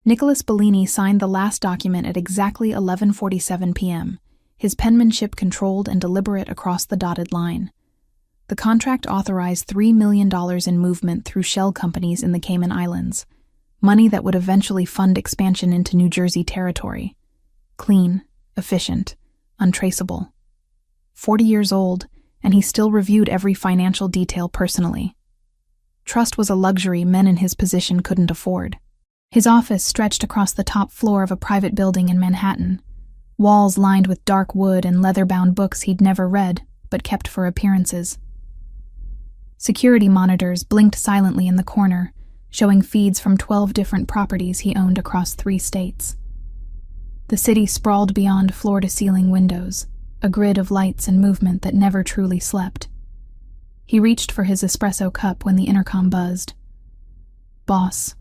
Nicholas Bellini signed the last document at exactly 11:47 p.m., his penmanship controlled and deliberate across the dotted line. The contract authorized $3 million in movement through shell companies in the Cayman Islands, money that would eventually fund expansion into New Jersey territory. Clean, efficient, untraceable. 40 years old, and he still reviewed every financial detail personally. Trust was a luxury men in his position couldn't afford. His office stretched across the top floor of a private building in Manhattan, walls lined with dark wood and leather-bound books he'd never read, but kept for appearances. Security monitors blinked silently in the corner, showing feeds from 12 different properties he owned across 3 states. The city sprawled beyond floor-to-ceiling windows, a grid of lights and movement that never truly slept. He reached for his espresso cup when the intercom buzzed. "Boss."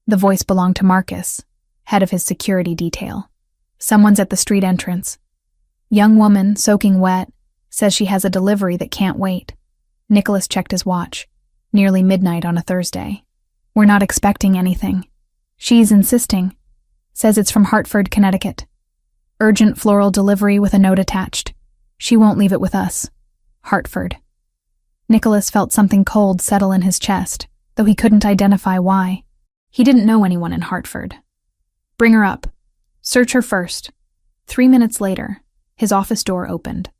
The voice belonged to Marcus, head of his security detail. "Someone's at the street entrance. Young woman, soaking wet, says she has a delivery that can't wait." Nicholas checked his watch. Nearly midnight on a Thursday. "We're not expecting anything. She's insisting. Says it's from Hartford, Connecticut. Urgent floral delivery with a note attached. She won't leave it with us. Hartford." Nicholas felt something cold settle in his chest, though he couldn't identify why. He didn't know anyone in Hartford. "Bring her up. Search her first." 3 minutes later, his office door opened.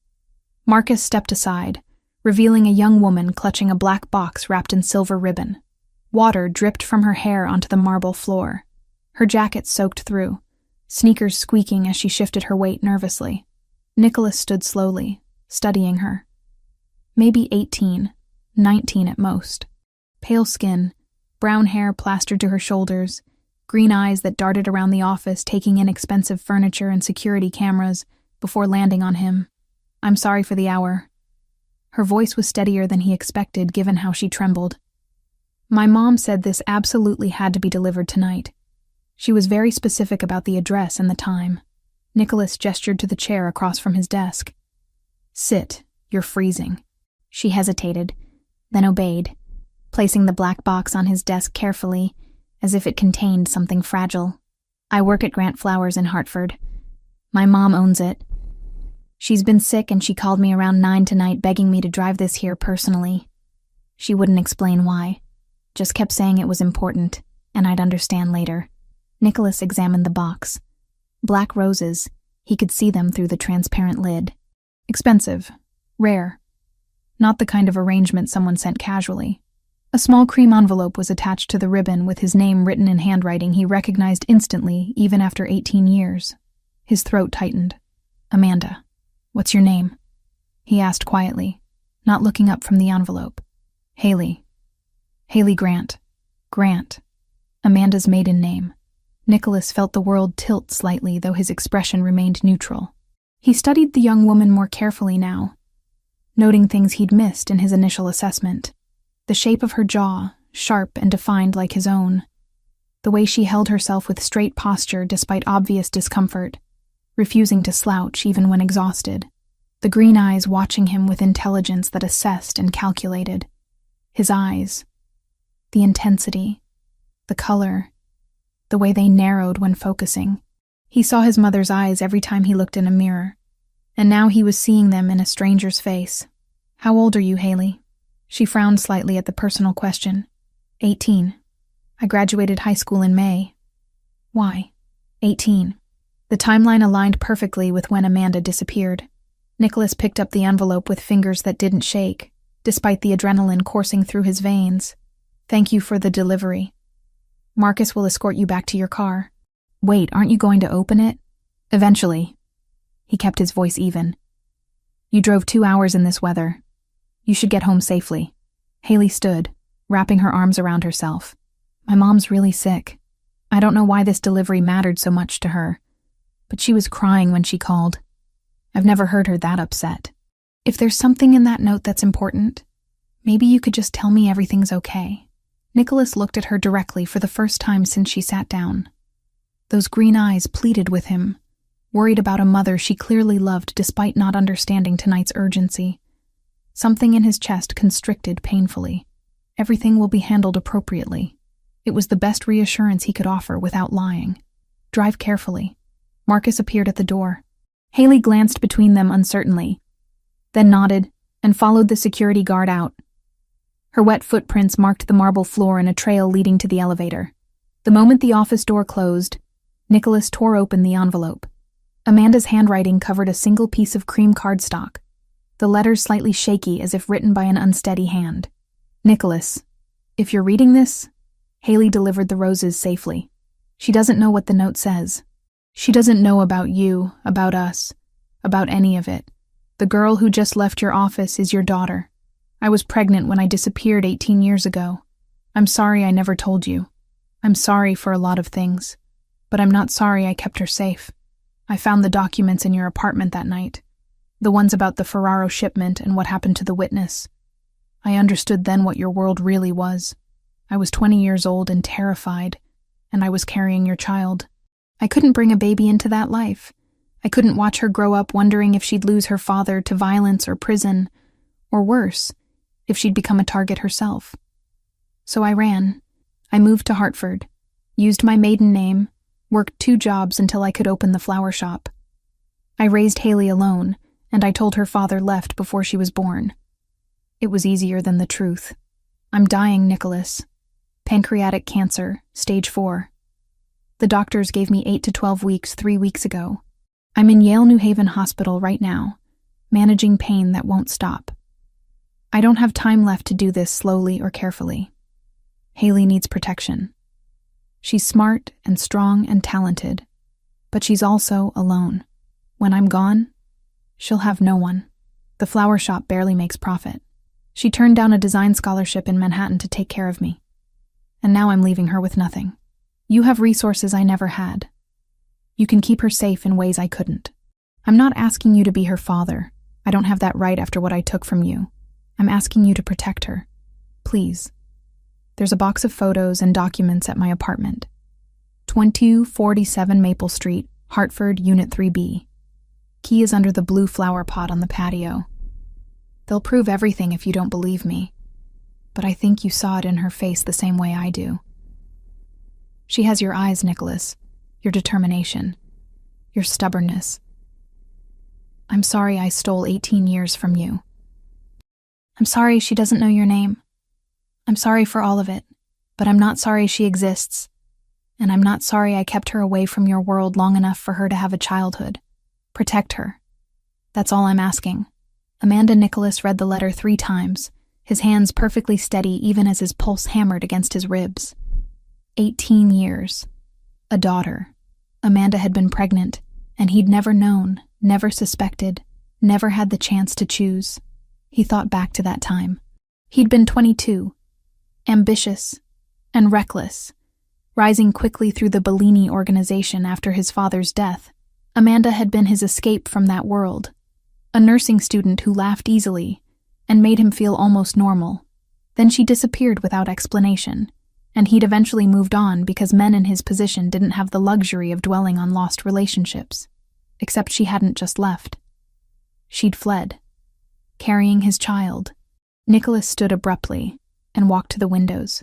Marcus stepped aside, revealing a young woman clutching a black box wrapped in silver ribbon. Water dripped from her hair onto the marble floor. Her jacket soaked through, sneakers squeaking as she shifted her weight nervously. Nicholas stood slowly, studying her. Maybe 18, 19 at most. Pale skin, brown hair plastered to her shoulders, green eyes that darted around the office taking in expensive furniture and security cameras before landing on him. "I'm sorry for the hour." Her voice was steadier than he expected given how she trembled. "My mom said this absolutely had to be delivered tonight. She was very specific about the address and the time." Nicholas gestured to the chair across from his desk. "Sit, you're freezing." She hesitated, then obeyed, placing the black box on his desk carefully, as if it contained something fragile. "I work at Grant Flowers in Hartford. My mom owns it. She's been sick and she called me around 9 tonight begging me to drive this here personally. She wouldn't explain why. Just kept saying it was important, and I'd understand later." Nicholas examined the box. Black roses, he could see them through the transparent lid. Expensive. Rare. Not the kind of arrangement someone sent casually. A small cream envelope was attached to the ribbon with his name written in handwriting he recognized instantly even after 18 years. His throat tightened. "Amanda. What's your name?" he asked quietly, not looking up from the envelope. "Haley. Haley Grant. Grant. Amanda's maiden name." Nicholas felt the world tilt slightly, though his expression remained neutral. He studied the young woman more carefully now, noting things he'd missed in his initial assessment. The shape of her jaw, sharp and defined like his own. The way she held herself with straight posture despite obvious discomfort, refusing to slouch even when exhausted. The green eyes watching him with intelligence that assessed and calculated. His eyes. The intensity. The color. The way they narrowed when focusing. He saw his mother's eyes every time he looked in a mirror, and now he was seeing them in a stranger's face. "How old are you, Haley?" She frowned slightly at the personal question. 18. I graduated high school in May. Why? 18. The timeline aligned perfectly with when Amanda disappeared. Nicholas picked up the envelope with fingers that didn't shake, despite the adrenaline coursing through his veins. "Thank you for the delivery. Marcus will escort you back to your car." "Wait, aren't you going to open it?" "Eventually." He kept his voice even. "You drove 2 hours in this weather. You should get home safely." Haley stood, wrapping her arms around herself. "My mom's really sick. I don't know why this delivery mattered so much to her, but she was crying when she called. I've never heard her that upset. If there's something in that note that's important, maybe you could just tell me everything's okay." Nicholas looked at her directly for the first time since she sat down. Those green eyes pleaded with him, worried about a mother she clearly loved despite not understanding tonight's urgency. Something in his chest constricted painfully. "Everything will be handled appropriately," It was the best reassurance he could offer without lying. Drive carefully. Marcus appeared at the door. Haley glanced between them uncertainly, then nodded and followed the security guard out. Her wet footprints marked the marble floor in a trail leading to the elevator. The moment the office door closed, Nicholas tore open the envelope. Amanda's handwriting covered a single piece of cream cardstock, the letters slightly shaky as if written by an unsteady hand. Nicholas, if you're reading this, Haley delivered the roses safely. She doesn't know what the note says. She doesn't know about you, about us, about any of it. The girl who just left your office is your daughter. I was pregnant when I disappeared 18 years ago. I'm sorry I never told you. I'm sorry for a lot of things, but I'm not sorry I kept her safe. I found the documents in your apartment that night, the ones about the Ferraro shipment and what happened to the witness. I understood then what your world really was. I was 20 years old and terrified, and I was carrying your child. I couldn't bring a baby into that life. I couldn't watch her grow up wondering if she'd lose her father to violence or prison, or worse, if she'd become a target herself. So I ran. I moved to Hartford, used my maiden name, worked 2 jobs until I could open the flower shop. I raised Haley alone, and I told her father left before she was born. It was easier than the truth. I'm dying, Nicholas. Pancreatic cancer, stage 4. The doctors gave me 8 to 12 weeks 3 weeks ago. I'm in Yale New Haven Hospital right now, managing pain that won't stop. I don't have time left to do this slowly or carefully. Haley needs protection. She's smart and strong and talented, but she's also alone. When I'm gone, she'll have no one. The flower shop barely makes profit. She turned down a design scholarship in Manhattan to take care of me. And now I'm leaving her with nothing. You have resources I never had. You can keep her safe in ways I couldn't. I'm not asking you to be her father. I don't have that right after what I took from you. I'm asking you to protect her. Please. There's a box of photos and documents at my apartment. 2247 Maple Street, Hartford, Unit 3B. Key is under the blue flower pot on the patio. They'll prove everything if you don't believe me. But I think you saw it in her face the same way I do. She has your eyes, Nicholas. Your determination. Your stubbornness. I'm sorry I stole 18 years from you. I'm sorry she doesn't know your name. I'm sorry for all of it, but I'm not sorry she exists. And I'm not sorry I kept her away from your world long enough for her to have a childhood. Protect her. That's all I'm asking. Amanda Nicholas read the letter 3 times, his hands perfectly steady even as his pulse hammered against his ribs. 18 years. A daughter. Amanda had been pregnant, and he'd never known, never suspected, never had the chance to choose. He thought back to that time. He'd been 22, ambitious, and reckless, rising quickly through the Bellini organization after his father's death. Amanda had been his escape from that world, a nursing student who laughed easily and made him feel almost normal. Then she disappeared without explanation, and he'd eventually moved on because men in his position didn't have the luxury of dwelling on lost relationships. Except she hadn't just left. She'd fled, carrying his child. Nicholas stood abruptly and walked to the windows,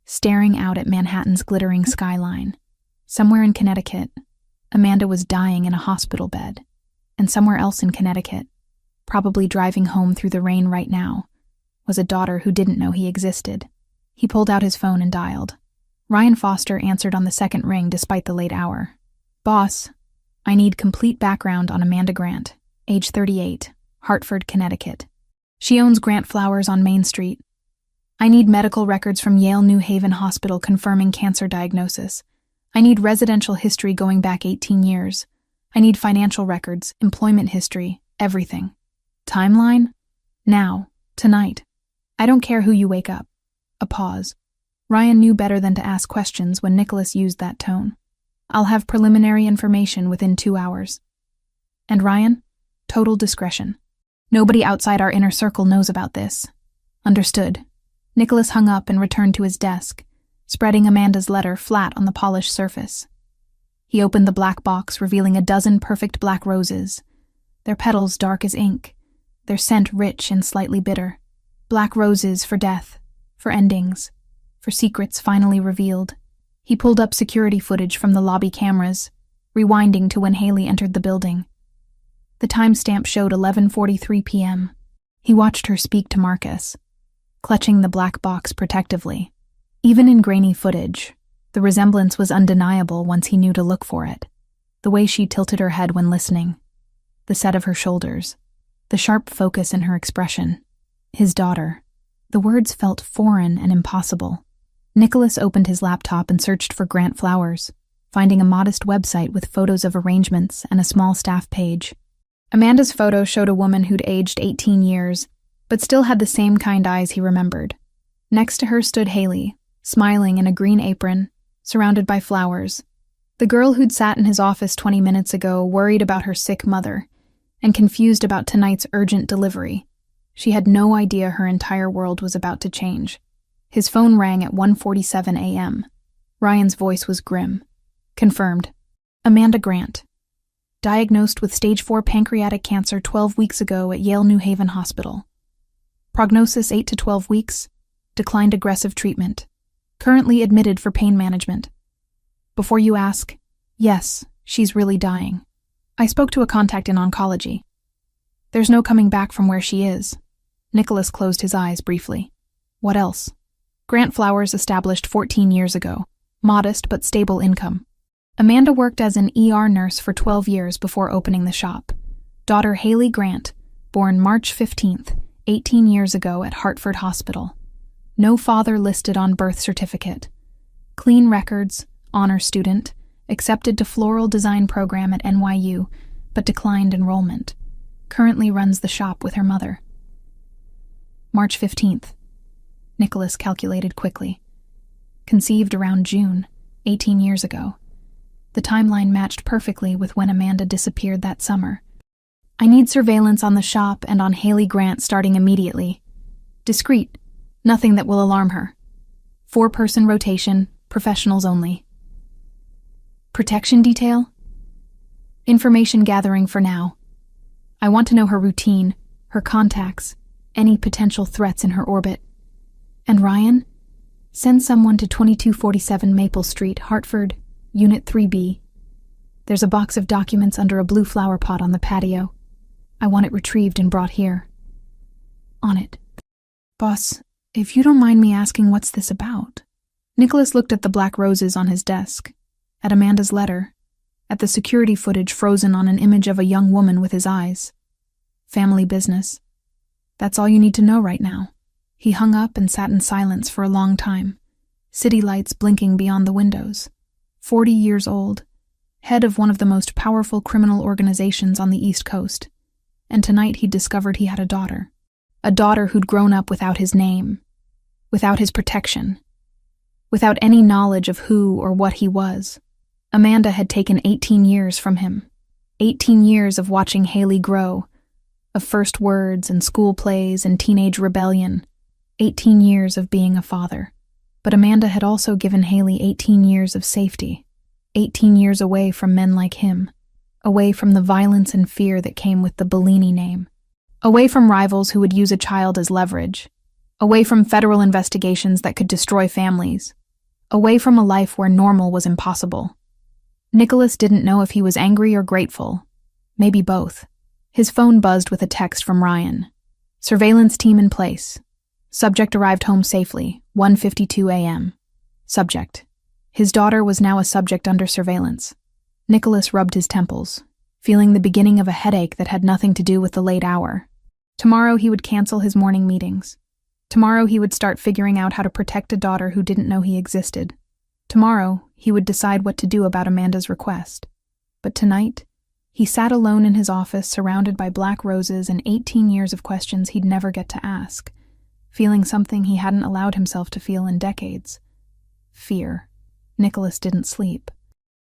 staring out at Manhattan's glittering skyline. Somewhere in Connecticut, Amanda was dying in a hospital bed, and somewhere else in Connecticut, probably driving home through the rain right now, was a daughter who didn't know he existed. He pulled out his phone and dialed. Ryan Foster answered on the second ring despite the late hour. Boss, I need complete background on Amanda Grant, age 38, Hartford, Connecticut. She owns Grant Flowers on Main Street. I need medical records from Yale New Haven Hospital confirming cancer diagnosis. I need residential history going back 18 years. I need financial records, employment history, everything. Timeline? Now, tonight. I don't care who you wake up. A pause. Ryan knew better than to ask questions when Nicholas used that tone. I'll have preliminary information within 2 hours. And Ryan? Total discretion. Nobody outside our inner circle knows about this. Understood. Nicholas hung up and returned to his desk, spreading Amanda's letter flat on the polished surface. He opened the black box, revealing a dozen perfect black roses, their petals dark as ink, their scent rich and slightly bitter. Black roses for death, for endings, for secrets finally revealed. He pulled up security footage from the lobby cameras, rewinding to when Haley entered the building. The timestamp showed 11:43 p.m. He watched her speak to Marcus, clutching the black box protectively. Even in grainy footage, the resemblance was undeniable once he knew to look for it. The way she tilted her head when listening, the set of her shoulders, the sharp focus in her expression. His daughter. The words felt foreign and impossible. Nicholas opened his laptop and searched for Grant Flowers, finding a modest website with photos of arrangements and a small staff page. Amanda's photo showed a woman who'd aged 18 years, but still had the same kind eyes he remembered. Next to her stood Haley, smiling in a green apron, surrounded by flowers. The girl who'd sat in his office 20 minutes ago, worried about her sick mother, and confused about tonight's urgent delivery. She had no idea her entire world was about to change. His phone rang at 1:47 a.m. Ryan's voice was grim. Confirmed. Amanda Grant. Diagnosed with stage 4 pancreatic cancer 12 weeks ago at Yale New Haven Hospital. Prognosis 8 to 12 weeks. Declined aggressive treatment. Currently admitted for pain management. Before you ask, yes, she's really dying. I spoke to a contact in oncology. There's no coming back from where she is. Nicholas closed his eyes briefly. What else? Grant Flowers established 14 years ago. Modest but stable income. Amanda worked as an ER nurse for 12 years before opening the shop. Daughter Haley Grant, born March 15th, 18 years ago at Hartford Hospital. No father listed on birth certificate. Clean records, honor student, accepted to floral design program at NYU, but declined enrollment. Currently runs the shop with her mother. March 15th. Nicholas calculated quickly. Conceived around June, 18 years ago. The timeline matched perfectly with when Amanda disappeared that summer. I need surveillance on the shop and on Haley Grant starting immediately. Discreet, nothing that will alarm her. 4-person rotation, professionals only. Protection detail? Information gathering for now. I want to know her routine, her contacts, any potential threats in her orbit. And Ryan? Send someone to 2247 Maple Street, Hartford, Unit 3B. There's a box of documents under a blue flower pot on the patio. I want it retrieved and brought here. On it. Boss, if you don't mind me asking, what's this about? Nicholas looked at the black roses on his desk, at Amanda's letter, at the security footage frozen on an image of a young woman with his eyes. Family business. That's all you need to know right now. He hung up and sat in silence for a long time, city lights blinking beyond the windows. 40 years old, head of one of the most powerful criminal organizations on the East Coast, and tonight he'd discovered he had a daughter who'd grown up without his name, without his protection, without any knowledge of who or what he was. Amanda had taken 18 years from him, 18 years of watching Haley grow, of first words and school plays and teenage rebellion, 18 years of being a father. But Amanda had also given Haley 18 years of safety, 18 years away from men like him, away from the violence and fear that came with the Bellini name, away from rivals who would use a child as leverage, away from federal investigations that could destroy families, away from a life where normal was impossible. Nicholas didn't know if he was angry or grateful, maybe both. His phone buzzed with a text from Ryan. Surveillance team in place. Subject arrived home safely, 1:52 a.m. Subject. His daughter was now a subject under surveillance. Nicholas rubbed his temples, feeling the beginning of a headache that had nothing to do with the late hour. Tomorrow he would cancel his morning meetings. Tomorrow he would start figuring out how to protect a daughter who didn't know he existed. Tomorrow he would decide what to do about Amanda's request. But tonight, he sat alone in his office surrounded by black roses and 18 years of questions he'd never get to ask, feeling something he hadn't allowed himself to feel in decades. Fear. Nicholas didn't sleep.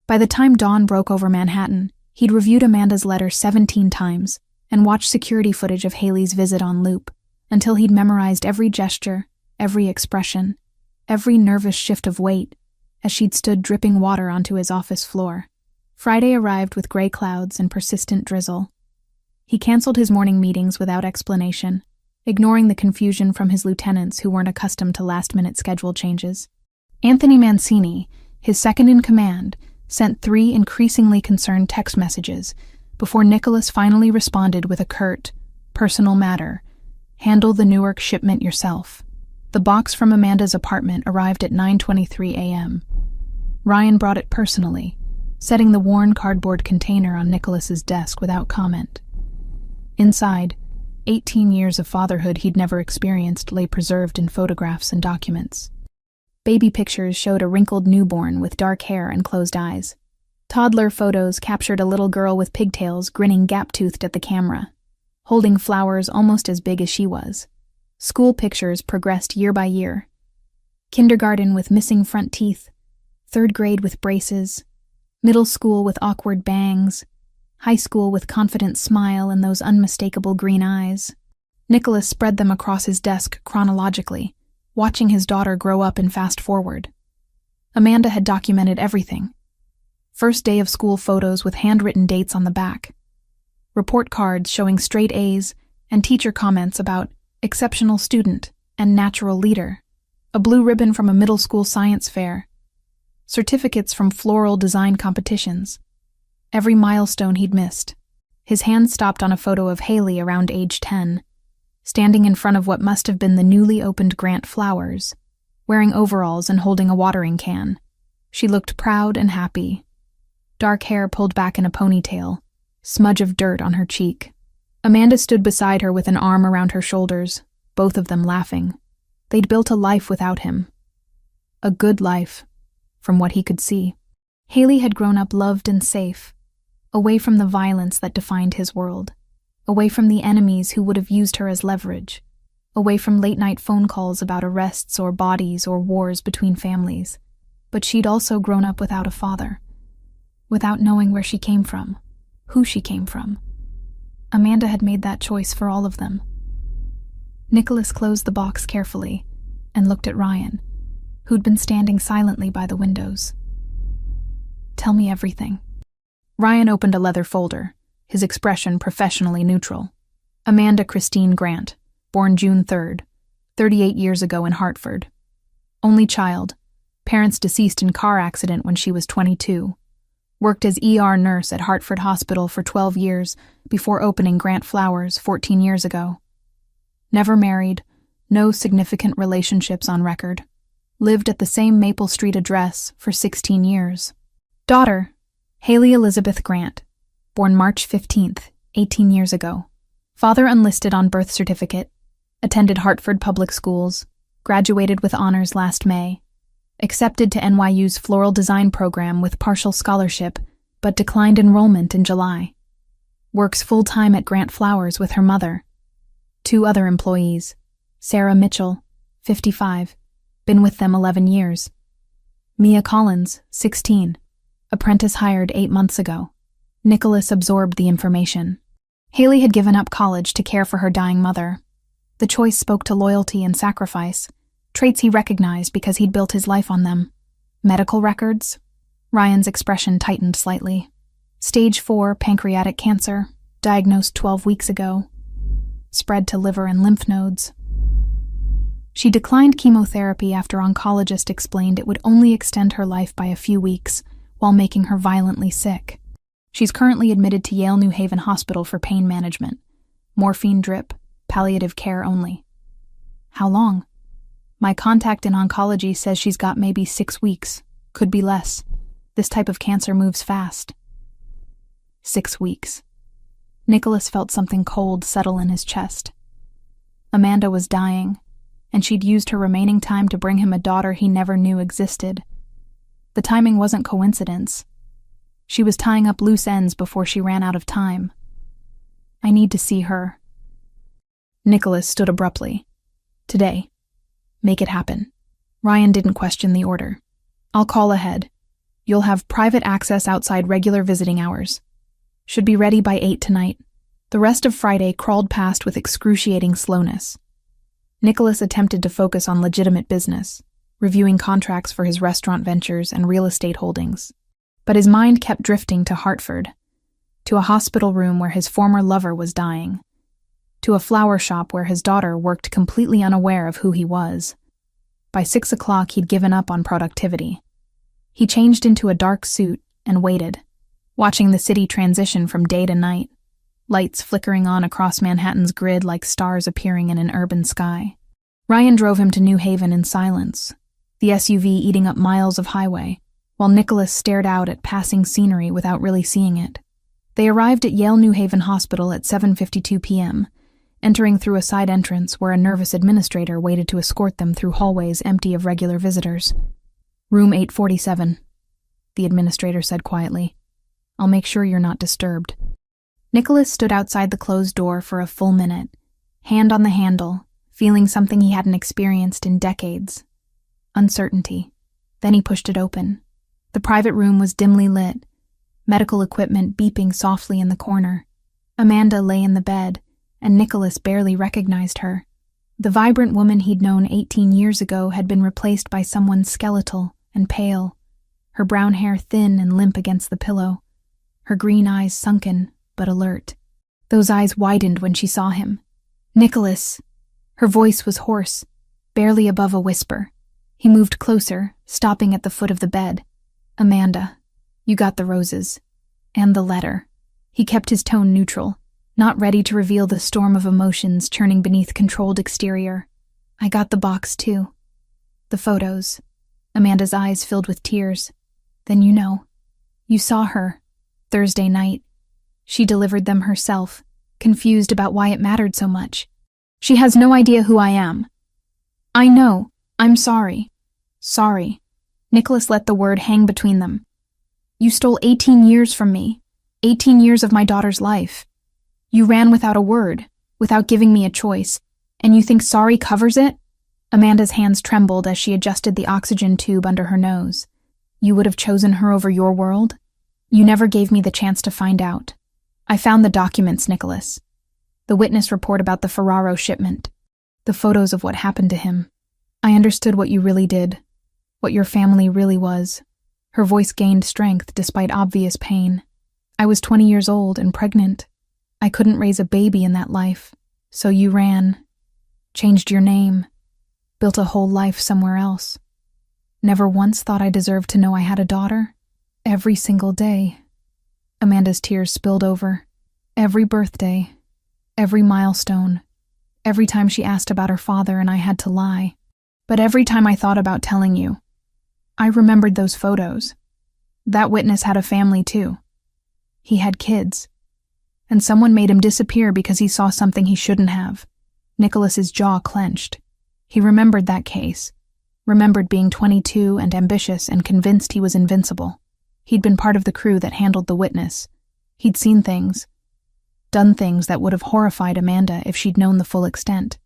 By the time dawn broke over Manhattan, he'd reviewed Amanda's letter 17 times and watched security footage of Haley's visit on loop, until he'd memorized every gesture, every expression, every nervous shift of weight, as she'd stood dripping water onto his office floor. Friday arrived with gray clouds and persistent drizzle. He canceled his morning meetings without explanation, ignoring the confusion from his lieutenants who weren't accustomed to last-minute schedule changes. Anthony Mancini, his second-in-command, sent 3 increasingly concerned text messages before Nicholas finally responded with a curt, personal matter: handle the Newark shipment yourself. The box from Amanda's apartment arrived at 9:23 a.m. Ryan brought it personally, setting the worn cardboard container on Nicholas's desk without comment. Inside, 18 years of fatherhood he'd never experienced lay preserved in photographs and documents. Baby pictures showed a wrinkled newborn with dark hair and closed eyes. Toddler photos captured a little girl with pigtails grinning gap-toothed at the camera, holding flowers almost as big as she was. School pictures progressed year by year. Kindergarten with missing front teeth, 3rd grade with braces, middle school with awkward bangs, high school with confident smile and those unmistakable green eyes. Nicholas spread them across his desk chronologically, watching his daughter grow up in fast forward. Amanda had documented everything. First day of school photos with handwritten dates on the back. Report cards showing straight A's and teacher comments about exceptional student and natural leader. A blue ribbon from a middle school science fair. Certificates from floral design competitions. Every milestone he'd missed. His hand stopped on a photo of Haley around age 10, standing in front of what must have been the newly opened Grant Flowers, wearing overalls and holding a watering can. She looked proud and happy. Dark hair pulled back in a ponytail, smudge of dirt on her cheek. Amanda stood beside her with an arm around her shoulders, both of them laughing. They'd built a life without him. A good life, from what he could see. Haley had grown up loved and safe, away from the violence that defined his world. Away from the enemies who would have used her as leverage, away from late-night phone calls about arrests or bodies or wars between families. But she'd also grown up without a father, without knowing where she came from, who she came from. Amanda had made that choice for all of them. Nicholas closed the box carefully and looked at Ryan, who'd been standing silently by the windows. "Tell me everything." Ryan opened a leather folder, his expression professionally neutral. Amanda Christine Grant, born June 3rd, 38 years ago in Hartford. Only child, parents deceased in car accident when she was 22. Worked as ER nurse at Hartford Hospital for 12 years before opening Grant Flowers 14 years ago. Never married, no significant relationships on record. Lived at the same Maple Street address for 16 years. Daughter, Haley Elizabeth Grant, born March 15th, 18 years ago. Father unlisted on birth certificate, attended Hartford Public Schools, graduated with honors last May, accepted to NYU's floral design program with partial scholarship, but declined enrollment in July. Works full-time at Grant Flowers with her mother. 2 other employees, Sarah Mitchell, 55, been with them 11 years. Mia Collins, 16, apprentice hired 8 months ago. Nicholas absorbed the information. Haley had given up college to care for her dying mother. The choice spoke to loyalty and sacrifice, traits he recognized because he'd built his life on them. Medical records? Ryan's expression tightened slightly. Stage 4 pancreatic cancer, diagnosed 12 weeks ago. Spread to liver and lymph nodes. She declined chemotherapy after oncologist explained it would only extend her life by a few weeks while making her violently sick. She's currently admitted to Yale New Haven Hospital for pain management. Morphine drip, palliative care only. How long? My contact in oncology says she's got maybe 6 weeks, could be less. This type of cancer moves fast. 6 weeks. Nicholas felt something cold settle in his chest. Amanda was dying, and she'd used her remaining time to bring him a daughter he never knew existed. The timing wasn't coincidence. She was tying up loose ends before she ran out of time. I need to see her. Nicholas stood abruptly. Today. Make it happen. Ryan didn't question the order. I'll call ahead. You'll have private access outside regular visiting hours. Should be ready by 8 tonight. The rest of Friday crawled past with excruciating slowness. Nicholas attempted to focus on legitimate business, reviewing contracts for his restaurant ventures and real estate holdings. But his mind kept drifting to Hartford, to a hospital room where his former lover was dying, to a flower shop where his daughter worked completely unaware of who he was. By 6 o'clock, he'd given up on productivity. He changed into a dark suit and waited, watching the city transition from day to night, lights flickering on across Manhattan's grid like stars appearing in an urban sky. Ryan drove him to New Haven in silence, the SUV eating up miles of highway, while Nicholas stared out at passing scenery without really seeing it. They arrived at Yale New Haven Hospital at 7:52 p.m., entering through a side entrance where a nervous administrator waited to escort them through hallways empty of regular visitors. "Room 847, the administrator said quietly. "I'll make sure you're not disturbed." Nicholas stood outside the closed door for a full minute, hand on the handle, feeling something he hadn't experienced in decades. Uncertainty. Then he pushed it open. The private room was dimly lit, medical equipment beeping softly in the corner. Amanda lay in the bed, and Nicholas barely recognized her. The vibrant woman he'd known 18 years ago had been replaced by someone skeletal and pale, her brown hair thin and limp against the pillow, her green eyes sunken but alert. Those eyes widened when she saw him. "Nicholas!" Her voice was hoarse, barely above a whisper. He moved closer, stopping at the foot of the bed. "Amanda, you got the roses. And the letter." He kept his tone neutral, not ready to reveal the storm of emotions churning beneath controlled exterior. "I got the box, too. The photos." Amanda's eyes filled with tears. "Then you know. You saw her. Thursday night. She delivered them herself, confused about why it mattered so much. She has no idea who I am." "I know. I'm sorry." "Sorry." Nicholas let the word hang between them. "You stole 18 years from me. 18 years of my daughter's life. You ran without a word, without giving me a choice, and you think sorry covers it?" Amanda's hands trembled as she adjusted the oxygen tube under her nose. "You would have chosen her over your world? You never gave me the chance to find out. I found the documents, Nicholas. The witness report about the Ferraro shipment. The photos of what happened to him. I understood what you really did. What your family really was." Her voice gained strength despite obvious pain. "I was 20 years old and pregnant. I couldn't raise a baby in that life. So you ran. Changed your name. Built a whole life somewhere else. Never once thought I deserved to know I had a daughter. Every single day." Amanda's tears spilled over. Every birthday. Every milestone. Every time she asked about her father and I had to lie. But every time I thought about telling you, I remembered those photos. That witness had a family too. He had kids. And someone made him disappear because he saw something he shouldn't have. Nicholas's jaw clenched. He remembered that case. Remembered being 22 and ambitious and convinced he was invincible. He'd been part of the crew that handled the witness. He'd seen things. Done things that would have horrified Amanda if she'd known the full extent.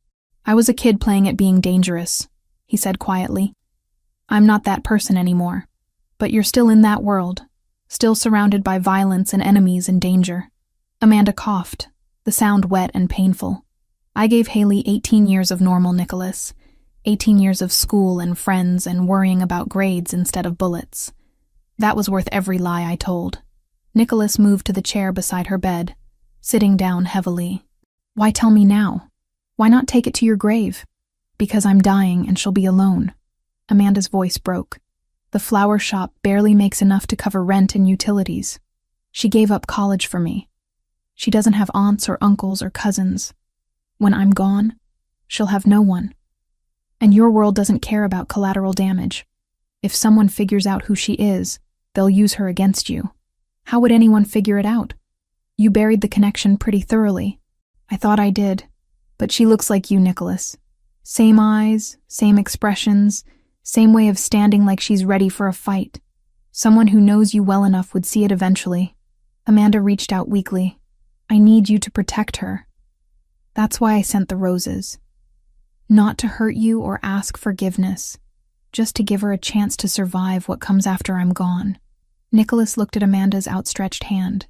"I was a kid playing at being dangerous," he said quietly. "I'm not that person anymore. But you're still in that world, still surrounded by violence and enemies and danger." Amanda coughed, the sound wet and painful. "I gave Haley 18 years of normal, Nicholas. 18 years of school and friends and worrying about grades instead of bullets. That was worth every lie I told." Nicholas moved to the chair beside her bed, sitting down heavily. "Why tell me now? Why not take it to your grave?" "Because I'm dying and she'll be alone." Amanda's voice broke. "The flower shop barely makes enough to cover rent and utilities. She gave up college for me. She doesn't have aunts or uncles or cousins. When I'm gone, she'll have no one. And your world doesn't care about collateral damage. If someone figures out who she is, they'll use her against you. How would anyone figure it out? You buried the connection pretty thoroughly. I thought I did. But she looks like you, Nicholas. Same eyes, same expressions, same way of standing like she's ready for a fight. Someone who knows you well enough would see it eventually." Amanda reached out weakly. "I need you to protect her. That's why I sent the roses. Not to hurt you or ask forgiveness. Just to give her a chance to survive what comes after I'm gone." Nicholas looked at Amanda's outstretched hand.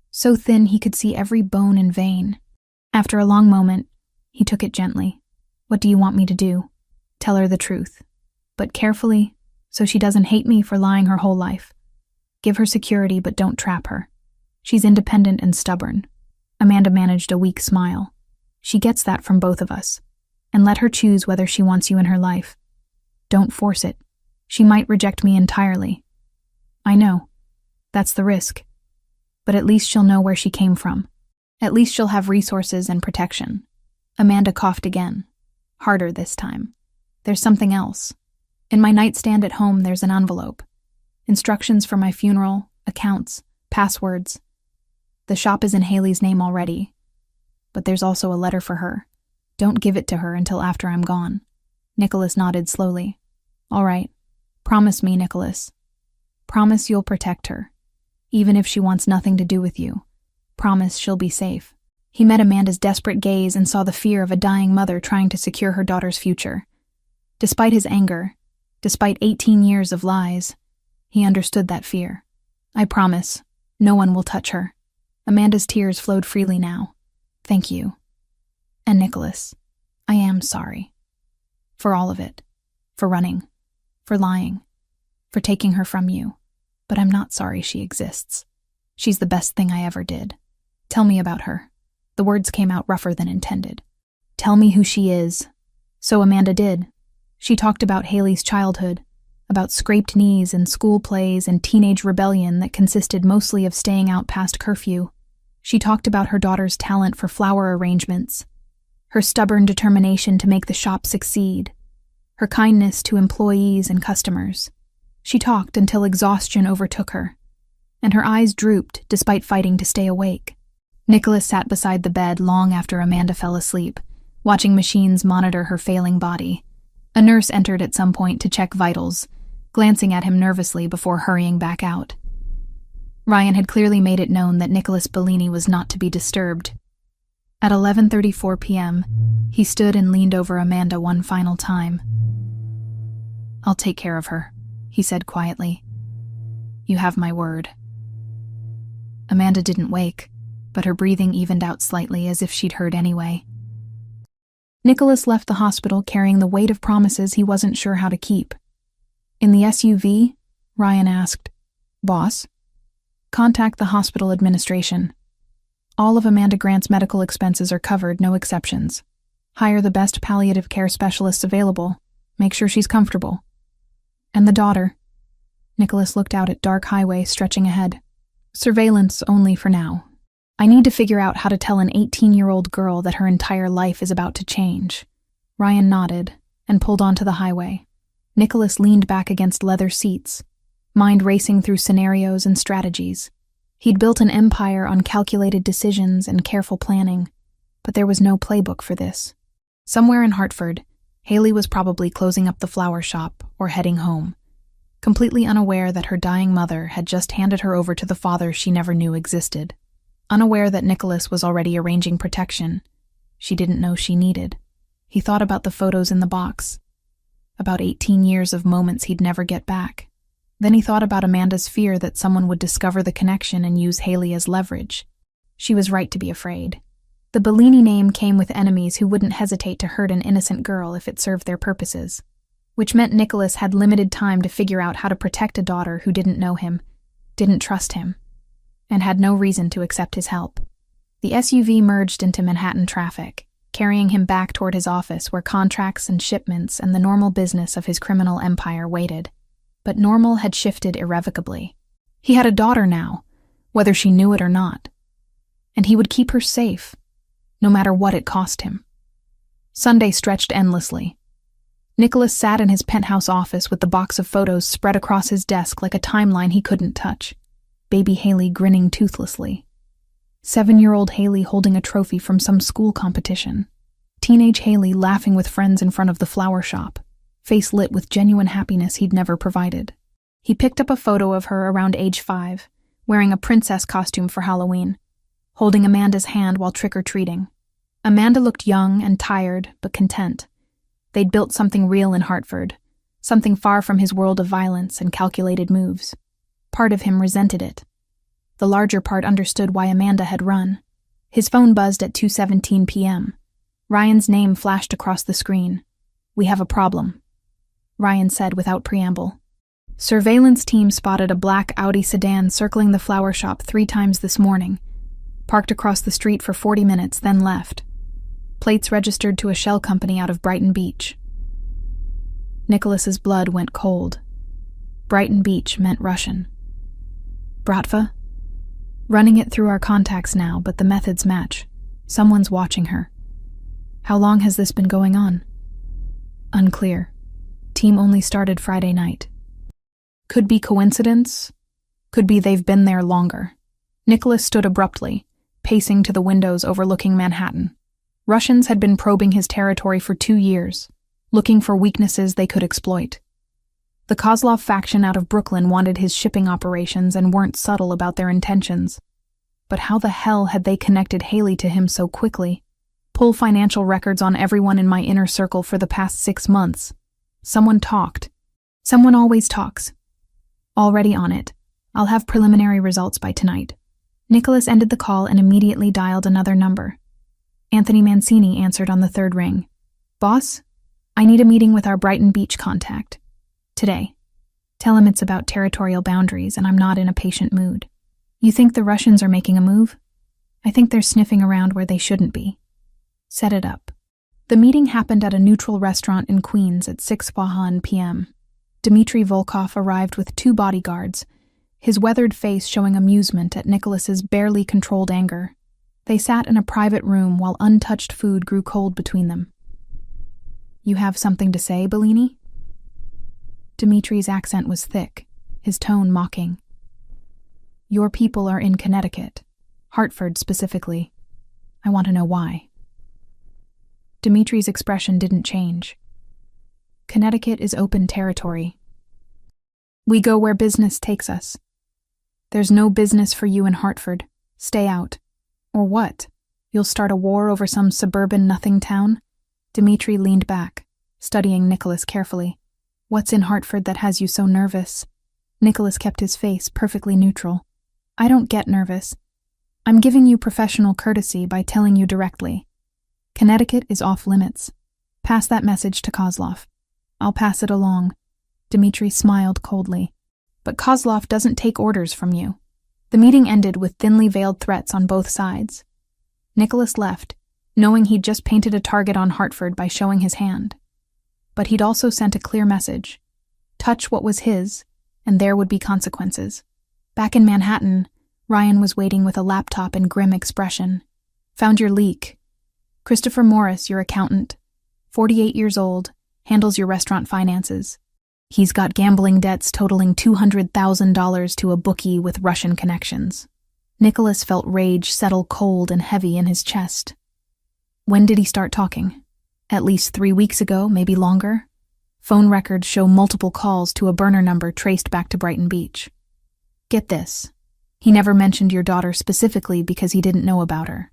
So thin he could see every bone and vein. After a long moment, he took it gently. "What do you want me to do?" "Tell her the truth. But carefully, so she doesn't hate me for lying her whole life. Give her security, but don't trap her. She's independent and stubborn." Amanda managed a weak smile. "She gets that from both of us. And let her choose whether she wants you in her life." Don't force it. She might reject me entirely. I know. That's the risk. But at least she'll know where she came from. At least she'll have resources and protection. Amanda coughed again. Harder this time. There's something else. In my nightstand at home, there's an envelope. Instructions for my funeral, accounts, passwords. The shop is in Haley's name already. But there's also a letter for her. Don't give it to her until after I'm gone. Nicholas nodded slowly. All right. Promise me, Nicholas. Promise you'll protect her. Even if she wants nothing to do with you. Promise she'll be safe. He met Amanda's desperate gaze and saw the fear of a dying mother trying to secure her daughter's future. Despite his anger, despite 18 years of lies, he understood that fear. I promise, no one will touch her. Amanda's tears flowed freely now. Thank you. And Nicholas, I am sorry. For all of it. For running. For lying. For taking her from you. But I'm not sorry she exists. She's the best thing I ever did. Tell me about her. The words came out rougher than intended. Tell me who she is. So Amanda did. She talked about Haley's childhood, about scraped knees and school plays and teenage rebellion that consisted mostly of staying out past curfew. She talked about her daughter's talent for flower arrangements, her stubborn determination to make the shop succeed, her kindness to employees and customers. She talked until exhaustion overtook her, and her eyes drooped despite fighting to stay awake. Nicholas sat beside the bed long after Amanda fell asleep, watching machines monitor her failing body. A nurse entered at some point to check vitals, glancing at him nervously before hurrying back out. Ryan had clearly made it known that Nicholas Bellini was not to be disturbed. At 11:34 p.m., he stood and leaned over Amanda one final time. I'll take care of her, he said quietly. You have my word. Amanda didn't wake, but her breathing evened out slightly as if she'd heard anyway. Nicholas left the hospital carrying the weight of promises he wasn't sure how to keep. In the SUV, Ryan asked, Boss? Contact the hospital administration. All of Amanda Grant's medical expenses are covered, no exceptions. Hire the best palliative care specialists available. Make sure she's comfortable. And the daughter. Nicholas looked out at dark highway stretching ahead. Surveillance only for now. I need to figure out how to tell an 18-year-old girl that her entire life is about to change. Ryan nodded and pulled onto the highway. Nicholas leaned back against leather seats, mind racing through scenarios and strategies. He'd built an empire on calculated decisions and careful planning, but there was no playbook for this. Somewhere in Hartford, Haley was probably closing up the flower shop or heading home, completely unaware that her dying mother had just handed her over to the father she never knew existed. Unaware that Nicholas was already arranging protection she didn't know she needed. He thought about the photos in the box, about 18 years of moments he'd never get back. Then he thought about Amanda's fear that someone would discover the connection and use Haley as leverage. She was right to be afraid. The Bellini name came with enemies who wouldn't hesitate to hurt an innocent girl if it served their purposes, which meant Nicholas had limited time to figure out how to protect a daughter who didn't know him, didn't trust him, and had no reason to accept his help. The SUV merged into Manhattan traffic, carrying him back toward his office where contracts and shipments and the normal business of his criminal empire waited. But normal had shifted irrevocably. He had a daughter now, whether she knew it or not, and he would keep her safe, no matter what it cost him. Sunday stretched endlessly. Nicholas sat in his penthouse office with the box of photos spread across his desk like a timeline he couldn't touch. Baby Haley grinning toothlessly. 7-year-old Haley holding a trophy from some school competition. Teenage Haley laughing with friends in front of the flower shop, face lit with genuine happiness he'd never provided. He picked up a photo of her around age 5, wearing a princess costume for Halloween, holding Amanda's hand while trick-or-treating. Amanda looked young and tired, but content. They'd built something real in Hartford, something far from his world of violence and calculated moves. Part of him resented it. The larger part understood why Amanda had run. His phone buzzed at 2:17 p.m. Ryan's name flashed across the screen. We have a problem, Ryan said without preamble. Surveillance team spotted a black Audi sedan circling the flower shop 3 times this morning, parked across the street for 40 minutes, then left. Plates registered to a shell company out of Brighton Beach. Nicholas's blood went cold. Brighton Beach meant Russian. Bratva? Running it through our contacts now, but the methods match. Someone's watching her. How long has this been going on? Unclear. Team only started Friday night. Could be coincidence. Could be they've been there longer. Nicholas stood abruptly, pacing to the windows overlooking Manhattan. Russians had been probing his territory for 2 years, looking for weaknesses they could exploit. The Kozlov faction out of Brooklyn wanted his shipping operations and weren't subtle about their intentions. But how the hell had they connected Haley to him so quickly? Pull financial records on everyone in my inner circle for the past 6 months. Someone talked. Someone always talks. Already on it. I'll have preliminary results by tonight. Nicholas ended the call and immediately dialed another number. Anthony Mancini answered on the third ring. Boss? I need a meeting with our Brighton Beach contact. Today. Tell him it's about territorial boundaries and I'm not in a patient mood. You think the Russians are making a move? I think they're sniffing around where they shouldn't be. Set it up. The meeting happened at a neutral restaurant in Queens at 6:00 p.m. Dmitry Volkov arrived with 2 bodyguards, his weathered face showing amusement at Nicholas's barely controlled anger. They sat in a private room while untouched food grew cold between them. You have something to say, Bellini? Dmitry's accent was thick, his tone mocking. Your people are in Connecticut, Hartford specifically. I want to know why. Dmitry's expression didn't change. Connecticut is open territory. We go where business takes us. There's no business for you in Hartford. Stay out. Or what? You'll start a war over some suburban nothing town? Dmitry leaned back, studying Nicholas carefully. What's in Hartford that has you so nervous? Nicholas kept his face perfectly neutral. I don't get nervous. I'm giving you professional courtesy by telling you directly. Connecticut is off limits. Pass that message to Kozlov. I'll pass it along. Dmitry smiled coldly. But Kozlov doesn't take orders from you. The meeting ended with thinly veiled threats on both sides. Nicholas left, knowing he'd just painted a target on Hartford by showing his hand. But he'd also sent a clear message. Touch what was his, and there would be consequences. Back in Manhattan, Ryan was waiting with a laptop and grim expression. Found your leak. Christopher Morris, your accountant, 48 years old, handles your restaurant finances. He's got gambling debts totaling $200,000 to a bookie with Russian connections. Nicholas felt rage settle cold and heavy in his chest. When did he start talking? At least 3 weeks ago, maybe longer. Phone records show multiple calls to a burner number traced back to Brighton Beach. Get this. He never mentioned your daughter specifically because he didn't know about her.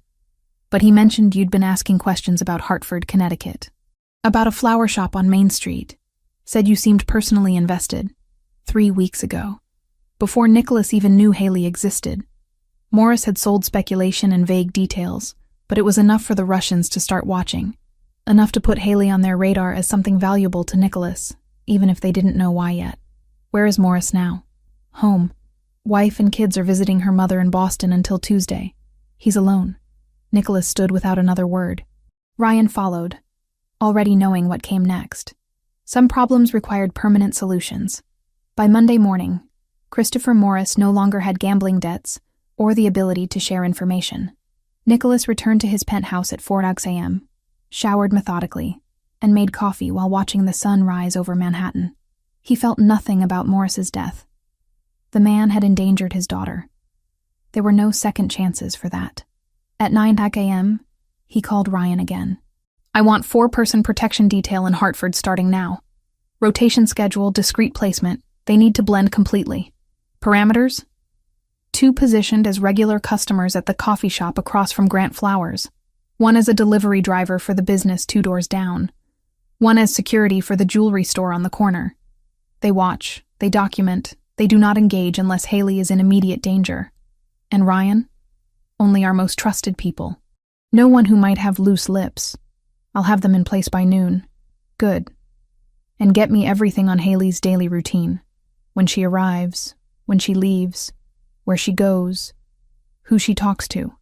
But he mentioned you'd been asking questions about Hartford, Connecticut. About a flower shop on Main Street. Said you seemed personally invested. 3 weeks ago. Before Nicholas even knew Haley existed. Morris had sold speculation and vague details, but it was enough for the Russians to start watching. Enough to put Haley on their radar as something valuable to Nicholas, even if they didn't know why yet. Where is Morris now? Home. Wife and kids are visiting her mother in Boston until Tuesday. He's alone. Nicholas stood without another word. Ryan followed, already knowing what came next. Some problems required permanent solutions. By Monday morning, Christopher Morris no longer had gambling debts or the ability to share information. Nicholas returned to his penthouse at 4 a.m., showered methodically, and made coffee while watching the sun rise over Manhattan. He felt nothing about Morris's death. The man had endangered his daughter. There were no second chances for that. At 9 a.m., he called Ryan again. I want 4-person protection detail in Hartford starting now. Rotation schedule, discrete placement. They need to blend completely. Parameters? 2 positioned as regular customers at the coffee shop across from Grant Flowers. 1 as a delivery driver for the business 2 doors down. 1 as security for the jewelry store on the corner. They watch, they document, they do not engage unless Haley is in immediate danger. And Ryan? Only our most trusted people. No one who might have loose lips. I'll have them in place by noon. Good. And get me everything on Haley's daily routine. When she arrives, when she leaves, where she goes, who she talks to.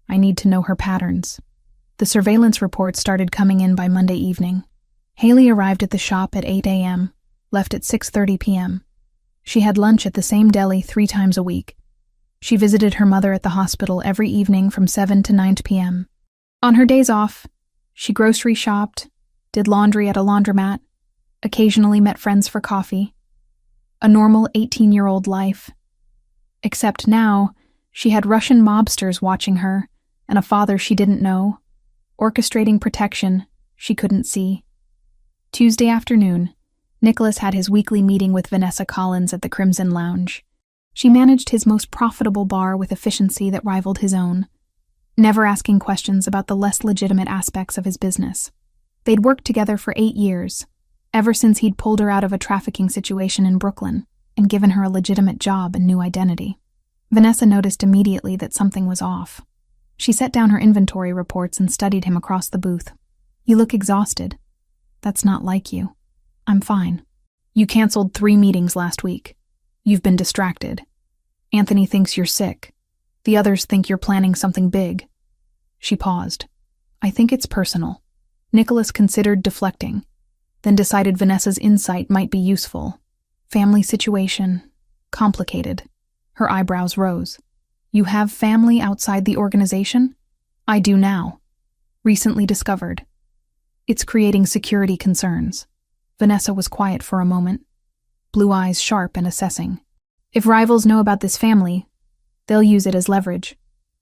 I need to know her patterns. The surveillance reports started coming in by Monday evening. Haley arrived at the shop at 8 a.m., left at 6:30 p.m. She had lunch at the same deli 3 times a week. She visited her mother at the hospital every evening from 7 to 9 p.m. On her days off, she grocery shopped, did laundry at a laundromat, occasionally met friends for coffee. A normal 18-year-old life. Except now, she had Russian mobsters watching her and a father she didn't know, orchestrating protection she couldn't see. Tuesday afternoon, Nicholas had his weekly meeting with Vanessa Collins at the Crimson Lounge. She managed his most profitable bar with efficiency that rivaled his own, never asking questions about the less legitimate aspects of his business. They'd worked together for 8 years, ever since he'd pulled her out of a trafficking situation in Brooklyn and given her a legitimate job and new identity. Vanessa noticed immediately that something was off. She set down her inventory reports and studied him across the booth. "You look exhausted." "That's not like you." "I'm fine." "You canceled 3 meetings last week. You've been distracted. Anthony thinks you're sick. The others think you're planning something big." She paused. "I think it's personal." Nicholas considered deflecting, then decided Vanessa's insight might be useful. "Family situation. Complicated." Her eyebrows rose. "You have family outside the organization?" "I do now. Recently discovered. It's creating security concerns." Vanessa was quiet for a moment, blue eyes sharp and assessing. "If rivals know about this family, they'll use it as leverage.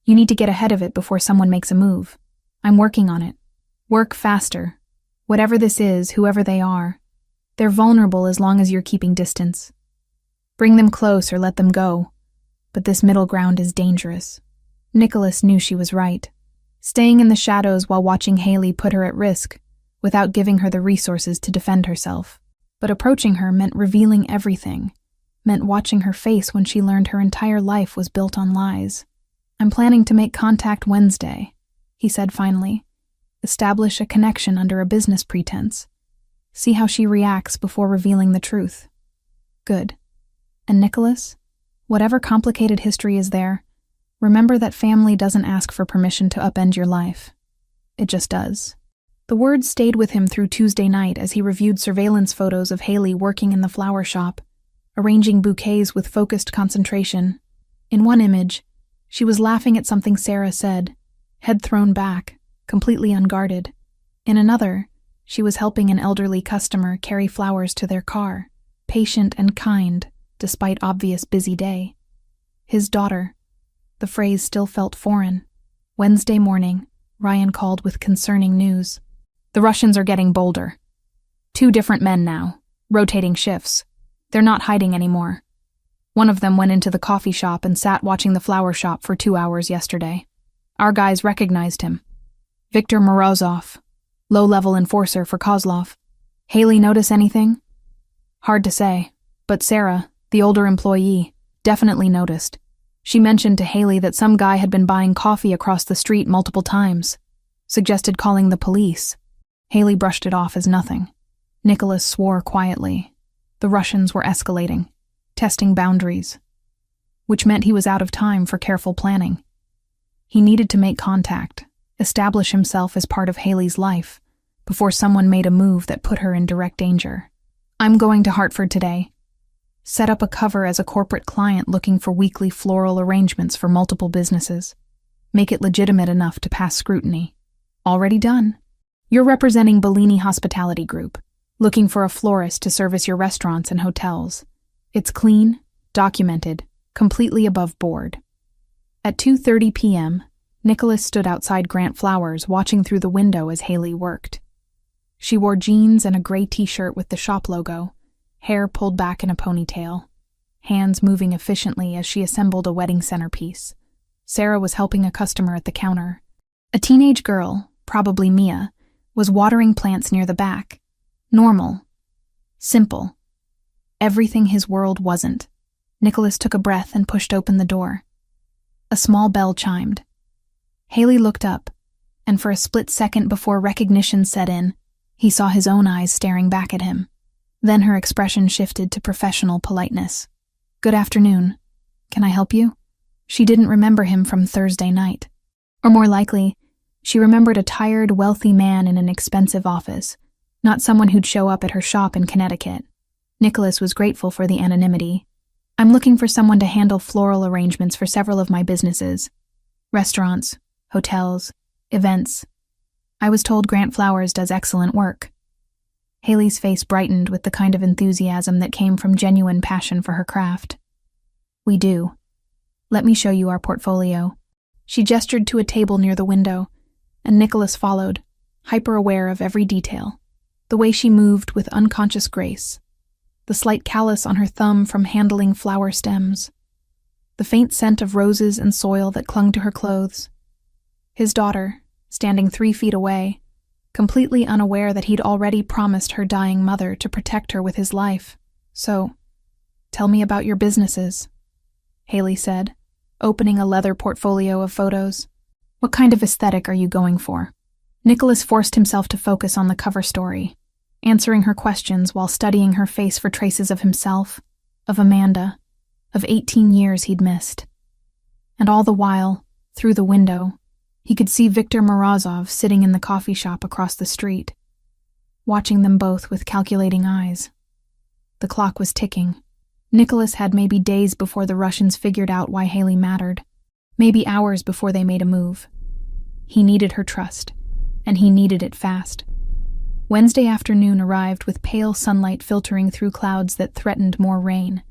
You need to get ahead of it before someone makes a move. I'm working on it. Work faster. Whatever this is, whoever they are, they're vulnerable as long as you're keeping distance. Bring them close or let them go. But this middle ground is dangerous." Nicholas knew she was right. Staying in the shadows while watching Haley put her at risk, without giving her the resources to defend herself. But approaching her meant revealing everything, meant watching her face when she learned her entire life was built on lies. "I'm planning to make contact Wednesday," he said finally. "Establish a connection under a business pretense. See how she reacts before revealing the truth." "Good. And Nicholas? Whatever complicated history is there, remember that family doesn't ask for permission to upend your life. It just does." The words stayed with him through Tuesday night as he reviewed surveillance photos of Haley working in the flower shop, arranging bouquets with focused concentration. In one image, she was laughing at something Sarah said, head thrown back, completely unguarded. In another, she was helping an elderly customer carry flowers to their car, patient and kind, despite obvious busy day. His daughter. The phrase still felt foreign. Wednesday morning, Ryan called with concerning news. "The Russians are getting bolder. 2 different men now, rotating shifts. They're not hiding anymore. One of them went into the coffee shop and sat watching the flower shop for 2 hours yesterday. Our guys recognized him. Viktor Morozov, low-level enforcer for Kozlov. Haley notice anything?" "Hard to say, but Sarah, the older employee, definitely noticed. She mentioned to Haley that some guy had been buying coffee across the street multiple times, suggested calling the police." Haley brushed it off as nothing. Nicholas swore quietly. The Russians were escalating, testing boundaries, which meant he was out of time for careful planning. He needed to make contact, establish himself as part of Haley's life, before someone made a move that put her in direct danger. "I'm going to Hartford today. Set up a cover as a corporate client looking for weekly floral arrangements for multiple businesses. Make it legitimate enough to pass scrutiny." "Already done. You're representing Bellini Hospitality Group, looking for a florist to service your restaurants and hotels. It's clean, documented, completely above board." At 2:30 p.m., Nicholas stood outside Grant Flowers watching through the window as Haley worked. She wore jeans and a gray t-shirt with the shop logo, hair pulled back in a ponytail, hands moving efficiently as she assembled a wedding centerpiece. Sarah was helping a customer at the counter. A teenage girl, probably Mia, was watering plants near the back. Normal. Simple. Everything his world wasn't. Nicholas took a breath and pushed open the door. A small bell chimed. Haley looked up, and for a split second before recognition set in, he saw his own eyes staring back at him. Then her expression shifted to professional politeness. "Good afternoon. Can I help you?" She didn't remember him from Thursday night. Or more likely, she remembered a tired, wealthy man in an expensive office, not someone who'd show up at her shop in Connecticut. Nicholas was grateful for the anonymity. I'm looking for someone to handle floral arrangements for several of my businesses. Restaurants, hotels, events. I was told Grant Flowers does excellent work. Haley's face brightened with the kind of enthusiasm that came from genuine passion for her craft. We do. Let me show you our portfolio. She gestured to a table near the window, and Nicholas followed, hyper-aware of every detail. The way she moved with unconscious grace. The slight callus on her thumb from handling flower stems. The faint scent of roses and soil that clung to her clothes. His daughter, standing 3 feet away, completely unaware that he'd already promised her dying mother to protect her with his life. So, tell me about your businesses, Haley said, opening a leather portfolio of photos. What kind of aesthetic are you going for? Nicholas forced himself to focus on the cover story, answering her questions while studying her face for traces of himself, of Amanda, of 18 years he'd missed. And all the while, through the window, he could see Viktor Morozov sitting in the coffee shop across the street, watching them both with calculating eyes. The clock was ticking. Nicholas had maybe days before the Russians figured out why Haley mattered, maybe hours before they made a move. He needed her trust, and he needed it fast. Wednesday afternoon arrived with pale sunlight filtering through clouds that threatened more rain.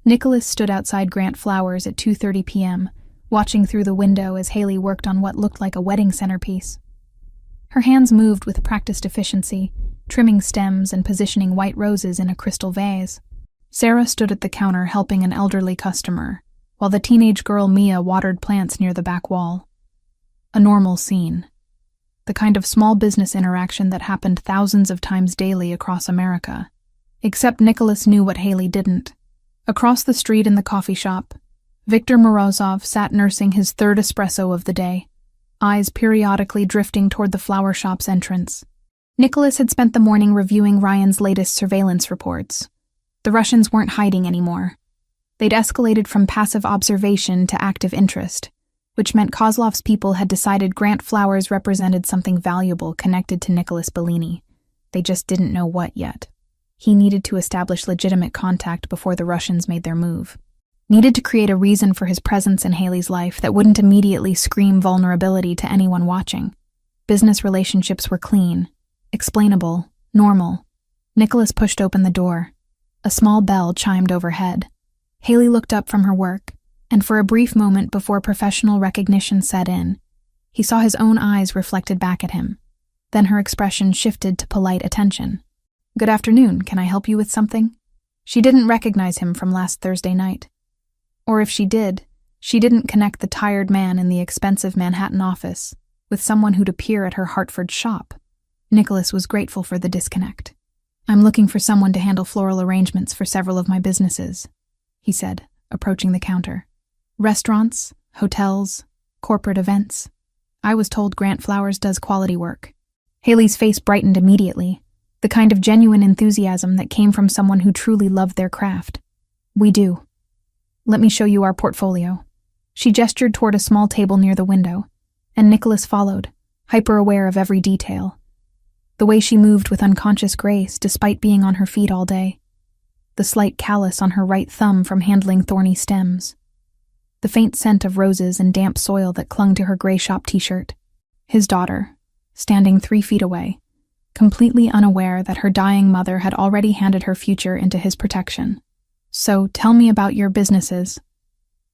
Nicholas stood outside Grant Flowers at 2:30 p.m., watching through the window as Haley worked on what looked like a wedding centerpiece. Her hands moved with practiced efficiency, trimming stems and positioning white roses in a crystal vase. Sarah stood at the counter helping an elderly customer, while the teenage girl Mia watered plants near the back wall. A normal scene. The kind of small business interaction that happened thousands of times daily across America. Except Nicholas knew what Haley didn't. Across the street in the coffee shop, Viktor Morozov sat nursing his third espresso of the day, eyes periodically drifting toward the flower shop's entrance. Nicholas had spent the morning reviewing Ryan's latest surveillance reports. The Russians weren't hiding anymore. They'd escalated from passive observation to active interest, which meant Kozlov's people had decided Grant Flowers represented something valuable connected to Nicholas Bellini. They just didn't know what yet. He needed to establish legitimate contact before the Russians made their move. Needed to create a reason for his presence in Haley's life that wouldn't immediately scream vulnerability to anyone watching. Business relationships were clean, explainable, normal. Nicholas pushed open the door. A small bell chimed overhead. Haley looked up from her work, and for a brief moment before professional recognition set in, he saw his own eyes reflected back at him. Then her expression shifted to polite attention. "Good afternoon, can I help you with something?" She didn't recognize him from last Thursday night. Or if she did, she didn't connect the tired man in the expensive Manhattan office with someone who'd appear at her Hartford shop. Nicholas was grateful for the disconnect. "I'm looking for someone to handle floral arrangements for several of my businesses," he said, approaching the counter. "Restaurants, hotels, corporate events. I was told Grant Flowers does quality work." Haley's face brightened immediately, the kind of genuine enthusiasm that came from someone who truly loved their craft. "We do. Let me show you our portfolio." She gestured toward a small table near the window, and Nicholas followed, hyper-aware of every detail. The way she moved with unconscious grace despite being on her feet all day. The slight callus on her right thumb from handling thorny stems. The faint scent of roses and damp soil that clung to her gray shop t-shirt. His daughter, standing 3 feet away, completely unaware that her dying mother had already handed her future into his protection. "So, tell me about your businesses,"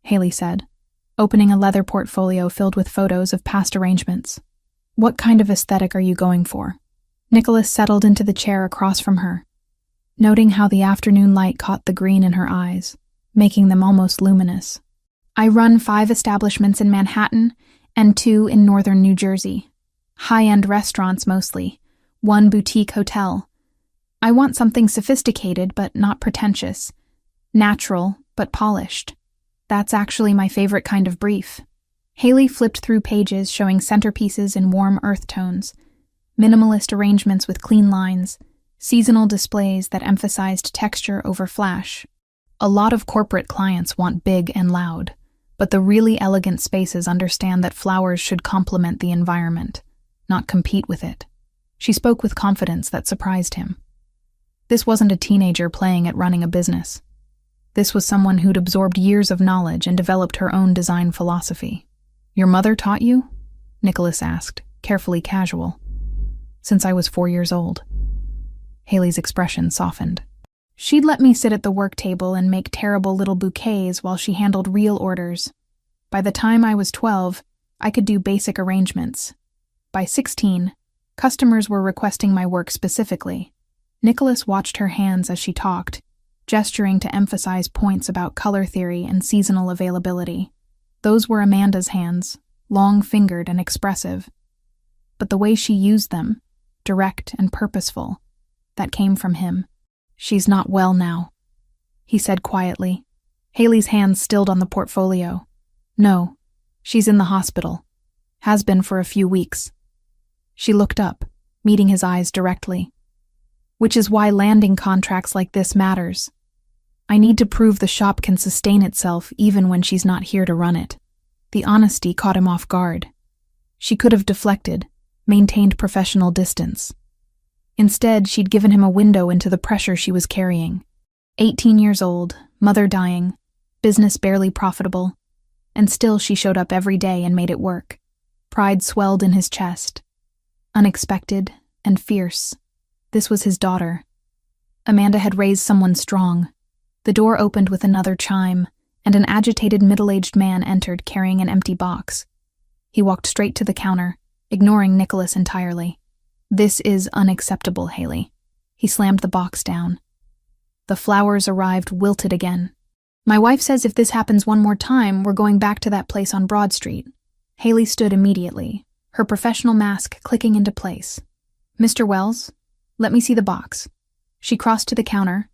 Haley said, opening a leather portfolio filled with photos of past arrangements. "What kind of aesthetic are you going for?" Nicholas settled into the chair across from her, noting how the afternoon light caught the green in her eyes, making them almost luminous. "I run 5 establishments in Manhattan and 2 in northern New Jersey. High-end restaurants mostly, 1 boutique hotel. I want something sophisticated but not pretentious. Natural, but polished. That's actually my favorite kind of brief." Haley flipped through pages showing centerpieces in warm earth tones, minimalist arrangements with clean lines, seasonal displays that emphasized texture over flash. A lot of corporate clients want big and loud, but the really elegant spaces understand that flowers should complement the environment, not compete with it. She spoke with confidence that surprised him. This wasn't a teenager playing at running a business. This was someone who'd absorbed years of knowledge and developed her own design philosophy. "Your mother taught you?" Nicholas asked, carefully casual. "Since I was 4 years old." Haley's expression softened. She'd let me sit at the work table and make terrible little bouquets while she handled real orders. By the time I was 12, I could do basic arrangements. By 16, customers were requesting my work specifically. Nicholas watched her hands as she talked, gesturing to emphasize points about color theory and seasonal availability. Those were Amanda's hands, long-fingered and expressive. But the way she used them, direct and purposeful, that came from him. "She's not well now," he said quietly. Haley's hands stilled on the portfolio. "No, she's in the hospital. Has been for a few weeks." She looked up, meeting his eyes directly. "Which is why landing contracts like this matters. I need to prove the shop can sustain itself even when she's not here to run it." The honesty caught him off guard. She could have deflected, maintained professional distance. Instead, she'd given him a window into the pressure she was carrying. 18 years old, mother dying, business barely profitable, and still she showed up every day and made it work. Pride swelled in his chest. Unexpected and fierce. This was his daughter. Amanda had raised someone strong. The door opened with another chime, and an agitated middle-aged man entered carrying an empty box. He walked straight to the counter, ignoring Nicholas entirely. "This is unacceptable, Haley." He slammed the box down. The flowers arrived wilted again. "My wife says if this happens one more time, we're going back to that place on Broad Street." Haley stood immediately, her professional mask clicking into place. "Mr. Wells, let me see the box." She crossed to the counter,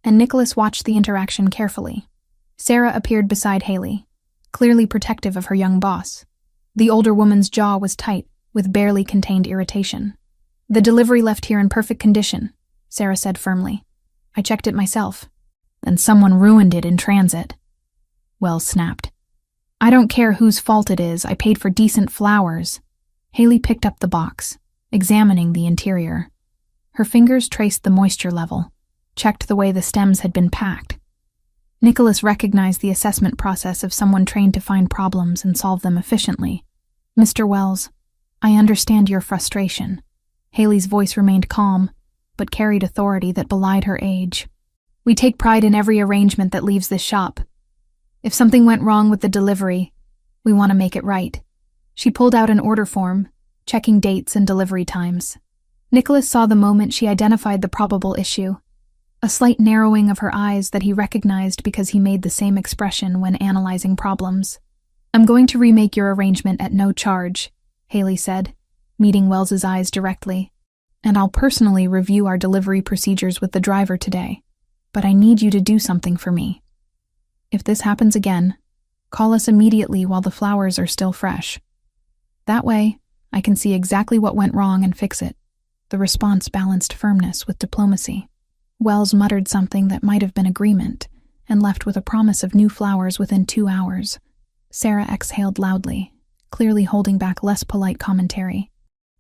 and Nicholas watched the interaction carefully. Sarah appeared beside Haley, clearly protective of her young boss. The older woman's jaw was tight, with barely contained irritation. "The delivery left here in perfect condition," Sarah said firmly. "I checked it myself." "Then someone ruined it in transit," Wells snapped. "I don't care whose fault it is, I paid for decent flowers." Haley picked up the box, examining the interior. Her fingers traced the moisture level, checked the way the stems had been packed. Nicholas recognized the assessment process of someone trained to find problems and solve them efficiently. "Mr. Wells, I understand your frustration." Haley's voice remained calm, but carried authority that belied her age. "We take pride in every arrangement that leaves this shop. If something went wrong with the delivery, we want to make it right." She pulled out an order form, checking dates and delivery times. Nicholas saw the moment she identified the probable issue, a slight narrowing of her eyes that he recognized because he made the same expression when analyzing problems. "I'm going to remake your arrangement at no charge," Haley said, meeting Wells's eyes directly. "And I'll personally review our delivery procedures with the driver today. But I need you to do something for me. If this happens again, call us immediately while the flowers are still fresh. That way, I can see exactly what went wrong and fix it." The response balanced firmness with diplomacy. Wells muttered something that might have been agreement, and left with a promise of new flowers within 2 hours. Sarah exhaled loudly, clearly holding back less polite commentary.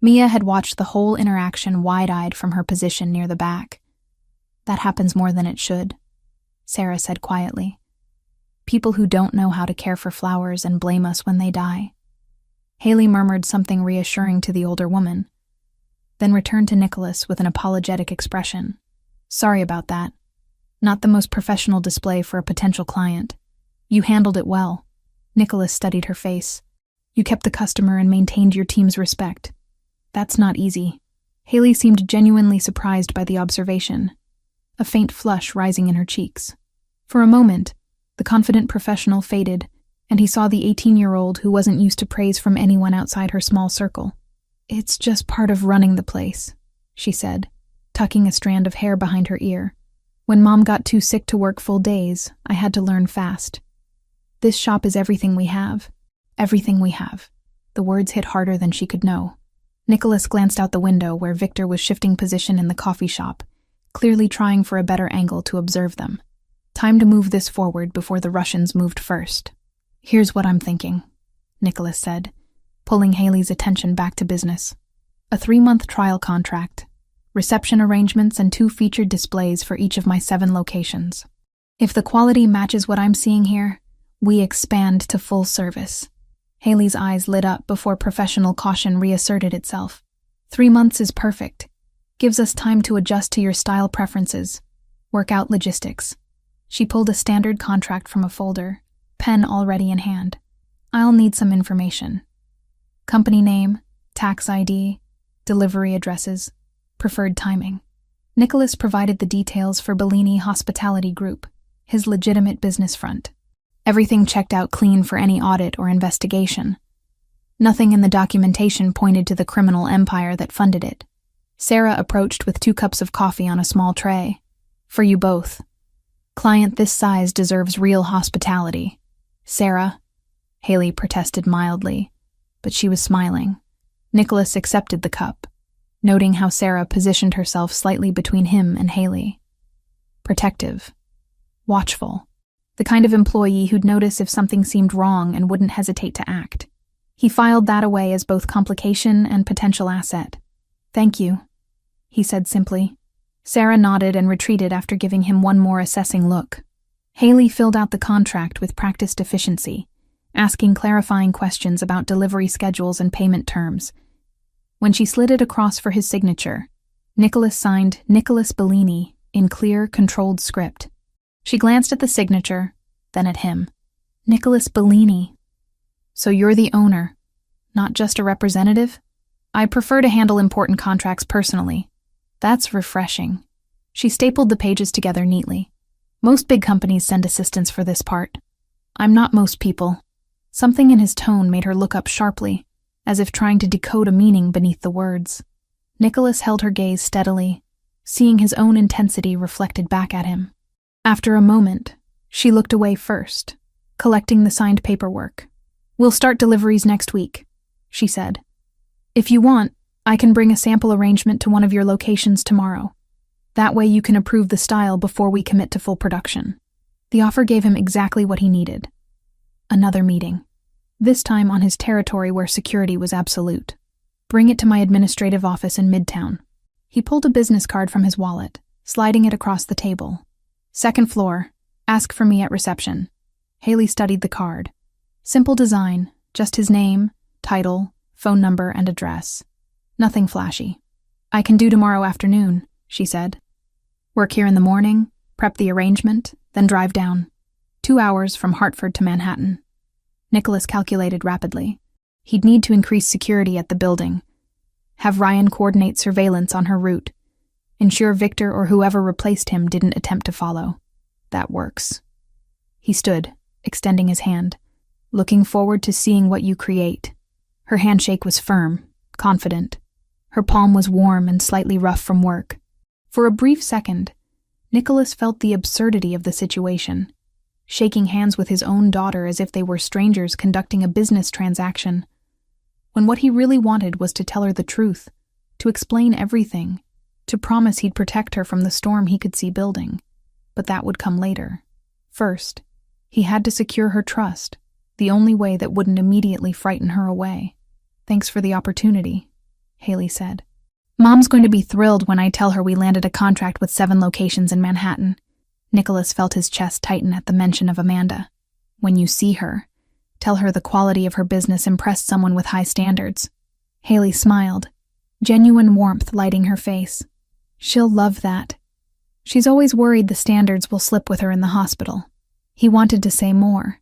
Mia had watched the whole interaction wide-eyed from her position near the back. "That happens more than it should," Sarah said quietly. "People who don't know how to care for flowers and blame us when they die." Haley murmured something reassuring to the older woman, then returned to Nicholas with an apologetic expression. "Sorry about that. Not the most professional display for a potential client. You handled it well." Nicholas studied her face. "You kept the customer and maintained your team's respect. That's not easy." Haley seemed genuinely surprised by the observation, a faint flush rising in her cheeks. For a moment, the confident professional faded, and he saw the 18-year-old who wasn't used to praise from anyone outside her small circle. "It's just part of running the place," she said, tucking a strand of hair behind her ear. "When Mom got too sick to work full days, I had to learn fast. This shop is everything we have. Everything we have." The words hit harder than she could know. Nicholas glanced out the window where Victor was shifting position in the coffee shop, clearly trying for a better angle to observe them. Time to move this forward before the Russians moved first. "Here's what I'm thinking," Nicholas said, pulling Haley's attention back to business. A 3-month trial contract, reception arrangements, and 2 featured displays for each of my 7 locations. If the quality matches what I'm seeing here, we expand to full service. Haley's eyes lit up before professional caution reasserted itself. 3 months is perfect. Gives us time to adjust to your style preferences. Work out logistics. She pulled a standard contract from a folder, pen already in hand. I'll need some information. Company name, tax ID, delivery addresses, preferred timing. Nicholas provided the details for Bellini Hospitality Group, his legitimate business front. Everything checked out clean for any audit or investigation. Nothing in the documentation pointed to the criminal empire that funded it. Sarah approached with 2 cups of coffee on a small tray. For you both. Client this size deserves real hospitality. Sarah, Haley protested mildly, but she was smiling. Nicholas accepted the cup, noting how Sarah positioned herself slightly between him and Haley. Protective. Watchful. The kind of employee who'd notice if something seemed wrong and wouldn't hesitate to act. He filed that away as both complication and potential asset. Thank you, he said simply. Sarah nodded and retreated after giving him one more assessing look. Haley filled out the contract with practiced efficiency, asking clarifying questions about delivery schedules and payment terms. When she slid it across for his signature, Nicholas signed Nicholas Bellini in clear, controlled script. She glanced at the signature, then at him. Nicholas Bellini. So you're the owner, not just a representative? I prefer to handle important contracts personally. That's refreshing. She stapled the pages together neatly. Most big companies send assistants for this part. I'm not most people. Something in his tone made her look up sharply, as if trying to decode a meaning beneath the words. Nicholas held her gaze steadily, seeing his own intensity reflected back at him. After a moment, she looked away first, collecting the signed paperwork. We'll start deliveries next week, she said. If you want, I can bring a sample arrangement to one of your locations tomorrow. That way you can approve the style before we commit to full production. The offer gave him exactly what he needed. Another meeting. This time on his territory where security was absolute. Bring it to my administrative office in Midtown. He pulled a business card from his wallet, sliding it across the table. 2nd floor. Ask for me at reception. Haley studied the card. Simple design, just his name, title, phone number, and address. Nothing flashy. I can do tomorrow afternoon, she said. Work here in the morning, prep the arrangement, then drive down. 2 hours from Hartford to Manhattan. Nicholas calculated rapidly. He'd need to increase security at the building. Have Ryan coordinate surveillance on her route. Ensure Victor or whoever replaced him didn't attempt to follow. That works. He stood, extending his hand. Looking forward to seeing what you create. Her handshake was firm, confident. Her palm was warm and slightly rough from work. For a brief second, Nicholas felt the absurdity of the situation, shaking hands with his own daughter as if they were strangers conducting a business transaction, when what he really wanted was to tell her the truth, to explain everything, to promise he'd protect her from the storm he could see building. But that would come later. First, he had to secure her trust, the only way that wouldn't immediately frighten her away. Thanks for the opportunity, Haley said. Mom's going to be thrilled when I tell her we landed a contract with 7 locations in Manhattan. Nicholas felt his chest tighten at the mention of Amanda. When you see her, tell her the quality of her business impressed someone with high standards. Haley smiled, genuine warmth lighting her face. She'll love that. She's always worried the standards will slip with her in the hospital. He wanted to say more.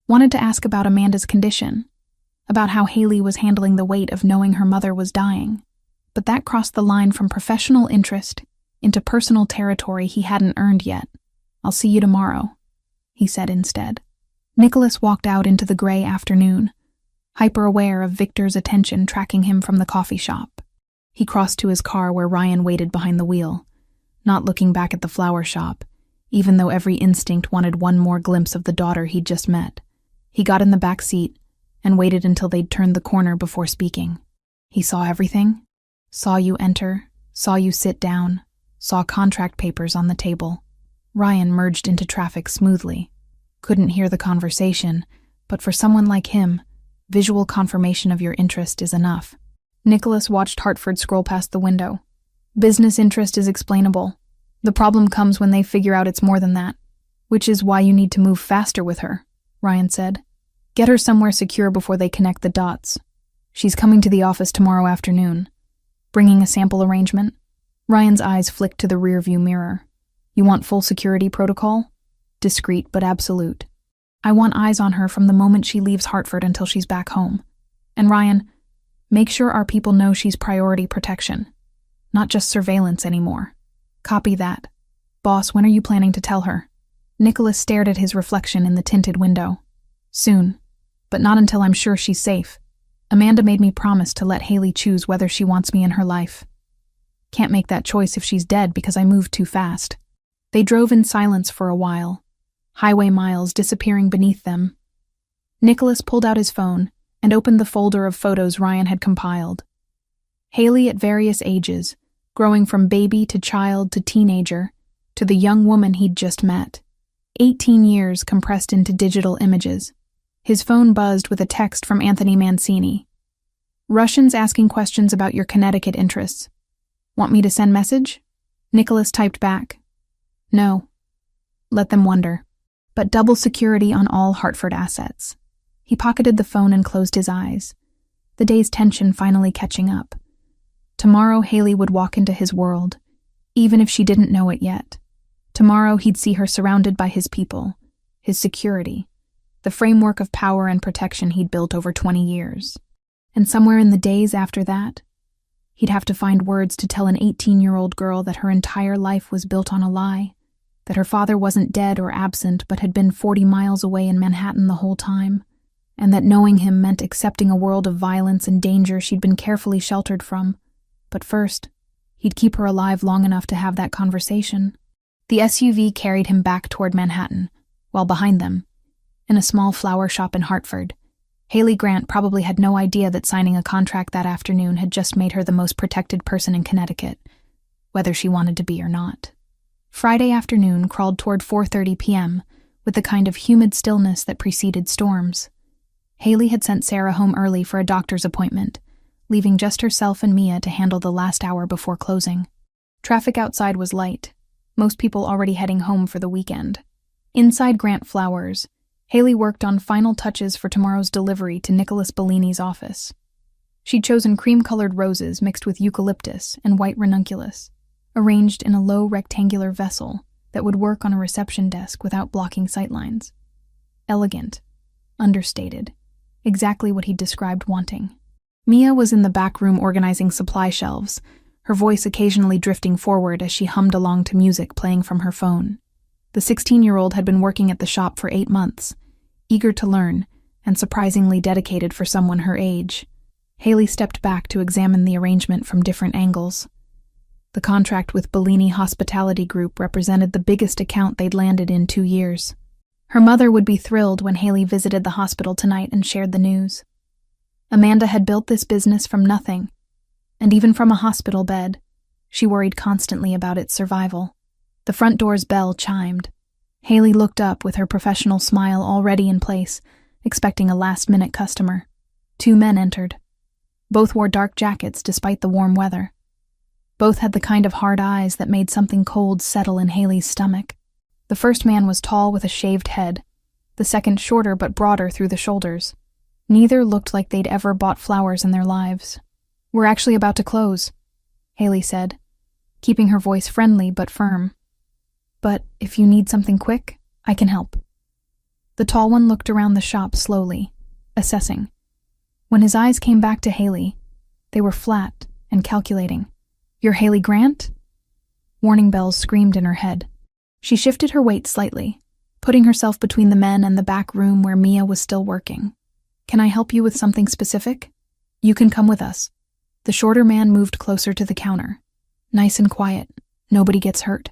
Wanted to ask about Amanda's condition, about how Haley was handling the weight of knowing her mother was dying. But that crossed the line from professional interest into personal territory he hadn't earned yet. I'll see you tomorrow, he said instead. Nicholas walked out into the gray afternoon, hyper-aware of Victor's attention tracking him from the coffee shop. He crossed to his car where Ryan waited behind the wheel, not looking back at the flower shop, even though every instinct wanted one more glimpse of the daughter he'd just met. He got in the back seat and waited until they'd turned the corner before speaking. He saw everything. Saw you enter, saw you sit down, saw contract papers on the table. Ryan merged into traffic smoothly. Couldn't hear the conversation, but for someone like him, visual confirmation of your interest is enough. Nicholas watched Hartford scroll past the window. Business interest is explainable. The problem comes when they figure out it's more than that, which is why you need to move faster with her, Ryan said. Get her somewhere secure before they connect the dots. She's coming to the office tomorrow afternoon. Bringing a sample arrangement? Ryan's eyes flicked to the rearview mirror. You want full security protocol? Discreet but absolute. I want eyes on her from the moment she leaves Hartford until she's back home. And Ryan, make sure our people know she's priority protection. Not just surveillance anymore. Copy that. Boss, when are you planning to tell her? Nicholas stared at his reflection in the tinted window. Soon. But not until I'm sure she's safe. Amanda made me promise to let Haley choose whether she wants me in her life. Can't make that choice if she's dead because I moved too fast. They drove in silence for a while, highway miles disappearing beneath them. Nicholas pulled out his phone and opened the folder of photos Ryan had compiled. Haley at various ages, growing from baby to child to teenager, to the young woman he'd just met. 18 years compressed into digital images. His phone buzzed with a text from Anthony Mancini. Russians asking questions about your Connecticut interests. Want me to send message? Nicholas typed back. No. Let them wonder. But double security on all Hartford assets. He pocketed the phone and closed his eyes, the day's tension finally catching up. Tomorrow Haley would walk into his world, even if she didn't know it yet. Tomorrow he'd see her surrounded by his people, his security, the framework of power and protection he'd built over 20 years. And somewhere in the days after that, he'd have to find words to tell an 18-year-old girl that her entire life was built on a lie, that her father wasn't dead or absent but had been 40 miles away in Manhattan the whole time, and that knowing him meant accepting a world of violence and danger she'd been carefully sheltered from. But first, he'd keep her alive long enough to have that conversation. The SUV carried him back toward Manhattan, while behind them, in a small flower shop in Hartford, Haley Grant probably had no idea that signing a contract that afternoon had just made her the most protected person in Connecticut, whether she wanted to be or not. Friday afternoon crawled toward 4:30 p.m. with the kind of humid stillness that preceded storms. Haley had sent Sarah home early for a doctor's appointment, leaving just herself and Mia to handle the last hour before closing. Traffic outside was light, most people already heading home for the weekend. Inside Grant Flowers, Haley worked on final touches for tomorrow's delivery to Nicholas Bellini's office. She'd chosen cream-colored roses mixed with eucalyptus and white ranunculus, arranged in a low rectangular vessel that would work on a reception desk without blocking sightlines. Elegant, understated, exactly what he'd described wanting. Mia was in the back room organizing supply shelves, her voice occasionally drifting forward as she hummed along to music playing from her phone. The 16-year-old had been working at the shop for 8 months, eager to learn and surprisingly dedicated for someone her age. Haley stepped back to examine the arrangement from different angles. The contract with Bellini Hospitality Group represented the biggest account they'd landed in 2 years. Her mother would be thrilled when Haley visited the hospital tonight and shared the news. Amanda had built this business from nothing, and even from a hospital bed, she worried constantly about its survival. The front door's bell chimed. Haley looked up with her professional smile already in place, expecting a last-minute customer. 2 men entered. Both wore dark jackets despite the warm weather. Both had the kind of hard eyes that made something cold settle in Haley's stomach. The first man was tall with a shaved head, the second shorter but broader through the shoulders. Neither looked like they'd ever bought flowers in their lives. "We're actually about to close," Haley said, keeping her voice friendly but firm. "But if you need something quick, I can help." The tall one looked around the shop slowly, assessing. When his eyes came back to Haley, they were flat and calculating. "You're Haley Grant?" Warning bells screamed in her head. She shifted her weight slightly, putting herself between the men and the back room where Mia was still working. "Can I help you with something specific? You can come with us." The shorter man moved closer to the counter. Nice and quiet. Nobody gets hurt.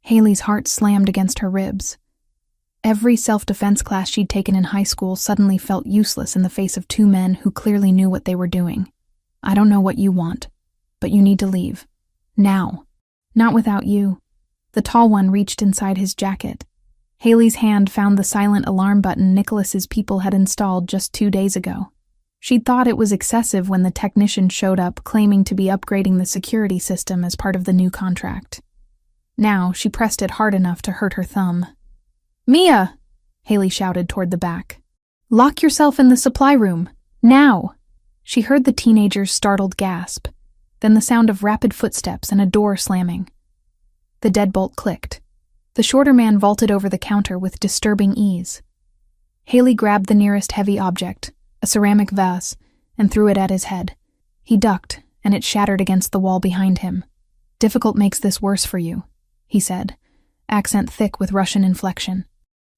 Haley's heart slammed against her ribs. Every self-defense class she'd taken in high school suddenly felt useless in the face of 2 men who clearly knew what they were doing. "I don't know what you want, but you need to leave. Now." "Not without you." The tall one reached inside his jacket. Haley's hand found the silent alarm button Nicholas's people had installed just 2 days ago. She'd thought it was excessive when the technician showed up claiming to be upgrading the security system as part of the new contract. Now, she pressed it hard enough to hurt her thumb. "Mia!" Haley shouted toward the back. "Lock yourself in the supply room. Now!" She heard the teenager's startled gasp, then the sound of rapid footsteps and a door slamming. The deadbolt clicked. The shorter man vaulted over the counter with disturbing ease. Haley grabbed the nearest heavy object, a ceramic vase, and threw it at his head. He ducked, and it shattered against the wall behind him. "Difficult makes this worse for you," he said, accent thick with Russian inflection.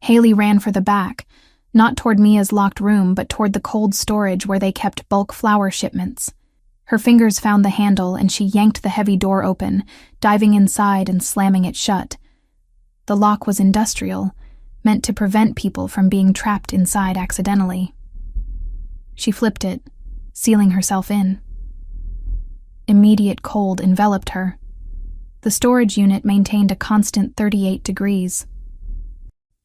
Haley ran for the back, not toward Mia's locked room, but toward the cold storage where they kept bulk flour shipments. Her fingers found the handle, and she yanked the heavy door open, diving inside and slamming it shut. The lock was industrial, meant to prevent people from being trapped inside accidentally. She flipped it, sealing herself in. Immediate cold enveloped her. The storage unit maintained a constant 38 degrees.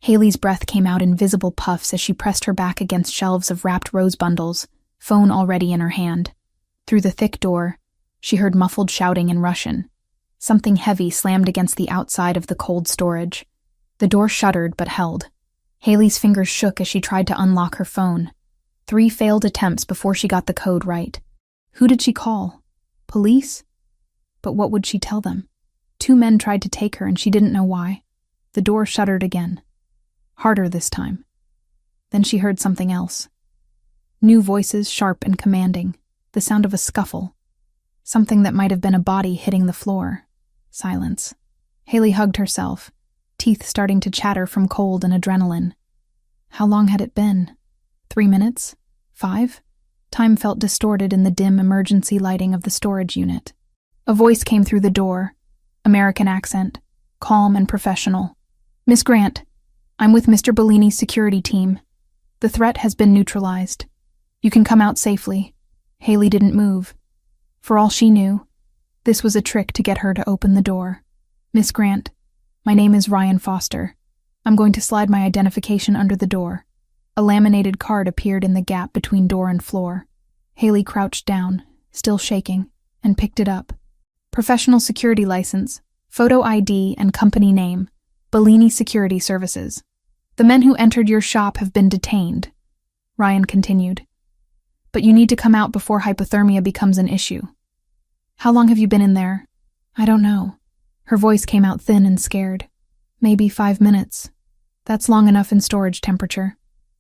Haley's breath came out in visible puffs as she pressed her back against shelves of wrapped rose bundles, phone already in her hand. Through the thick door, she heard muffled shouting in Russian. Something heavy slammed against the outside of the cold storage. The door shuddered but held. Haley's fingers shook as she tried to unlock her phone. 3 failed attempts before she got the code right. Who did she call? Police? But what would she tell them? 2 men tried to take her and she didn't know why. The door shuddered again. Harder this time. Then she heard something else. New voices, sharp and commanding. The sound of a scuffle. Something that might have been a body hitting the floor. Silence. Haley hugged herself, teeth starting to chatter from cold and adrenaline. How long had it been? 3 minutes? 5? Time felt distorted in the dim emergency lighting of the storage unit. A voice came through the door. American accent. Calm and professional. "Miss Grant, I'm with Mr. Bellini's security team. The threat has been neutralized. You can come out safely." Haley didn't move. For all she knew, this was a trick to get her to open the door. "Miss Grant, my name is Ryan Foster. I'm going to slide my identification under the door." A laminated card appeared in the gap between door and floor. Haley crouched down, still shaking, and picked it up. "Professional security license, photo ID and company name, Bellini Security Services. The men who entered your shop have been detained," Ryan continued. "But you need to come out before hypothermia becomes an issue." "How long have you been in there?" "I don't know." Her voice came out thin and scared. "Maybe 5 minutes. That's long enough in storage temperature.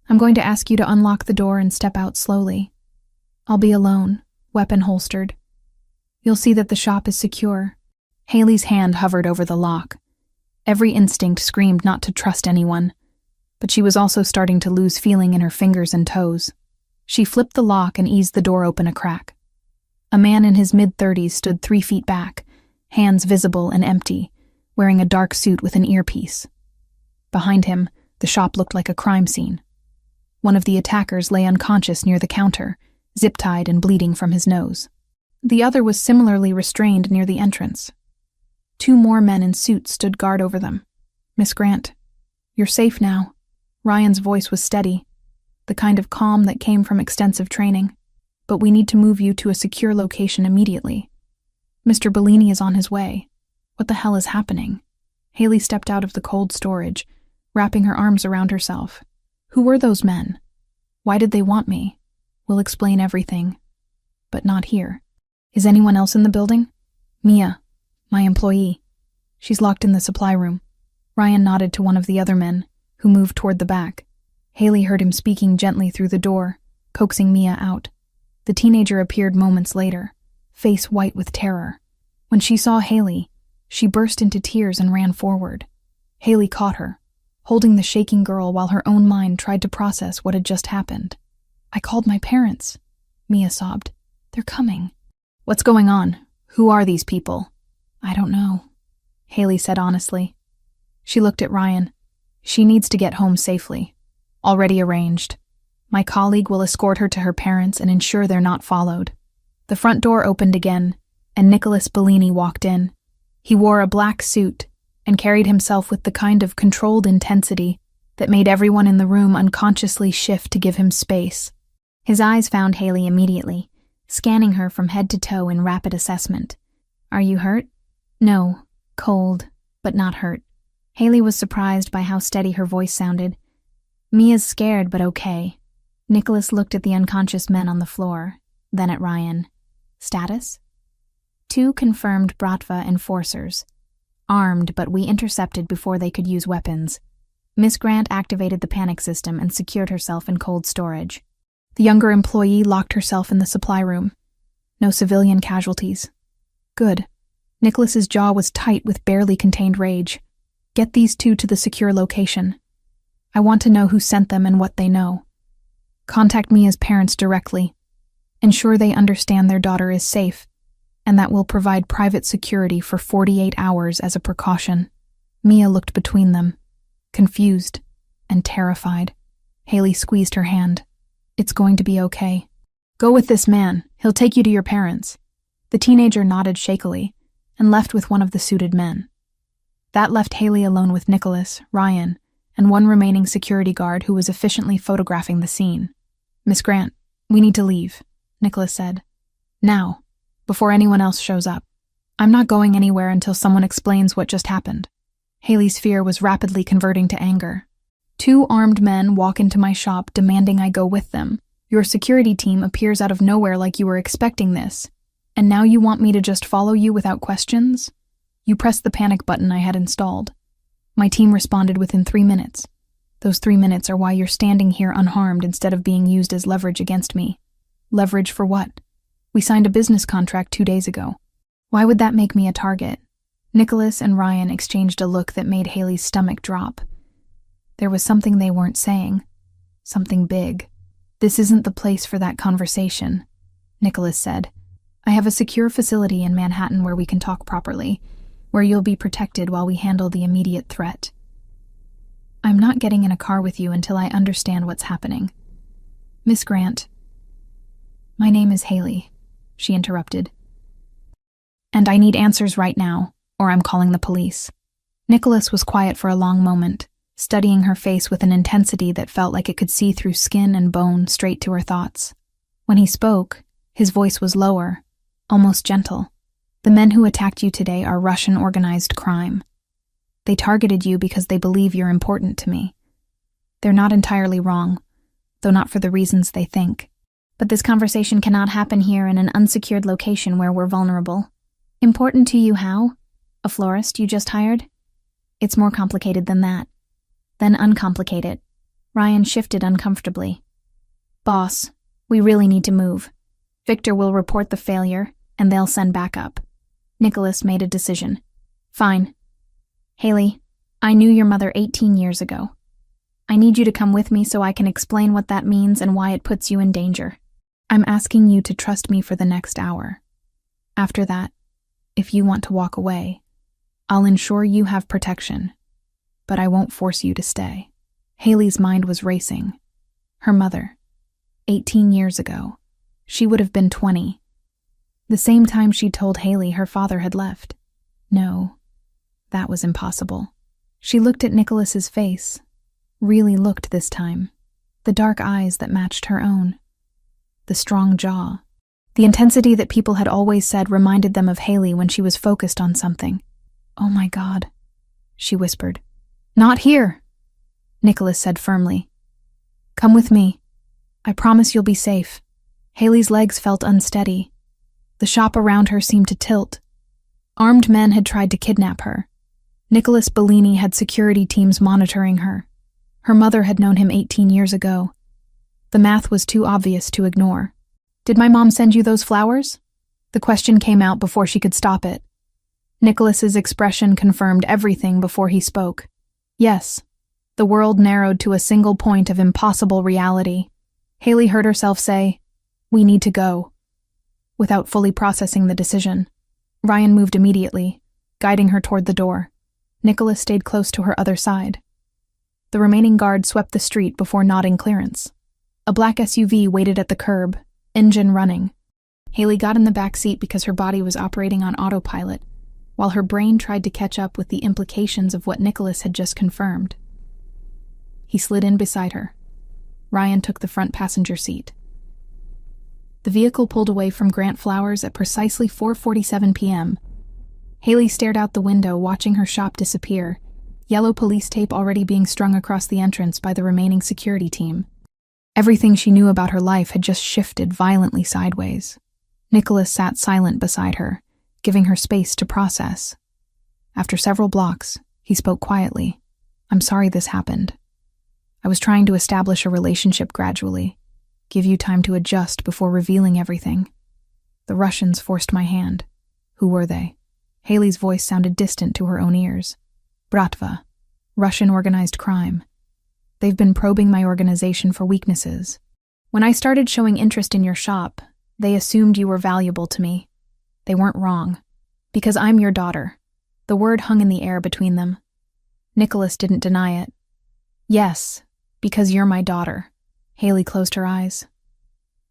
I'm going to ask you to unlock the door and step out slowly. I'll be alone, weapon holstered. You'll see that the shop is secure." Haley's hand hovered over the lock. Every instinct screamed not to trust anyone, but she was also starting to lose feeling in her fingers and toes. She flipped the lock and eased the door open a crack. A man in his mid-30s stood 3 feet back, hands visible and empty, wearing a dark suit with an earpiece. Behind him, the shop looked like a crime scene. One of the attackers lay unconscious near the counter, zip-tied and bleeding from his nose. The other was similarly restrained near the entrance. 2 more men in suits stood guard over them. "Miss Grant, you're safe now." Ryan's voice was steady, the kind of calm that came from extensive training. "But we need to move you to a secure location immediately. Mr. Bellini is on his way. What the hell is happening?" Haley stepped out of the cold storage, wrapping her arms around herself. "Who were those men? Why did they want me? We'll explain everything. But not here. Is anyone else in the building?" "Mia, my employee. She's locked in the supply room." Ryan nodded to one of the other men, who moved toward the back. Haley heard him speaking gently through the door, coaxing Mia out. The teenager appeared moments later, face white with terror. When she saw Haley, she burst into tears and ran forward. Haley caught her, holding the shaking girl while her own mind tried to process what had just happened. "I called my parents," Mia sobbed. "They're coming." "What's going on? Who are these people?" "I don't know," Haley said honestly. She looked at Ryan. "She needs to get home safely. Already arranged. My colleague will escort her to her parents and ensure they're not followed." The front door opened again, and Nicholas Bellini walked in. He wore a black suit and carried himself with the kind of controlled intensity that made everyone in the room unconsciously shift to give him space. His eyes found Haley immediately, scanning her from head to toe in rapid assessment. "Are you hurt?" "No, cold, but not hurt." Haley was surprised by how steady her voice sounded. "Mia's scared, but okay." Nicholas looked at the unconscious men on the floor, then at Ryan. "Status?" "2 confirmed Bratva enforcers. Armed, but we intercepted before they could use weapons. Miss Grant activated the panic system and secured herself in cold storage. The younger employee locked herself in the supply room. No civilian casualties. Good." Nicholas's jaw was tight with barely contained rage. "Get these 2 to the secure location. I want to know who sent them and what they know. Contact Mia's parents directly. Ensure they understand their daughter is safe, and that we'll provide private security for 48 hours as a precaution." Mia looked between them, confused and terrified. Haley squeezed her hand. "It's going to be okay. Go with this man. He'll take you to your parents." The teenager nodded shakily and left with one of the suited men. That left Haley alone with Nicholas, Ryan, and one remaining security guard who was efficiently photographing the scene. "Miss Grant, we need to leave," Nicholas said. "Now, before anyone else shows up. I'm not going anywhere until someone explains what just happened." Haley's fear was rapidly converting to anger. 2 armed men walk into my shop demanding I go with them. Your security team appears out of nowhere like you were expecting this. And now you want me to just follow you without questions? You pressed the panic button I had installed. My team responded within 3 minutes. Those 3 minutes are why you're standing here unharmed instead of being used as leverage against me. Leverage for what? We signed a business contract 2 days ago. Why would that make me a target? Nicholas and Ryan exchanged a look that made Haley's stomach drop. There was something they weren't saying. Something big. "This isn't the place for that conversation," Nicholas said. "I have a secure facility in Manhattan where we can talk properly, where you'll be protected while we handle the immediate threat. I'm not getting in a car with you until I understand what's happening." "Miss Grant." "My name is Haley," she interrupted. "And I need answers right now, or I'm calling the police." Nicholas was quiet for a long moment, studying her face with an intensity that felt like it could see through skin and bone straight to her thoughts. When he spoke, his voice was lower, almost gentle. "The men who attacked you today are Russian organized crime. They targeted you because they believe you're important to me. They're not entirely wrong, though not for the reasons they think. But this conversation cannot happen here in an unsecured location where we're vulnerable." "Important to you how? A florist you just hired?" "It's more complicated than that." "Then uncomplicate it." Ryan shifted uncomfortably. "Boss, we really need to move. Victor will report the failure, and they'll send backup." Nicholas made a decision. "Fine. Haley, I knew your mother 18 years ago. I need you to come with me so I can explain what that means and why it puts you in danger. I'm asking you to trust me for the next hour. After that, if you want to walk away, I'll ensure you have protection, but I won't force you to stay." Haley's mind was racing. Her mother, 18 years ago. She would have been 20. The same time she told Haley her father had left. No, that was impossible. She looked at Nicholas's face, really looked this time. The dark eyes that matched her own. The strong jaw. The intensity that people had always said reminded them of Haley when she was focused on something. "Oh my God," she whispered. "Not here," Nicholas said firmly. "Come with me. I promise you'll be safe." Haley's legs felt unsteady. The shop around her seemed to tilt. Armed men had tried to kidnap her. Nicholas Bellini had security teams monitoring her. Her mother had known him 18 years ago. The math was too obvious to ignore. "Did my mom send you those flowers?" The question came out before she could stop it. Nicholas's expression confirmed everything before he spoke. Yes. The world narrowed to a single point of impossible reality. Haley heard herself say, "We need to go," without fully processing the decision. Ryan moved immediately, guiding her toward the door. Nicholas stayed close to her other side. The remaining guard swept the street before nodding clearance. A black SUV waited at the curb, engine running. Haley got in the back seat because her body was operating on autopilot, while her brain tried to catch up with the implications of what Nicholas had just confirmed. He slid in beside her. Ryan took the front passenger seat. The vehicle pulled away from Grant Flowers at precisely 4:47 p.m. Haley stared out the window, watching her shop disappear, yellow police tape already being strung across the entrance by the remaining security team. Everything she knew about her life had just shifted violently sideways. Nicholas sat silent beside her, giving her space to process. After several blocks, he spoke quietly. "I'm sorry this happened. I was trying to establish a relationship gradually, give you time to adjust before revealing everything. The Russians forced my hand." "Who were they?" Haley's voice sounded distant to her own ears. "Bratva, Russian organized crime. They've been probing my organization for weaknesses. When I started showing interest in your shop, they assumed you were valuable to me. They weren't wrong. Because I'm your daughter." The word hung in the air between them. Nicholas didn't deny it. "Yes, because you're my daughter." Haley closed her eyes.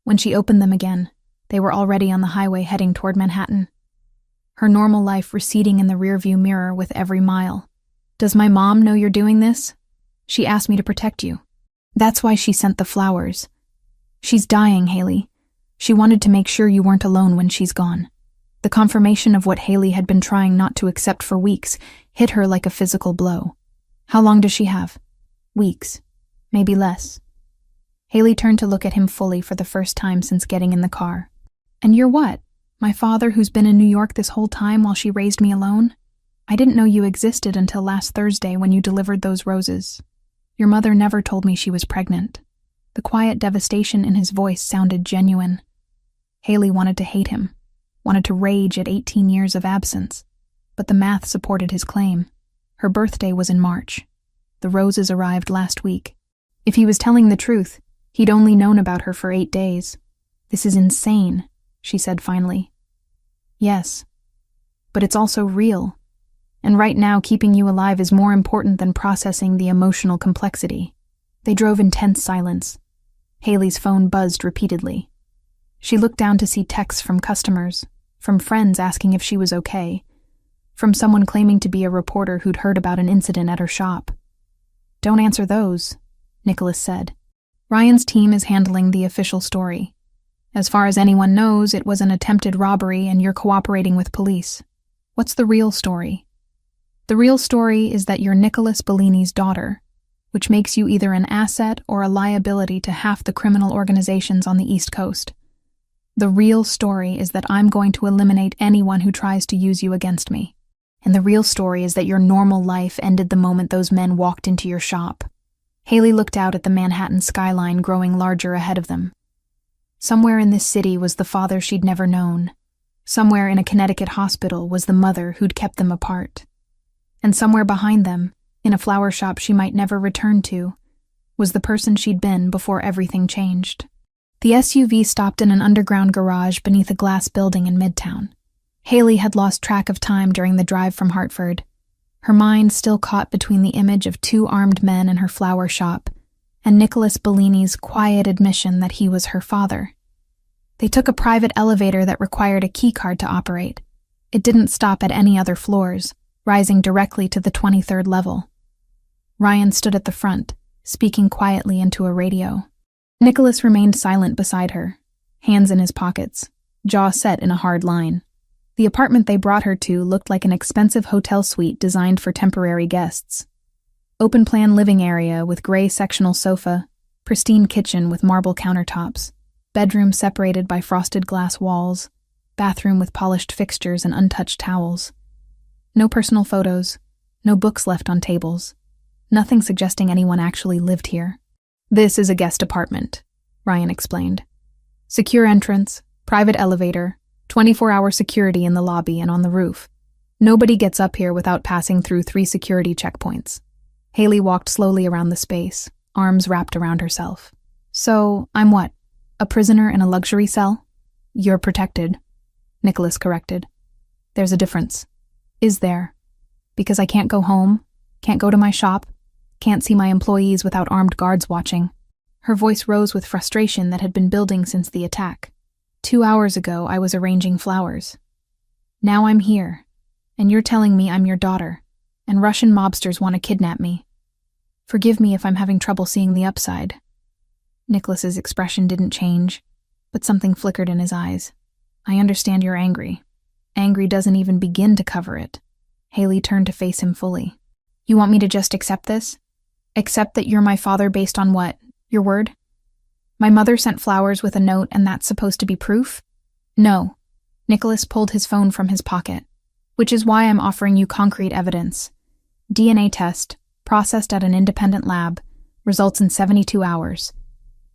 When she opened them again, they were already on the highway heading toward Manhattan. Her normal life receding in the rearview mirror with every mile. "Does my mom know you're doing this? She asked me to protect you. That's why she sent the flowers. She's dying, Haley. She wanted to make sure you weren't alone when she's gone." The confirmation of what Haley had been trying not to accept for weeks hit her like a physical blow. "How long does she have?" "Weeks. Maybe less." Haley turned to look at him fully for the first time since getting in the car. "And you're what? My father who's been in New York this whole time while she raised me alone? I didn't know you existed until last Thursday when you delivered those roses. Your mother never told me she was pregnant." The quiet devastation in his voice sounded genuine. Haley wanted to hate him, wanted to rage at 18 years of absence, but the math supported his claim. Her birthday was in March. The roses arrived last week. If he was telling the truth, he'd only known about her for 8 days. "This is insane," she said finally. "Yes, but it's also real. And right now, keeping you alive is more important than processing the emotional complexity." They drove in tense silence. Haley's phone buzzed repeatedly. She looked down to see texts from customers, from friends asking if she was okay, from someone claiming to be a reporter who'd heard about an incident at her shop. "Don't answer those," Nicholas said. "Ryan's team is handling the official story. As far as anyone knows, it was an attempted robbery and you're cooperating with police. What's the real story?" "The real story is that you're Nicholas Bellini's daughter, which makes you either an asset or a liability to half the criminal organizations on the East Coast. The real story is that I'm going to eliminate anyone who tries to use you against me. And the real story is that your normal life ended the moment those men walked into your shop." Haley looked out at the Manhattan skyline growing larger ahead of them. Somewhere in this city was the father she'd never known. Somewhere in a Connecticut hospital was the mother who'd kept them apart. And somewhere behind them, in a flower shop she might never return to, was the person she'd been before everything changed. The SUV stopped in an underground garage beneath a glass building in Midtown. Haley had lost track of time during the drive from Hartford, her mind still caught between the image of 2 armed men in her flower shop and Nicholas Bellini's quiet admission that he was her father. They took a private elevator that required a keycard to operate. It didn't stop at any other floors, rising directly to the 23rd level. Ryan stood at the front, speaking quietly into a radio. Nicholas remained silent beside her, hands in his pockets, jaw set in a hard line. The apartment they brought her to looked like an expensive hotel suite designed for temporary guests. Open-plan living area with gray sectional sofa, pristine kitchen with marble countertops, bedroom separated by frosted glass walls, bathroom with polished fixtures and untouched towels. No personal photos, no books left on tables, nothing suggesting anyone actually lived here. "This is a guest apartment," Ryan explained. "Secure entrance, private elevator, 24-hour security in the lobby and on the roof. Nobody gets up here without passing through 3 security checkpoints." Haley walked slowly around the space, arms wrapped around herself. "So, I'm what? A prisoner in a luxury cell?" "You're protected," Nicholas corrected. "There's a difference." "Is there? Because I can't go home, can't go to my shop, can't see my employees without armed guards watching." Her voice rose with frustration that had been building since the attack. 2 hours ago, I was arranging flowers. Now I'm here, and you're telling me I'm your daughter, and Russian mobsters want to kidnap me. Forgive me if I'm having trouble seeing the upside. Nicholas's expression didn't change. but something flickered in his eyes. I understand you're angry. Angry doesn't even begin to cover it. Haley turned to face him fully. You want me to just accept this? Accept that you're my father based on what? Your word? My mother sent flowers with a note and that's supposed to be proof? No. Nicholas pulled his phone from his pocket. Which is why I'm offering you concrete evidence. DNA test, processed at an independent lab, results in 72 hours.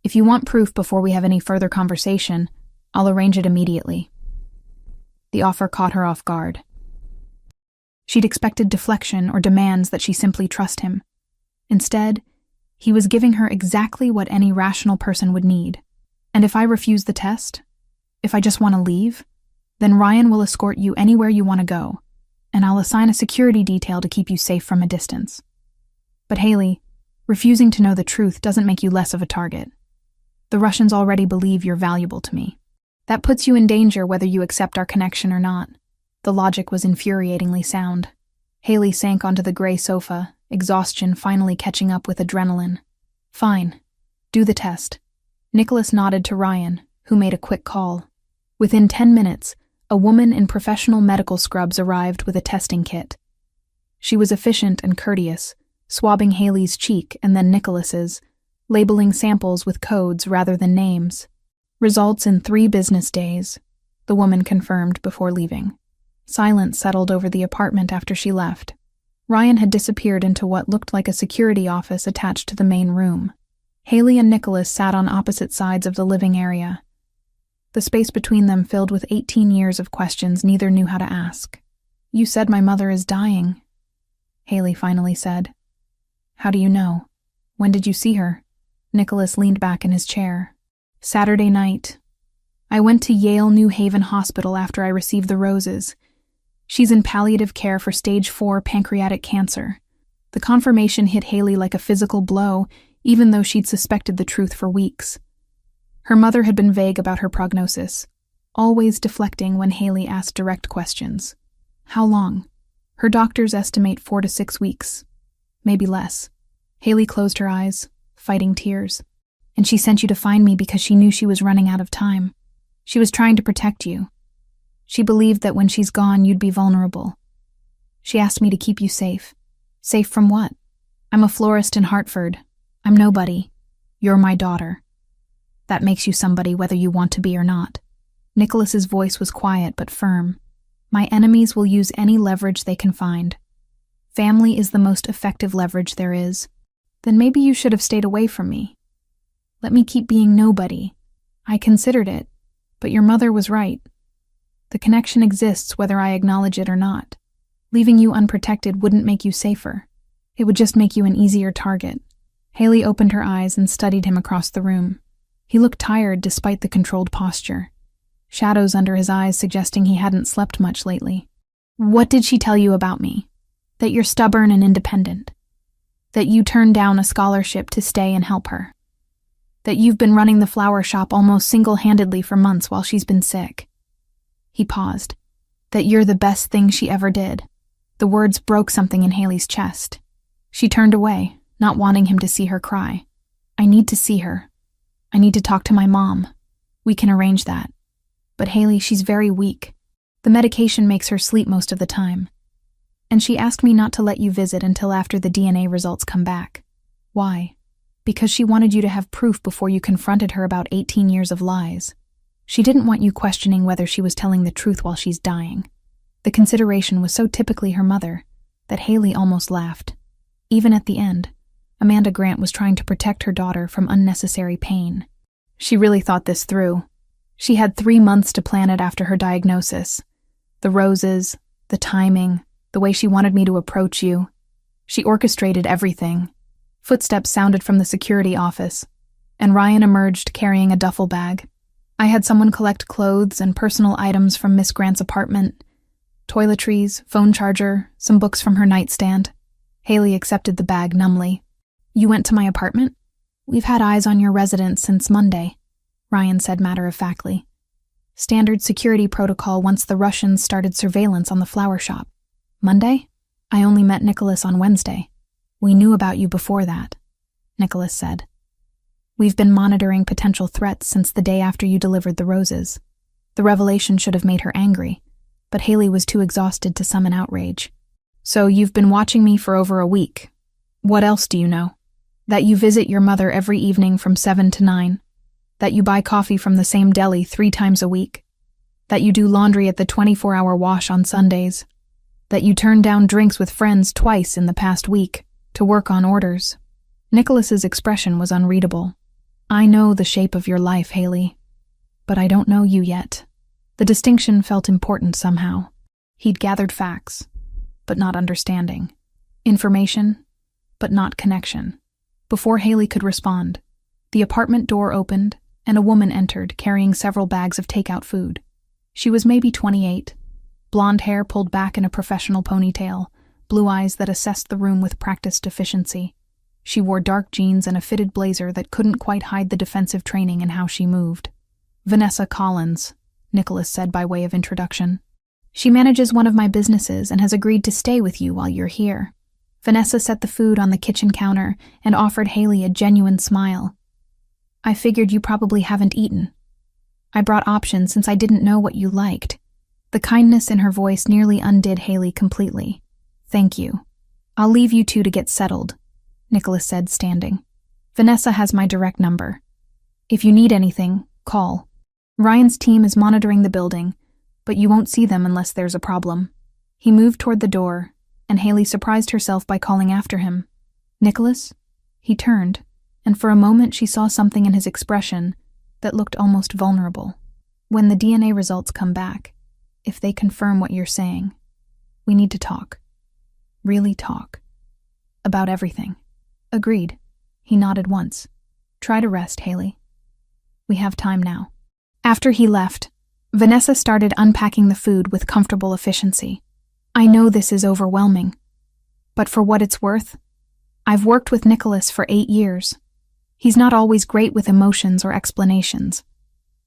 If you want proof before we have any further conversation, I'll arrange it immediately. The offer caught her off guard. She'd expected deflection or demands that she simply trust him. Instead, he was giving her exactly what any rational person would need. And if I refuse the test, if I just want to leave, then Ryan will escort you anywhere you want to go, and I'll assign a security detail to keep you safe from a distance. But Haley, refusing to know the truth doesn't make you less of a target. The Russians already believe you're valuable to me. That puts you in danger whether you accept our connection or not. The logic was infuriatingly sound. Haley sank onto the gray sofa, exhaustion finally catching up with adrenaline. Fine. Do the test. Nicholas nodded to Ryan, who made a quick call. Within 10 minutes, a woman in professional medical scrubs arrived with a testing kit. She was efficient and courteous, swabbing Haley's cheek and then Nicholas's, labeling samples with codes rather than names. Results in 3 business days, the woman confirmed before leaving. Silence settled over the apartment after she left. Ryan had disappeared into what looked like a security office attached to the main room. Haley and Nicholas sat on opposite sides of the living area. The space between them filled with 18 years of questions neither knew how to ask. You said my mother is dying, Haley finally said. How do you know? When did you see her? Nicholas leaned back in his chair. Saturday night. I went to Yale New Haven Hospital after I received the roses. She's in palliative care for stage 4 pancreatic cancer. The confirmation hit Haley like a physical blow, even though she'd suspected the truth for weeks. Her mother had been vague about her prognosis, always deflecting when Haley asked direct questions. How long? Her doctors estimate 4 to 6 weeks. Maybe less. Haley closed her eyes, fighting tears. And she sent you to find me because she knew she was running out of time. She was trying to protect you. She believed that when she's gone, you'd be vulnerable. She asked me to keep you safe. Safe from what? I'm a florist in Hartford. I'm nobody. You're my daughter. That makes you somebody whether you want to be or not. Nicholas's voice was quiet but firm. My enemies will use any leverage they can find. Family is the most effective leverage there is. Then maybe you should have stayed away from me. Let me keep being nobody. I considered it, but your mother was right. The connection exists whether I acknowledge it or not. Leaving you unprotected wouldn't make you safer. It would just make you an easier target. Haley opened her eyes and studied him across the room. He looked tired despite the controlled posture. Shadows under his eyes suggesting he hadn't slept much lately. What did she tell you about me? That you're stubborn and independent. That you turned down a scholarship to stay and help her. That you've been running the flower shop almost single-handedly for months while she's been sick. He paused. That you're the best thing she ever did. The words broke something in Haley's chest. She turned away, not wanting him to see her cry. I need to see her. I need to talk to my mom. We can arrange that. But Haley, she's very weak. The medication makes her sleep most of the time. And she asked me not to let you visit until after the DNA results come back. Why? Because she wanted you to have proof before you confronted her about 18 years of lies. She didn't want you questioning whether she was telling the truth while she's dying. The consideration was so typically her mother that Haley almost laughed. Even at the end, Amanda Grant was trying to protect her daughter from unnecessary pain. She really thought this through. She had 3 months to plan it after her diagnosis. The roses, the timing, the way she wanted me to approach you. She orchestrated everything. Footsteps sounded from the security office, and Ryan emerged carrying a duffel bag. I had someone collect clothes and personal items from Miss Grant's apartment. Toiletries, phone charger, some books from her nightstand. Haley accepted the bag numbly. You went to my apartment? We've had eyes on your residence since Monday, Ryan said matter-of-factly. Standard security protocol once the Russians started surveillance on the flower shop. Monday? I only met Nicholas on Wednesday. We knew about you before that, Nicholas said. We've been monitoring potential threats since the day after you delivered the roses. The revelation should have made her angry, but Haley was too exhausted to summon outrage. So you've been watching me for over a week. What else do you know? That you visit your mother every evening from 7 to 9. That you buy coffee from the same deli 3 times a week. That you do laundry at the 24-hour wash on Sundays. That you turn down drinks with friends twice in the past week to work on orders. Nicholas's expression was unreadable. I know the shape of your life, Haley, but I don't know you yet. The distinction felt important somehow. He'd gathered facts, but not understanding. Information, but not connection. Before Haley could respond, the apartment door opened and a woman entered carrying several bags of takeout food. She was maybe 28, blonde hair pulled back in a professional ponytail, blue eyes that assessed the room with practiced efficiency. She wore dark jeans and a fitted blazer that couldn't quite hide the defensive training in how she moved. Vanessa Collins, Nicholas said by way of introduction. She manages one of my businesses and has agreed to stay with you while you're here. Vanessa set the food on the kitchen counter and offered Haley a genuine smile. I figured you probably haven't eaten. I brought options since I didn't know what you liked. The kindness in her voice nearly undid Haley completely. Thank you. I'll leave you two to get settled, Nicholas said, standing. Vanessa has my direct number. If you need anything, call. Ryan's team is monitoring the building, but you won't see them unless there's a problem. He moved toward the door, and Haley surprised herself by calling after him. Nicholas? He turned, and for a moment she saw something in his expression that looked almost vulnerable. When the DNA results come back, if they confirm what you're saying, we need to talk. Really talk. About everything. Agreed. He nodded once. Try to rest, Haley. We have time now. After he left, Vanessa started unpacking the food with comfortable efficiency. I know this is overwhelming, but for what it's worth, I've worked with Nicholas for 8 years. He's not always great with emotions or explanations,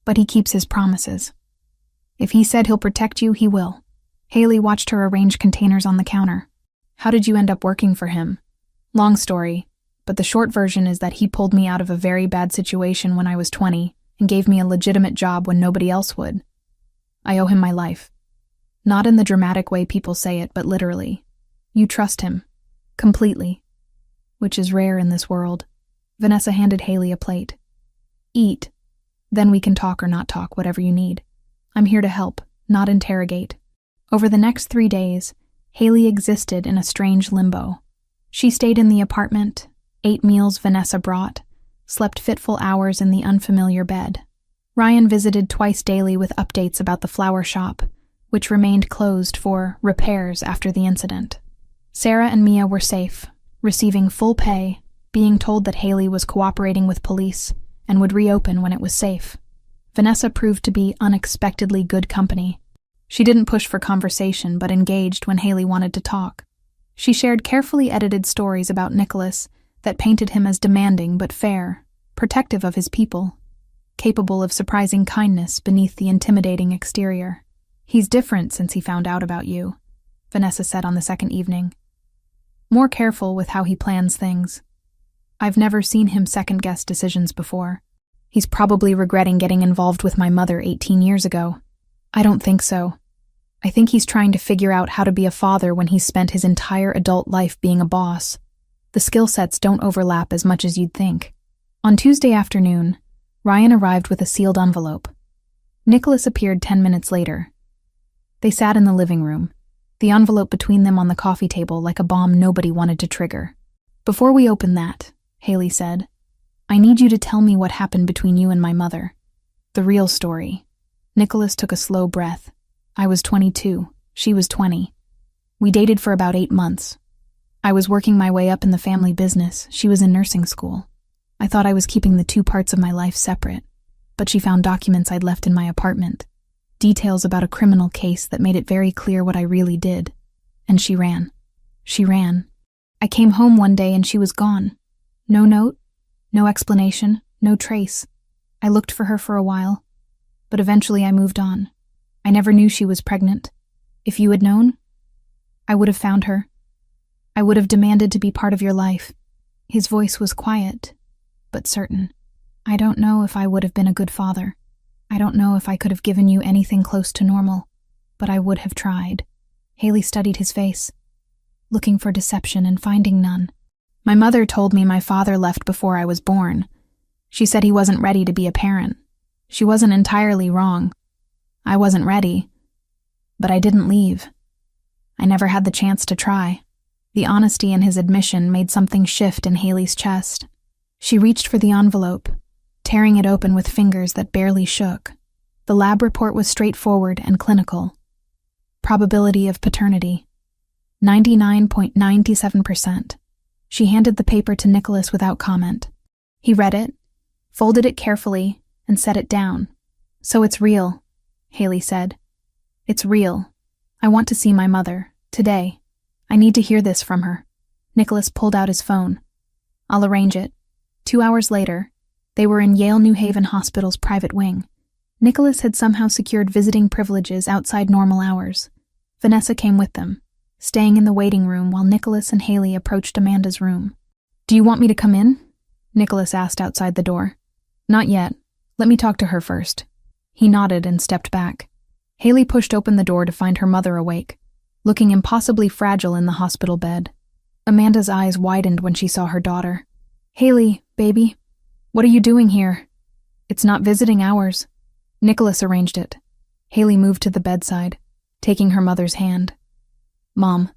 but he keeps his promises. If he said he'll protect you, he will. Haley watched her arrange containers on the counter. How did you end up working for him? Long story, but the short version is that he pulled me out of a very bad situation when I was 20 and gave me a legitimate job when nobody else would. I owe him my life. Not in the dramatic way people say it, but literally. You trust him. Completely. Which is rare in this world. Vanessa handed Haley a plate. Eat. Then we can talk or not talk, whatever you need. I'm here to help, not interrogate. Over the next 3 days, Haley existed in a strange limbo. She stayed in the apartment, ate meals Vanessa brought, slept fitful hours in the unfamiliar bed. Ryan visited twice daily with updates about the flower shop, which remained closed for repairs after the incident. Sarah and Mia were safe, receiving full pay, being told that Haley was cooperating with police and would reopen when it was safe. Vanessa proved to be unexpectedly good company. She didn't push for conversation but engaged when Haley wanted to talk. She shared carefully edited stories about Nicholas that painted him as demanding but fair, protective of his people, capable of surprising kindness beneath the intimidating exterior. He's different since he found out about you, Vanessa said on the second evening. More careful with how he plans things. I've never seen him second-guess decisions before. He's probably regretting getting involved with my mother 18 years ago. I don't think so. I think he's trying to figure out how to be a father when he's spent his entire adult life being a boss. The skill sets don't overlap as much as you'd think. On Tuesday afternoon, Ryan arrived with a sealed envelope. Nicholas appeared 10 minutes later. They sat in the living room, the envelope between them on the coffee table like a bomb nobody wanted to trigger. Before we open that, Haley said, I need you to tell me what happened between you and my mother. The real story. Nicholas took a slow breath. I was 22. She was 20. We dated for about 8 months. I was working my way up in the family business. She was in nursing school. I thought I was keeping the 2 parts of my life separate, but she found documents I'd left in my apartment. Details about a criminal case that made it very clear what I really did. And she ran. She ran. I came home one day and she was gone. No note, no explanation, no trace. I looked for her for a while, but eventually I moved on. I never knew she was pregnant. If you had known, I would have found her. I would have demanded to be part of your life. His voice was quiet, but certain. I don't know if I would have been a good father. I don't know if I could have given you anything close to normal, but I would have tried. Haley studied his face, looking for deception and finding none. My mother told me my father left before I was born. She said he wasn't ready to be a parent. She wasn't entirely wrong. I wasn't ready, but I didn't leave. I never had the chance to try. The honesty in his admission made something shift in Haley's chest. She reached for the envelope, tearing it open with fingers that barely shook. The lab report was straightforward and clinical. Probability of paternity, 99.97%. She handed the paper to Nicholas without comment. He read it, folded it carefully, and set it down. So it's real, Haley said. It's real. I want to see my mother, today. I need to hear this from her. Nicholas pulled out his phone. I'll arrange it. 2 hours later, they were in Yale New Haven Hospital's private wing. Nicholas had somehow secured visiting privileges outside normal hours. Vanessa came with them, staying in the waiting room while Nicholas and Haley approached Amanda's room. Do you want me to come in? Nicholas asked outside the door. Not yet. Let me talk to her first. He nodded and stepped back. Haley pushed open the door to find her mother awake, looking impossibly fragile in the hospital bed. Amanda's eyes widened when she saw her daughter. Haley, baby, what are you doing here? It's not visiting hours. Nicholas arranged it. Haley moved to the bedside, taking her mother's hand. Mom,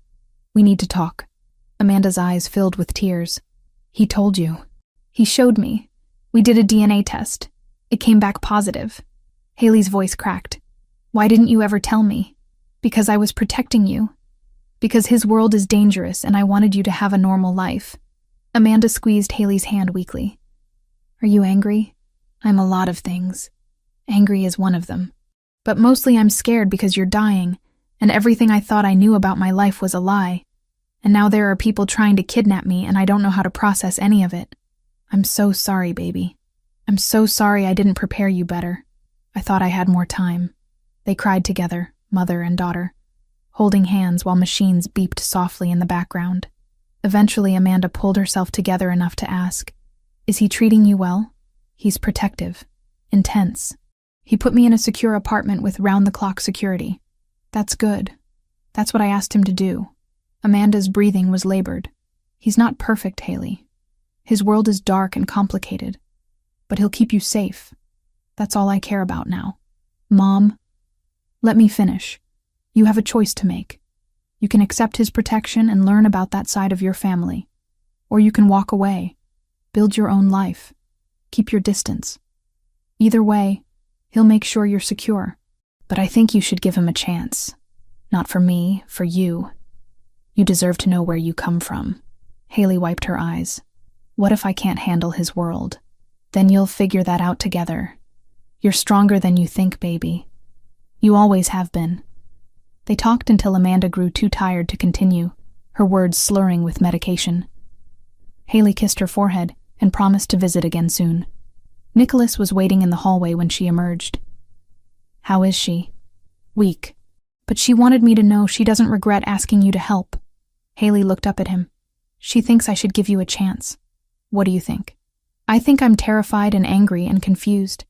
we need to talk. Amanda's eyes filled with tears. He told you. He showed me. We did a DNA test. It came back positive. Haley's voice cracked. Why didn't you ever tell me? Because I was protecting you. Because his world is dangerous and I wanted you to have a normal life. Amanda squeezed Haley's hand weakly. Are you angry? I'm a lot of things. Angry is one of them. But mostly I'm scared because you're dying, and everything I thought I knew about my life was a lie. And now there are people trying to kidnap me and I don't know how to process any of it. I'm so sorry, baby. I'm so sorry I didn't prepare you better. I thought I had more time. They cried together, mother and daughter, holding hands while machines beeped softly in the background. Eventually, Amanda pulled herself together enough to ask, Is he treating you well? He's protective. Intense. He put me in a secure apartment with round-the-clock security. That's good. That's what I asked him to do. Amanda's breathing was labored. He's not perfect, Haley. His world is dark and complicated. But he'll keep you safe. That's all I care about now. Mom, let me finish. You have a choice to make. You can accept his protection and learn about that side of your family. Or you can walk away, build your own life, keep your distance. Either way, he'll make sure you're secure. But I think you should give him a chance. Not for me, for you. You deserve to know where you come from. Haley wiped her eyes. What if I can't handle his world? Then you'll figure that out together. You're stronger than you think, baby. You always have been. They talked until Amanda grew too tired to continue, her words slurring with medication. Haley kissed her forehead and promised to visit again soon. Nicholas was waiting in the hallway when she emerged. How is she? Weak. But she wanted me to know she doesn't regret asking you to help. Haley looked up at him. She thinks I should give you a chance. What do you think? I think I'm terrified and angry and confused.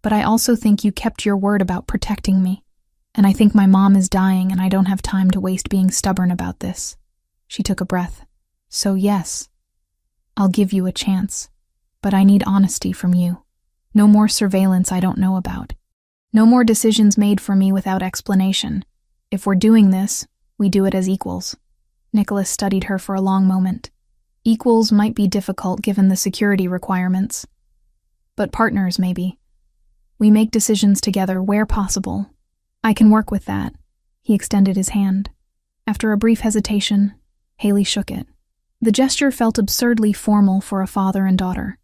But I also think you kept your word about protecting me. And I think my mom is dying and I don't have time to waste being stubborn about this. She took a breath. So yes, I'll give you a chance. But I need honesty from you. No more surveillance I don't know about. No more decisions made for me without explanation. If we're doing this, we do it as equals. Nicholas studied her for a long moment. Equals might be difficult given the security requirements. But partners, maybe. We make decisions together where possible. I can work with that. He extended his hand. After a brief hesitation, Haley shook it. The gesture felt absurdly formal for a father and daughter.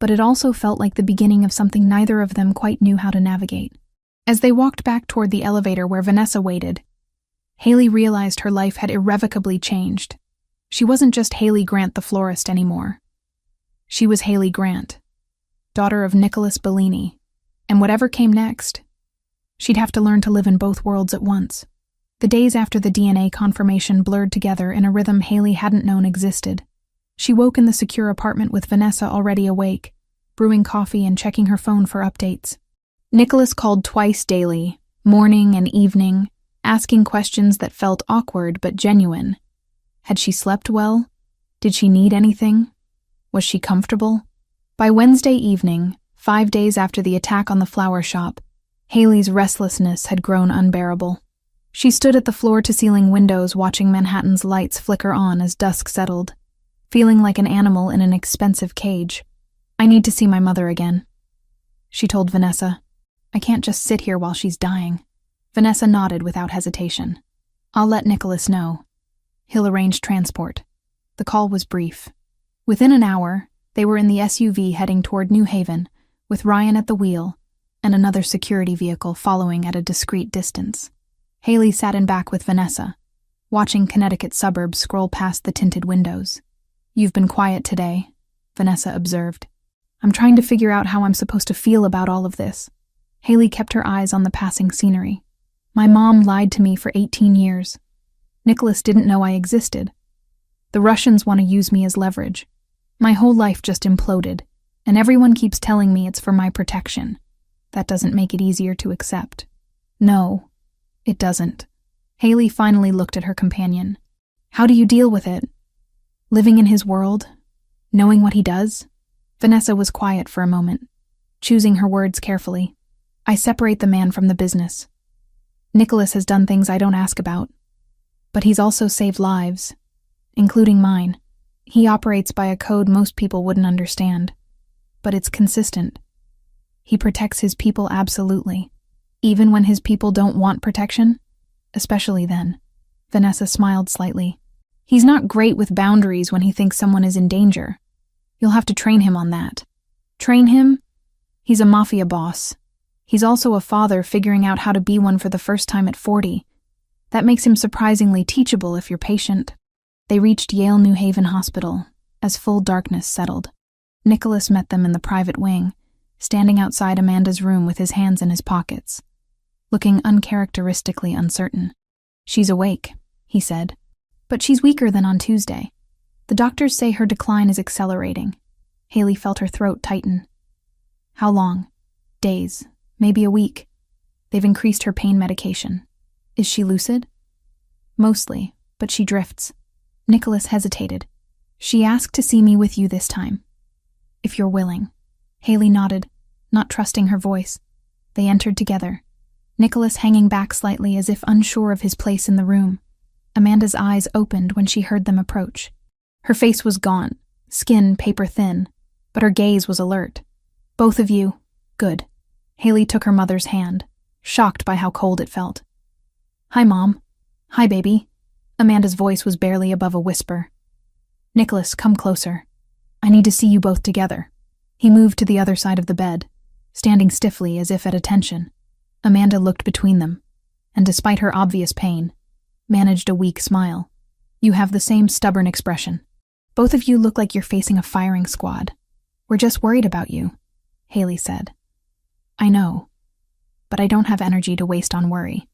But it also felt like the beginning of something neither of them quite knew how to navigate. As they walked back toward the elevator where Vanessa waited, Haley realized her life had irrevocably changed. She wasn't just Haley Grant the florist anymore. She was Haley Grant, daughter of Nicholas Bellini, and whatever came next, she'd have to learn to live in both worlds at once. The days after the DNA confirmation blurred together in a rhythm Haley hadn't known existed. She woke in the secure apartment with Vanessa already awake, brewing coffee and checking her phone for updates. Nicholas called twice daily, morning and evening, asking questions that felt awkward but genuine. Had she slept well? Did she need anything? Was she comfortable? By Wednesday evening, 5 days after the attack on the flower shop, Haley's restlessness had grown unbearable. She stood at the floor-to-ceiling windows watching Manhattan's lights flicker on as dusk settled, feeling like an animal in an expensive cage. "I need to see my mother again," she told Vanessa. "I can't just sit here while she's dying." Vanessa nodded without hesitation. "I'll let Nicholas know. He'll arrange transport." The call was brief. Within an hour, they were in the SUV heading toward New Haven, with Ryan at the wheel and another security vehicle following at a discreet distance. Haley sat in back with Vanessa, watching Connecticut suburbs scroll past the tinted windows. "You've been quiet today," Vanessa observed. "I'm trying to figure out how I'm supposed to feel about all of this." Haley kept her eyes on the passing scenery. "My mom lied to me for 18 years. Nicholas didn't know I existed. The Russians want to use me as leverage. My whole life just imploded, and everyone keeps telling me it's for my protection. That doesn't make it easier to accept." "No, it doesn't." Haley finally looked at her companion. "How do you deal with it? Living in his world? Knowing what he does?" Vanessa was quiet for a moment, choosing her words carefully. "I separate the man from the business. Nicholas has done things I don't ask about, but he's also saved lives, including mine. He operates by a code most people wouldn't understand, but it's consistent. He protects his people absolutely, even when his people don't want protection, especially then." Vanessa smiled slightly. "He's not great with boundaries when he thinks someone is in danger. You'll have to train him on that." "Train him? He's a mafia boss. He's also a father figuring out how to be one for the first time at 40. That makes him surprisingly teachable if you're patient." They reached Yale New Haven Hospital as full darkness settled. Nicholas met them in the private wing, standing outside Amanda's room with his hands in his pockets, looking uncharacteristically uncertain. "She's awake," he said, "but she's weaker than on Tuesday. The doctors say her decline is accelerating." Haley felt her throat tighten. "How long?" "Days, maybe a week. They've increased her pain medication." "Is she lucid?" "Mostly, but she drifts." Nicholas hesitated. "She asked to see me with you this time, if you're willing." Haley nodded, not trusting her voice. They entered together, Nicholas hanging back slightly as if unsure of his place in the room. Amanda's eyes opened when she heard them approach. Her face was gaunt, skin paper thin, but her gaze was alert. "Both of you, good." Haley took her mother's hand, shocked by how cold it felt. "Hi, Mom." "Hi, baby." Amanda's voice was barely above a whisper. "Nicholas, come closer. I need to see you both together." He moved to the other side of the bed, standing stiffly as if at attention. Amanda looked between them, and despite her obvious pain, managed a weak smile. "You have the same stubborn expression. Both of you look like you're facing a firing squad. We're just worried about you," Haley said. "I know, but I don't have energy to waste on worry.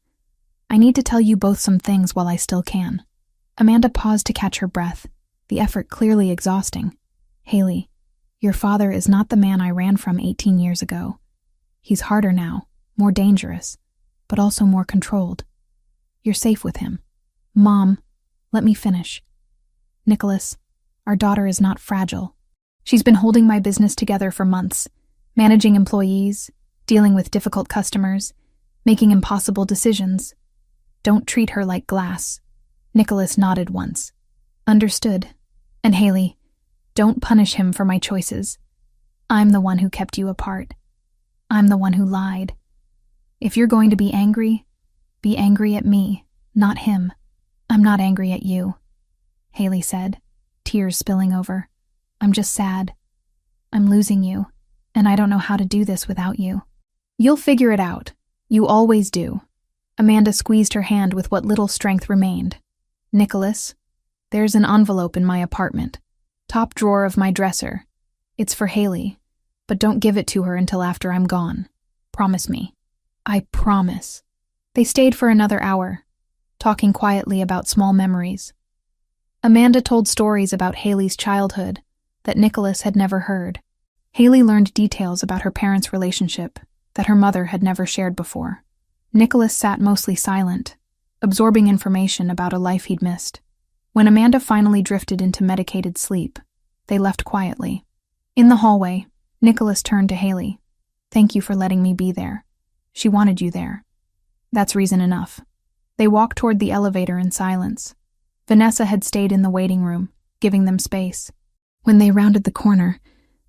I need to tell you both some things while I still can." Amanda paused to catch her breath, the effort clearly exhausting. "Haley, your father is not the man I ran from 18 years ago. He's harder now, more dangerous, but also more controlled. You're safe with him." "Mom, let me finish. Nicholas, our daughter is not fragile. She's been holding my business together for months, managing employees, dealing with difficult customers, making impossible decisions. Don't treat her like glass." Nicholas nodded once. "Understood. And Haley, don't punish him for my choices. I'm the one who kept you apart. I'm the one who lied. If you're going to be angry at me, not him." "I'm not angry at you," Haley said, tears spilling over. "I'm just sad. I'm losing you, and I don't know how to do this without you." "You'll figure it out. You always do." Amanda squeezed her hand with what little strength remained. "Nicholas, there's an envelope in my apartment, top drawer of my dresser. It's for Haley, but don't give it to her until after I'm gone. Promise me." "I promise." They stayed for another hour, talking quietly about small memories. Amanda told stories about Haley's childhood that Nicholas had never heard. Haley learned details about her parents' relationship that her mother had never shared before. Nicholas sat mostly silent, absorbing information about a life he'd missed. When Amanda finally drifted into medicated sleep, they left quietly. In the hallway, Nicholas turned to Haley. "Thank you for letting me be there. She wanted you there. That's reason enough." They walked toward the elevator in silence. Vanessa had stayed in the waiting room, giving them space. When they rounded the corner,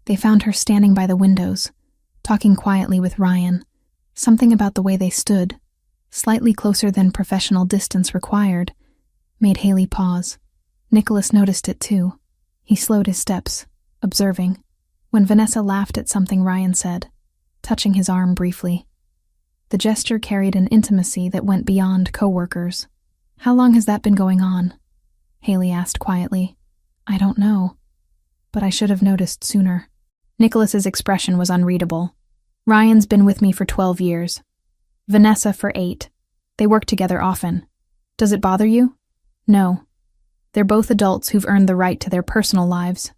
they found her standing by the windows, talking quietly with Ryan. Something about the way they stood, slightly closer than professional distance required, made Haley pause. Nicholas noticed it too. He slowed his steps, observing, when Vanessa laughed at something Ryan said, touching his arm briefly. The gesture carried an intimacy that went beyond co-workers. "How long has that been going on?" Haley asked quietly. "I don't know, but I should have noticed sooner." Nicholas's expression was unreadable. "Ryan's been with me for 12 years. Vanessa for 8. They work together often. Does it bother you?" "No. They're both adults who've earned the right to their personal lives."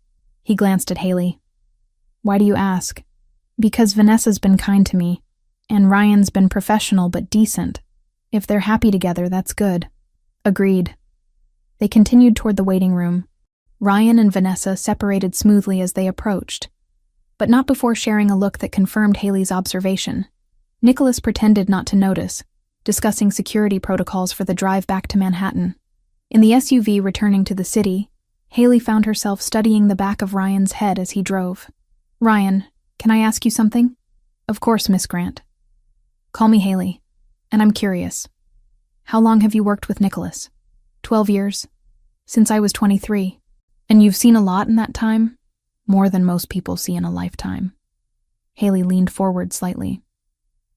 He glanced at Haley. "Why do you ask?" "Because Vanessa's been kind to me, and Ryan's been professional but decent. If they're happy together, that's good." "Agreed." They continued toward the waiting room. Ryan and Vanessa separated smoothly as they approached, but not before sharing a look that confirmed Haley's observation. Nicholas pretended not to notice, discussing security protocols for the drive back to Manhattan. In the SUV returning to the city, Haley found herself studying the back of Ryan's head as he drove. "Ryan, can I ask you something?" "Of course, Miss Grant." "Call me Haley, and I'm curious. How long have you worked with Nicholas?" 12 years. Since I was 23. "And you've seen a lot in that time?" "More than most people see in a lifetime." Haley leaned forward slightly.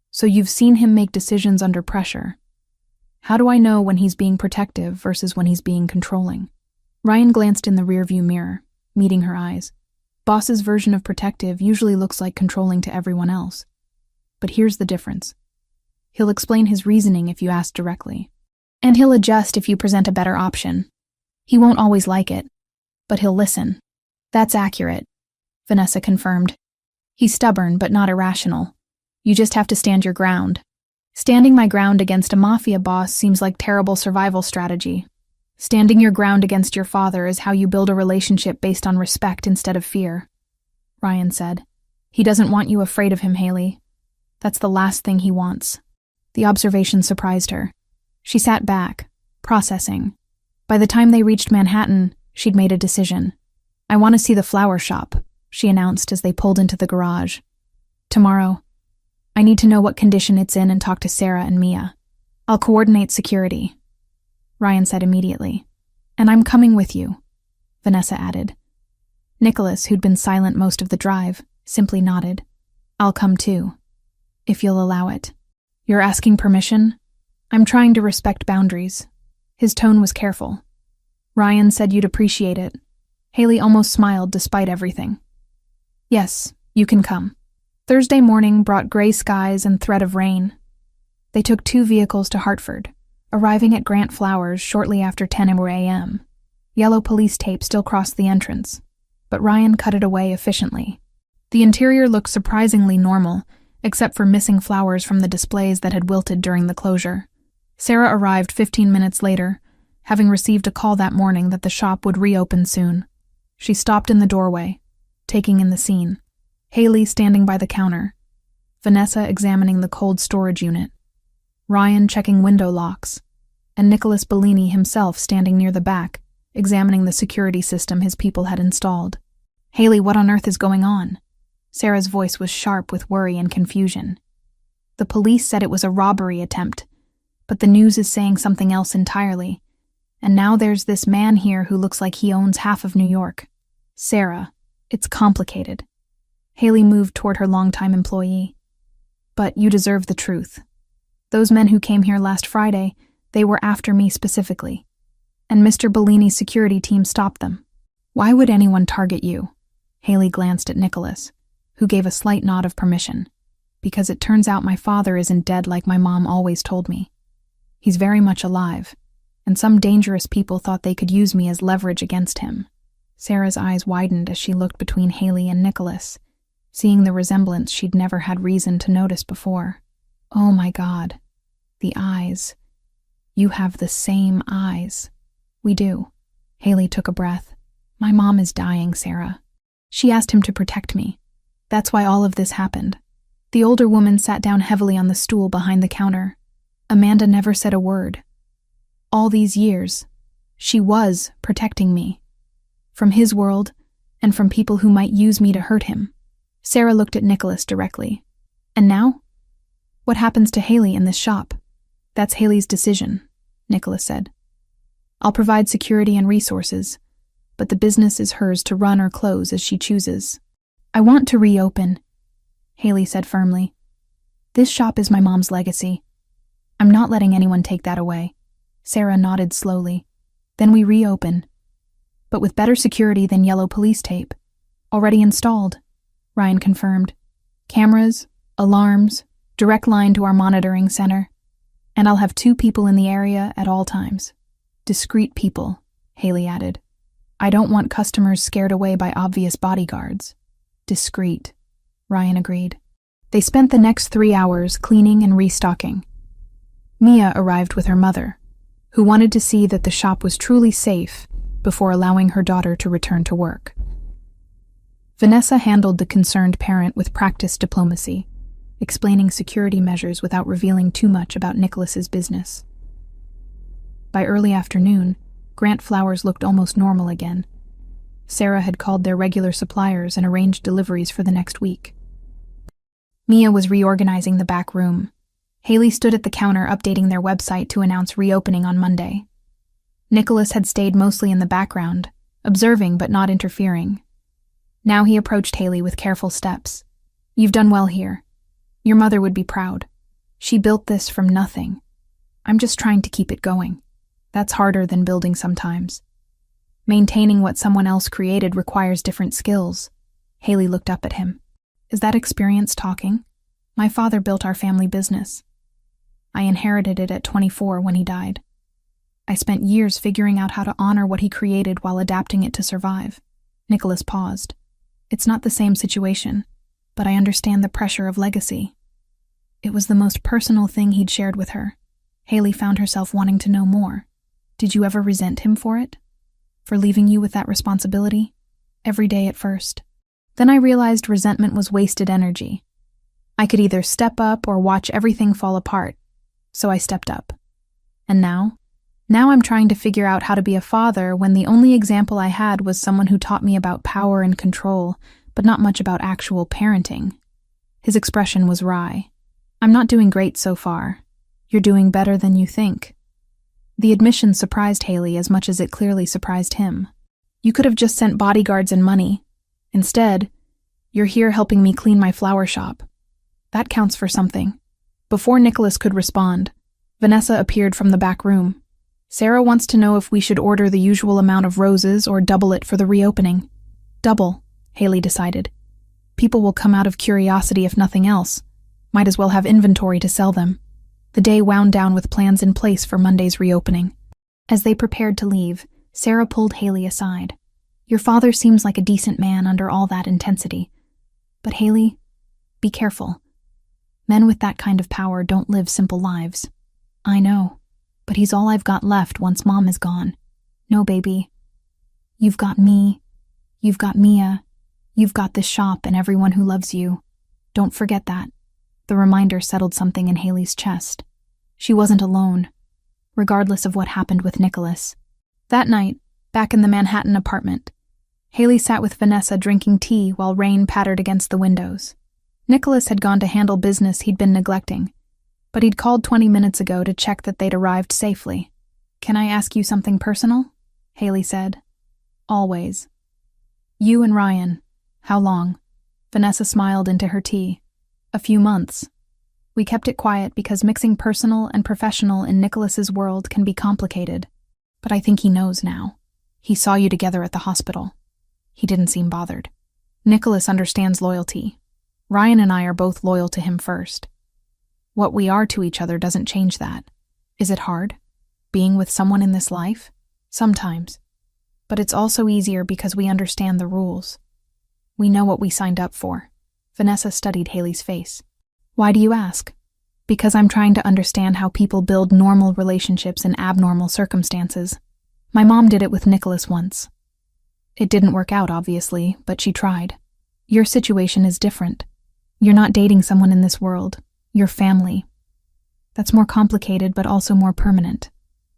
"So you've seen him make decisions under pressure. How do I know when he's being protective versus when he's being controlling?" Ryan glanced in the rearview mirror, meeting her eyes. Boss's version of protective usually looks like controlling to everyone else. But here's the difference. He'll explain his reasoning if you ask directly. And he'll adjust if you present a better option. He won't always like it, but he'll listen. "That's accurate," Vanessa confirmed. "He's stubborn but not irrational. You just have to stand your ground." "Standing my ground against a mafia boss seems like terrible survival strategy. Standing your ground against your father is how you build a relationship based on respect instead of fear," Ryan said. "He doesn't want you afraid of him, Haley. That's the last thing he wants." The observation surprised her. She sat back, processing. By the time they reached Manhattan, she'd made a decision. "I want to see the flower shop," she announced as they pulled into the garage. "Tomorrow. I need to know what condition it's in and talk to Sarah and Mia. I'll coordinate security," Ryan said immediately. "And I'm coming with you," Vanessa added. Nicholas, who'd been silent most of the drive, simply nodded. "I'll come too, if you'll allow it." "You're asking permission?" "I'm trying to respect boundaries." His tone was careful. "Ryan said you'd appreciate it." Haley almost smiled despite everything. "Yes, you can come." Thursday morning brought gray skies and threat of rain. They took 2 vehicles to Hartford, arriving at Grant Flowers shortly after 10 a.m. Yellow police tape still crossed the entrance, but Ryan cut it away efficiently. The interior looked surprisingly normal, except for missing flowers from the displays that had wilted during the closure. Sarah arrived 15 minutes later, having received a call that morning that the shop would reopen soon. She stopped in the doorway, taking in the scene. Haley standing by the counter, Vanessa examining the cold storage unit, Ryan checking window locks, and Nicholas Bellini himself standing near the back, examining the security system his people had installed. "Haley, what on earth is going on?" Sarah's voice was sharp with worry and confusion. "The police said it was a robbery attempt, but the news is saying something else entirely. And now there's this man here who looks like he owns half of New York." "Sarah, it's complicated." Haley moved toward her longtime employee. "But you deserve the truth. Those men who came here last Friday, they were after me specifically. And Mr. Bellini's security team stopped them." "Why would anyone target you?" Haley glanced at Nicholas, who gave a slight nod of permission. "Because it turns out my father isn't dead like my mom always told me. He's very much alive, and some dangerous people thought they could use me as leverage against him." Sarah's eyes widened as she looked between Haley and Nicholas, seeing the resemblance she'd never had reason to notice before. Oh my God. The eyes. You have the same eyes. We do. Haley took a breath. My mom is dying, Sarah. She asked him to protect me. That's why all of this happened. The older woman sat down heavily on the stool behind the counter. Amanda never said a word. All these years, she was protecting me. From his world, and from people who might use me to hurt him. Sarah looked at Nicholas directly. And now? What happens to Haley in this shop? That's Haley's decision, Nicholas said. I'll provide security and resources, but the business is hers to run or close as she chooses. I want to reopen, Haley said firmly. This shop is my mom's legacy. I'm not letting anyone take that away. Sarah nodded slowly. Then we reopen. But with better security than yellow police tape. Already installed, Ryan confirmed. Cameras, alarms, direct line to our monitoring center. And I'll have 2 people in the area at all times. Discreet people, Haley added. I don't want customers scared away by obvious bodyguards. Discreet, Ryan agreed. They spent the next 3 hours cleaning and restocking. Mia arrived with her mother, who wanted to see that the shop was truly safe before allowing her daughter to return to work. Vanessa handled the concerned parent with practiced diplomacy, explaining security measures without revealing too much about Nicholas's business. By early afternoon, Grant Flowers looked almost normal again. Sarah had called their regular suppliers and arranged deliveries for the next week. Mia was reorganizing the back room. Haley stood at the counter updating their website to announce reopening on Monday. Nicholas had stayed mostly in the background, observing but not interfering. Now he approached Haley with careful steps. You've done well here. Your mother would be proud. She built this from nothing. I'm just trying to keep it going. That's harder than building sometimes. Maintaining what someone else created requires different skills. Haley looked up at him. Is that experience talking? My father built our family business. I inherited it at 24 when he died. I spent years figuring out how to honor what he created while adapting it to survive. Nicholas paused. It's not the same situation, but I understand the pressure of legacy. It was the most personal thing he'd shared with her. Haley found herself wanting to know more. Did you ever resent him for it? For leaving you with that responsibility? Every day at first. Then I realized resentment was wasted energy. I could either step up or watch everything fall apart. So I stepped up. And now? Now I'm trying to figure out how to be a father when the only example I had was someone who taught me about power and control, but not much about actual parenting. His expression was wry. I'm not doing great so far. You're doing better than you think. The admission surprised Haley as much as it clearly surprised him. You could have just sent bodyguards and money. Instead, you're here helping me clean my flower shop. That counts for something. Before Nicholas could respond, Vanessa appeared from the back room. Sarah wants to know if we should order the usual amount of roses or double it for the reopening. Double, Haley decided. People will come out of curiosity if nothing else. Might as well have inventory to sell them. The day wound down with plans in place for Monday's reopening. As they prepared to leave, Sarah pulled Haley aside. Your father seems like a decent man under all that intensity. But Haley, be careful. Men with that kind of power don't live simple lives. I know, but he's all I've got left once Mom is gone. No, baby. You've got me. You've got Mia. You've got this shop and everyone who loves you. Don't forget that. The reminder settled something in Haley's chest. She wasn't alone, regardless of what happened with Nicholas. That night, back in the Manhattan apartment, Haley sat with Vanessa drinking tea while rain pattered against the windows. Nicholas had gone to handle business he'd been neglecting, but he'd called 20 minutes ago to check that they'd arrived safely. Can I ask you something personal? Haley said. Always. You and Ryan. How long? Vanessa smiled into her tea. A few months. We kept it quiet because mixing personal and professional in Nicholas's world can be complicated. But I think he knows now. He saw you together at the hospital. He didn't seem bothered. Nicholas understands loyalty. Ryan and I are both loyal to him first. What we are to each other doesn't change that. Is it hard? Being with someone in this life? Sometimes. But it's also easier because we understand the rules. We know what we signed up for. Vanessa studied Haley's face. Why do you ask? Because I'm trying to understand how people build normal relationships in abnormal circumstances. My mom did it with Nicholas once. It didn't work out, obviously, but she tried. Your situation is different. You're not dating someone in this world. You're family. That's more complicated, but also more permanent.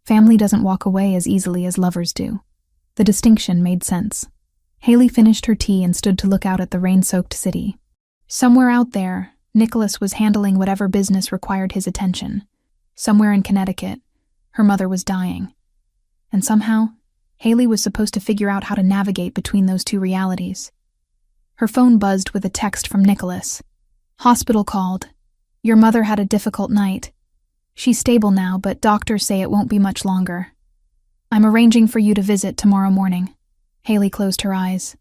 Family doesn't walk away as easily as lovers do. The distinction made sense. Haley finished her tea and stood to look out at the rain-soaked city. Somewhere out there, Nicholas was handling whatever business required his attention. Somewhere in Connecticut, her mother was dying. And somehow, Haley was supposed to figure out how to navigate between those two realities. Her phone buzzed with a text from Nicholas. Hospital called. Your mother had a difficult night. She's stable now, but doctors say it won't be much longer. I'm arranging for you to visit tomorrow morning. Haley closed her eyes,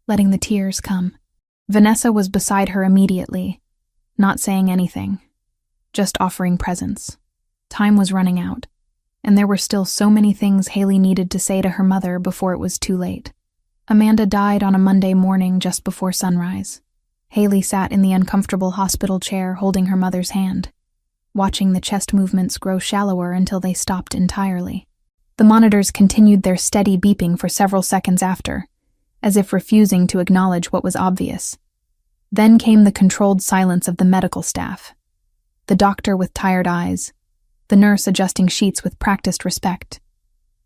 letting the tears come. Vanessa was beside her immediately, not saying anything, just offering presence. Time was running out, and there were still so many things Haley needed to say to her mother before it was too late. Amanda died on a Monday morning just before sunrise. Haley sat in the uncomfortable hospital chair holding her mother's hand, watching the chest movements grow shallower until they stopped entirely. The monitors continued their steady beeping for several seconds after, as if refusing to acknowledge what was obvious. Then came the controlled silence of the medical staff. The doctor with tired eyes, the nurse adjusting sheets with practiced respect.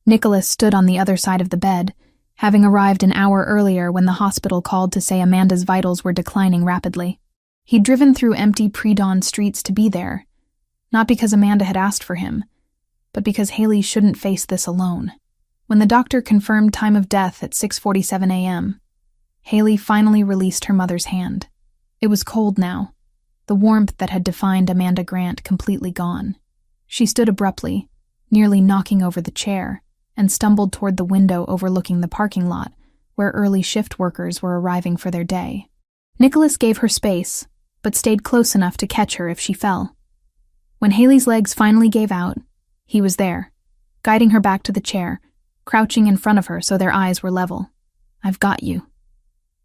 Nicholas stood on the other side of the bed, having arrived an hour earlier when the hospital called to say Amanda's vitals were declining rapidly. He'd driven through empty pre-dawn streets to be there, not because Amanda had asked for him, but because Haley shouldn't face this alone. When the doctor confirmed time of death at 6:47 a.m., Haley finally released her mother's hand. It was cold now, the warmth that had defined Amanda Grant completely gone. She stood abruptly, nearly knocking over the chair, and stumbled toward the window overlooking the parking lot, where early shift workers were arriving for their day. Nicholas gave her space, but stayed close enough to catch her if she fell. When Haley's legs finally gave out, he was there, guiding her back to the chair, crouching in front of her so their eyes were level. I've got you,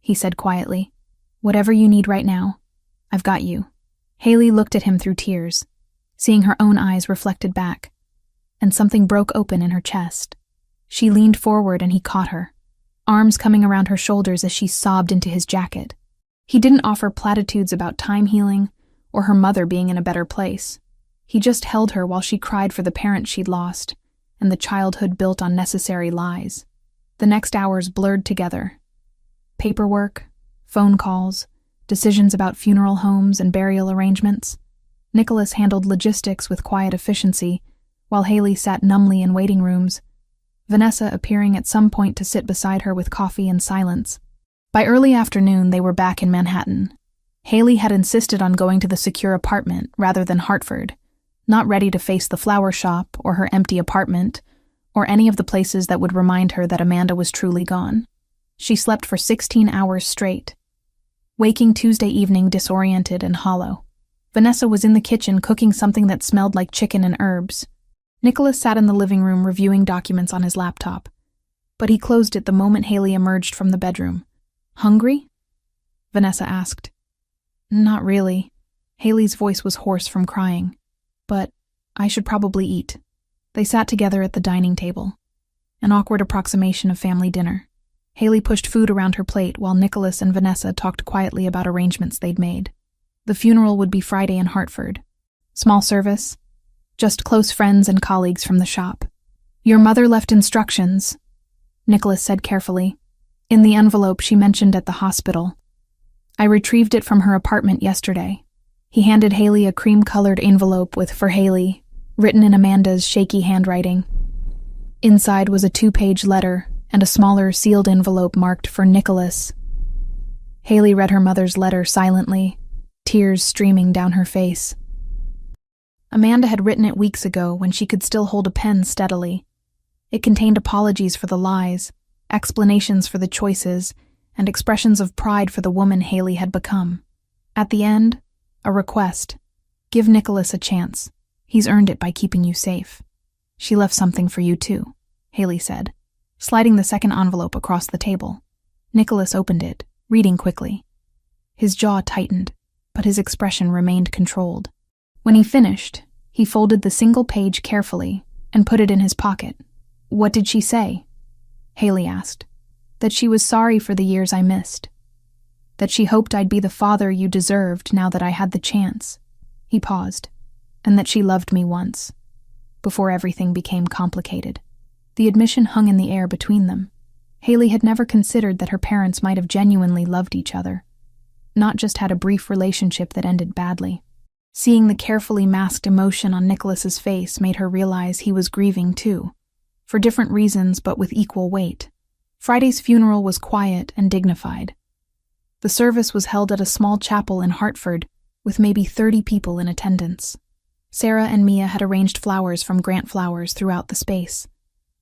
he said quietly. Whatever you need right now, I've got you. Haley looked at him through tears, seeing her own eyes reflected back, and something broke open in her chest. She leaned forward and he caught her, arms coming around her shoulders as she sobbed into his jacket. He didn't offer platitudes about time healing or her mother being in a better place. He just held her while she cried for the parent she'd lost and the childhood built on necessary lies. The next hours blurred together. Paperwork, phone calls, decisions about funeral homes and burial arrangements. Nicholas handled logistics with quiet efficiency, while Haley sat numbly in waiting rooms, Vanessa appearing at some point to sit beside her with coffee and silence. By early afternoon, they were back in Manhattan. Haley had insisted on going to the secure apartment rather than Hartford, not ready to face the flower shop or her empty apartment or any of the places that would remind her that Amanda was truly gone. She slept for 16 hours straight, waking Tuesday evening disoriented and hollow. Vanessa was in the kitchen cooking something that smelled like chicken and herbs. Nicholas sat in the living room reviewing documents on his laptop, but he closed it the moment Haley emerged from the bedroom. Hungry? Vanessa asked. Not really. Haley's voice was hoarse from crying. But I should probably eat. They sat together at the dining table, an awkward approximation of family dinner. Haley pushed food around her plate while Nicholas and Vanessa talked quietly about arrangements they'd made. The funeral would be Friday in Hartford. Small service, just close friends and colleagues from the shop. Your mother left instructions, Nicholas said carefully, in the envelope she mentioned at the hospital. I retrieved it from her apartment yesterday. He handed Haley a cream-colored envelope with "For Haley," written in Amanda's shaky handwriting. Inside was a 2-page letter and a smaller sealed envelope marked "For Nicholas." Haley read her mother's letter silently, tears streaming down her face. Amanda had written it weeks ago when she could still hold a pen steadily. It contained apologies for the lies, explanations for the choices, and expressions of pride for the woman Haley had become. At the end, a request. Give Nicholas a chance. He's earned it by keeping you safe. She left something for you too, Haley said, sliding the second envelope across the table. Nicholas opened it, reading quickly. His jaw tightened, but his expression remained controlled. When he finished, he folded the single page carefully and put it in his pocket. "What did she say?" Haley asked. "That she was sorry for the years I missed. That she hoped I'd be the father you deserved now that I had the chance." He paused. "And that she loved me once, before everything became complicated." The admission hung in the air between them. Haley had never considered that her parents might have genuinely loved each other, not just had a brief relationship that ended badly. Seeing the carefully masked emotion on Nicholas's face made her realize he was grieving too, for different reasons but with equal weight. Friday's funeral was quiet and dignified. The service was held at a small chapel in Hartford, with maybe 30 people in attendance. Sarah and Mia had arranged flowers from Grant Flowers throughout the space,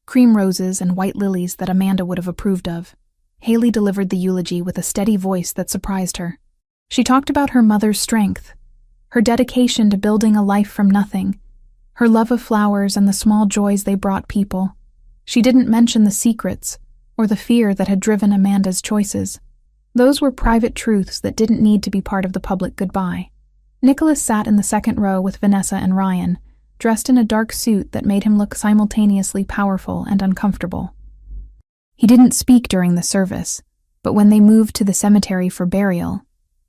cream roses and white lilies that Amanda would have approved of. Haley delivered the eulogy with a steady voice that surprised her. She talked about her mother's strength, her dedication to building a life from nothing, her love of flowers and the small joys they brought people. She didn't mention the secrets or the fear that had driven Amanda's choices. Those were private truths that didn't need to be part of the public goodbye. Nicholas sat in the second row with Vanessa and Ryan, dressed in a dark suit that made him look simultaneously powerful and uncomfortable. He didn't speak during the service, but when they moved to the cemetery for burial,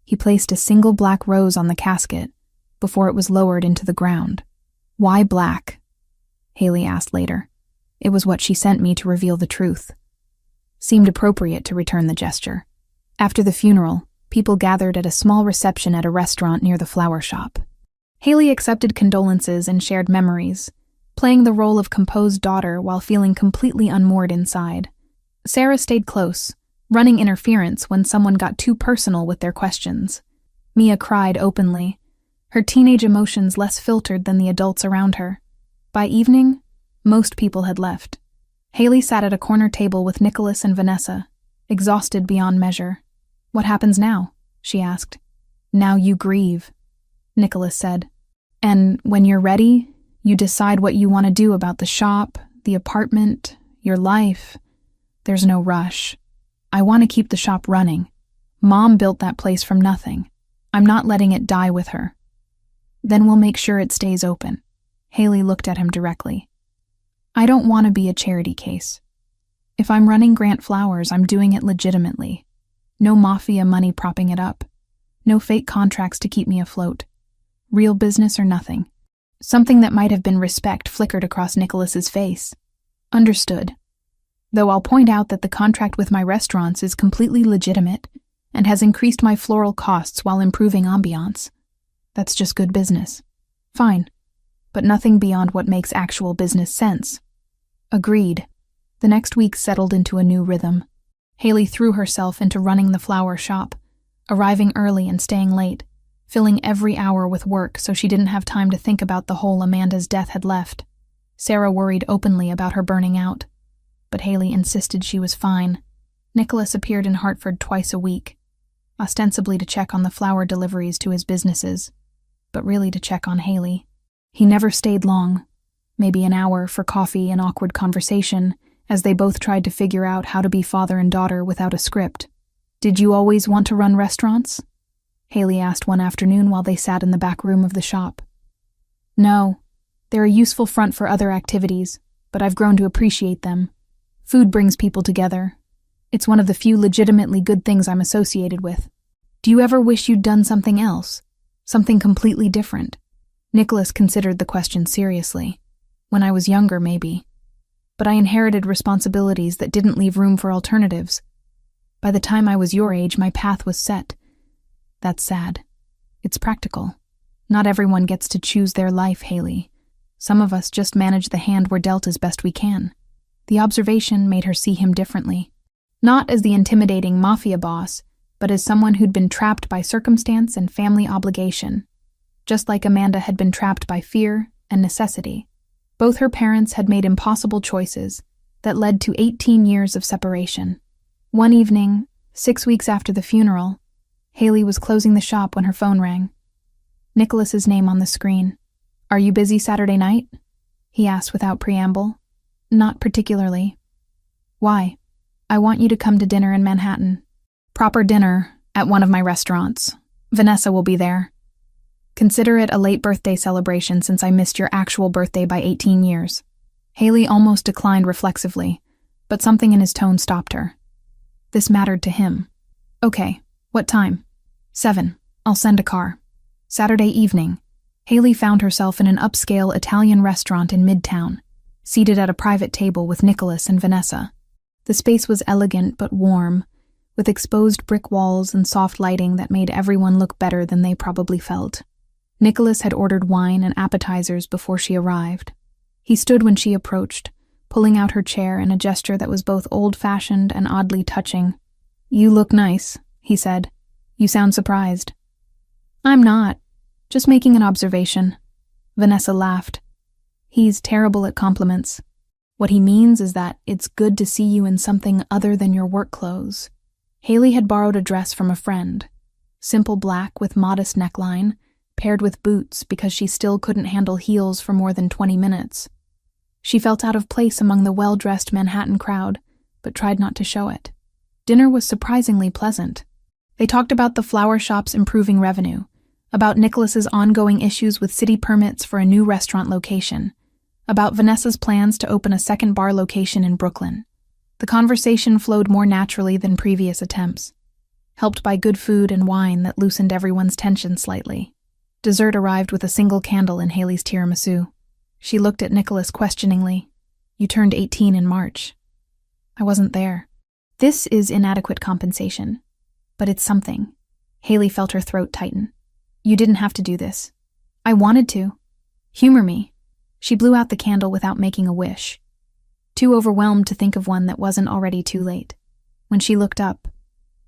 he placed a single black rose on the casket before it was lowered into the ground. "Why black?" Haley asked later. "It was what she sent me to reveal the truth." Seemed appropriate to return the gesture. After the funeral, people gathered at a small reception at a restaurant near the flower shop. Haley accepted condolences and shared memories, playing the role of composed daughter while feeling completely unmoored inside. Sarah stayed close, running interference when someone got too personal with their questions. Mia cried openly, her teenage emotions less filtered than the adults around her. By evening, most people had left. Haley sat at a corner table with Nicholas and Vanessa, exhausted beyond measure. "What happens now?" she asked. "Now you grieve," Nicholas said. "And when you're ready, you decide what you want to do about the shop, the apartment, your life. There's no rush. I want to keep the shop running. Mom built that place from nothing. I'm not letting it die with her. Then we'll make sure it stays open." Haley looked at him directly. "I don't want to be a charity case. If I'm running Grant Flowers, I'm doing it legitimately. No Mafia money propping it up. No fake contracts to keep me afloat. Real business or nothing." Something that might have been respect flickered across Nicholas's face. "Understood. Though I'll point out that the contract with my restaurants is completely legitimate and has increased my floral costs while improving ambiance. That's just good business. Fine. But nothing beyond what makes actual business sense." Agreed. The next week settled into a new rhythm. Haley threw herself into running the flower shop, arriving early and staying late, filling every hour with work so she didn't have time to think about the hole Amanda's death had left. Sarah worried openly about her burning out, but Haley insisted she was fine. Nicholas appeared in Hartford twice a week, ostensibly to check on the flower deliveries to his businesses, but really to check on Haley. He never stayed long, maybe an hour for coffee and awkward conversation, as they both tried to figure out how to be father and daughter without a script. "Did you always want to run restaurants?" Haley asked one afternoon while they sat in the back room of the shop. "No, they're a useful front for other activities, but I've grown to appreciate them. Food brings people together. It's one of the few legitimately good things I'm associated with. Do you ever wish you'd done something else? Something completely different?" Nicholas considered the question seriously. "When I was younger, maybe. But I inherited responsibilities that didn't leave room for alternatives. By the time I was your age, my path was set. That's sad. It's practical. Not everyone gets to choose their life, Haley. Some of us just manage the hand we're dealt as best we can." The observation made her see him differently. Not as the intimidating Mafia boss, but as someone who'd been trapped by circumstance and family obligation, just like Amanda had been trapped by fear and necessity. Both her parents had made impossible choices that led to 18 years of separation. One evening, 6 weeks after the funeral, Haley was closing the shop when her phone rang. Nicholas's name on the screen. "Are you busy Saturday night?" he asked without preamble. "Not particularly." "Why?" "I want you to come to dinner in Manhattan." "Proper dinner, At one of my restaurants. Vanessa will be there. Consider it a late birthday celebration since I missed your actual birthday by 18 years. Haley almost declined reflexively, but something in his tone stopped her. This mattered to him. Okay, what time? 7. I'll send a car. Saturday evening, Haley found herself in an upscale Italian restaurant in Midtown, seated at a private table with Nicholas and Vanessa. The space was elegant but warm, with exposed brick walls and soft lighting that made everyone look better than they probably felt. Nicholas had ordered wine and appetizers before she arrived. He stood when she approached, pulling out her chair in a gesture that was both old-fashioned and oddly touching. "You look nice," he said. "You sound surprised." "I'm not. Just making an observation." Vanessa laughed. "He's terrible at compliments. What he means is that it's good to see you in something other than your work clothes." Haley had borrowed a dress from a friend. Simple black with modest neckline, paired with boots because she still couldn't handle heels for more than 20 minutes. She felt out of place among the well-dressed Manhattan crowd, but tried not to show it. Dinner was surprisingly pleasant. They talked about the flower shop's improving revenue, about Nicholas's ongoing issues with city permits for a new restaurant location, about Vanessa's plans to open a second bar location in Brooklyn. The conversation flowed more naturally than previous attempts, helped by good food and wine that loosened everyone's tension slightly. Dessert arrived with a single candle in Haley's tiramisu. She looked at Nicholas questioningly. "You turned 18 in March." "I wasn't there." "This is inadequate compensation. But it's something." Haley felt her throat tighten. "You didn't have to do this." "I wanted to. Humor me." She blew out the candle without making a wish, too overwhelmed to think of one that wasn't already too late. When she looked up,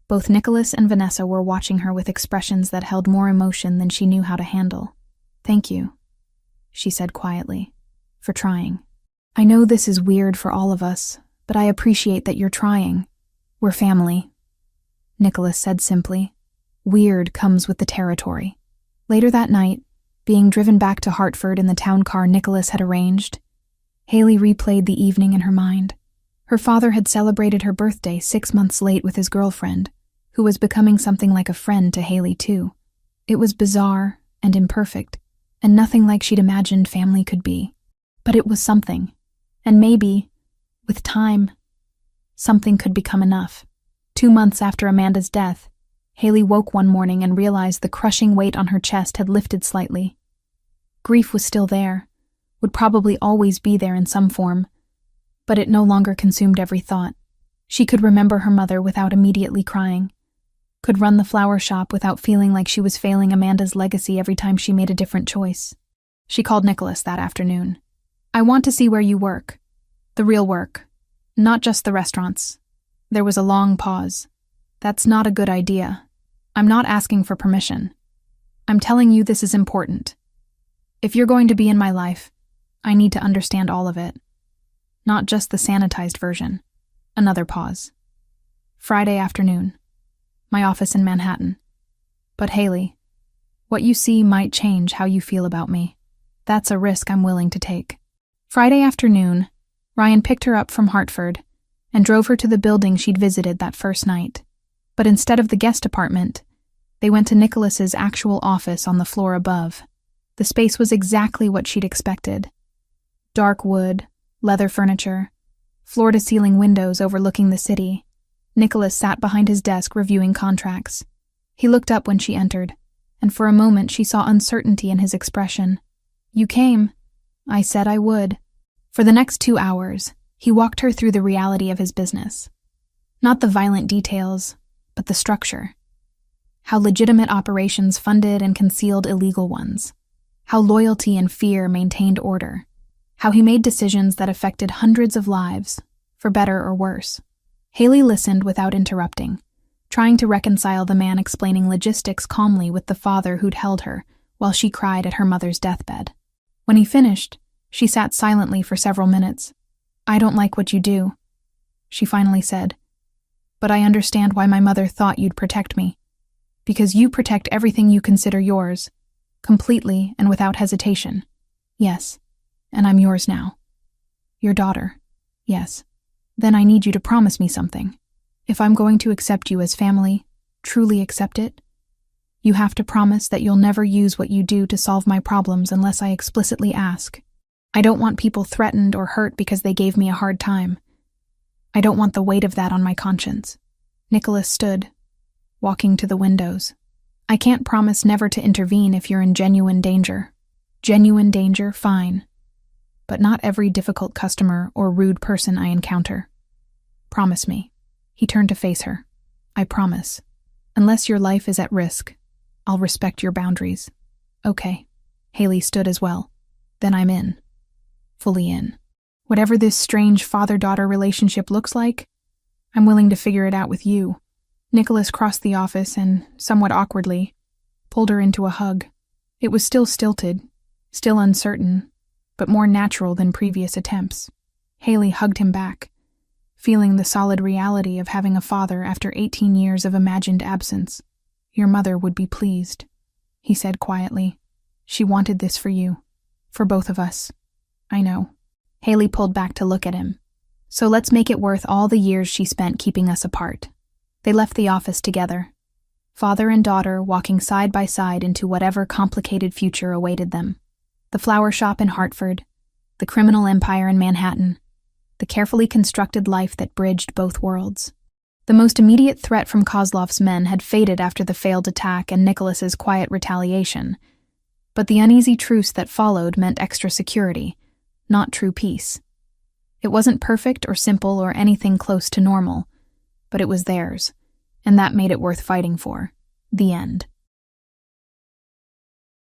both Nicholas and Vanessa were watching her with expressions that held more emotion than she knew how to handle. "Thank you," she said quietly, "for trying. I know this is weird for all of us, but I appreciate that you're trying. We're family," Nicholas said simply. Weird comes with the territory. Later that night, being driven back to Hartford in the town car Nicholas had arranged, Haley replayed the evening in her mind. Her father had celebrated her birthday 6 months late with his girlfriend, who was becoming something like a friend to Haley too. It was bizarre and imperfect, and nothing like she'd imagined family could be. But it was something, and maybe, with time, something could become enough. 2 months after Amanda's death, Haley woke one morning and realized the crushing weight on her chest had lifted slightly. Grief was still there, would probably always be there in some form, but it no longer consumed every thought. She could remember her mother without immediately crying, could run the flower shop without feeling like she was failing Amanda's legacy every time she made a different choice. She called Nicholas that afternoon. "I want to see where you work. The real work, not just the restaurants." There was a long pause. "That's not a good idea. I'm not asking for permission. I'm telling you this is important. If you're going to be in my life, I need to understand all of it. Not just the sanitized version." Another pause. "Friday afternoon. My office in Manhattan. But Haley, what you see might change how you feel about me. That's a risk I'm willing to take." Friday afternoon, Ryan picked her up from Hartford and drove her to the building she'd visited that first night. But instead of the guest apartment, they went to Nicholas's actual office on the floor above. The space was exactly what she'd expected. Dark wood, leather furniture, floor-to-ceiling windows overlooking the city. Nicholas sat behind his desk reviewing contracts. He looked up when she entered, and for a moment she saw uncertainty in his expression. "You came. I said I would." For the next 2 hours, he walked her through the reality of his business. Not the violent details, but the structure. How legitimate operations funded and concealed illegal ones. How loyalty and fear maintained order. How he made decisions that affected hundreds of lives, for better or worse. Haley listened without interrupting, trying to reconcile the man explaining logistics calmly with the father who'd held her while she cried at her mother's deathbed. When he finished, she sat silently for several minutes. "I don't like what you do," she finally said. "But I understand why my mother thought you'd protect me. Because you protect everything you consider yours, completely and without hesitation. Yes, and I'm yours now. Your daughter. Yes. Then I need you to promise me something. If I'm going to accept you as family, truly accept it? You have to promise that you'll never use what you do to solve my problems unless I explicitly ask. I don't want people threatened or hurt because they gave me a hard time. I don't want the weight of that on my conscience. Nicholas stood, walking to the windows. I can't promise never to intervene if you're in genuine danger. Genuine danger, fine. But not every difficult customer or rude person I encounter. Promise me. He turned to face her. I promise. Unless your life is at risk, I'll respect your boundaries. Okay. Haley stood as well. Then I'm in. Fully in. Whatever this strange father-daughter relationship looks like, I'm willing to figure it out with you. Nicholas crossed the office and, somewhat awkwardly, pulled her into a hug. It was still stilted, still uncertain, but more natural than previous attempts. Haley hugged him back, feeling the solid reality of having a father after 18 years of imagined absence. Your mother would be pleased, he said quietly. She wanted this for you, for both of us. I know. Haley pulled back to look at him. So let's make it worth all the years she spent keeping us apart. They left the office together, father and daughter walking side by side into whatever complicated future awaited them. The flower shop in Hartford, the criminal empire in Manhattan, the carefully constructed life that bridged both worlds. The most immediate threat from Kozlov's men had faded after the failed attack and Nicholas's quiet retaliation, but the uneasy truce that followed meant extra security, not true peace. It wasn't perfect or simple or anything close to normal, but it was theirs, and that made it worth fighting for. The end.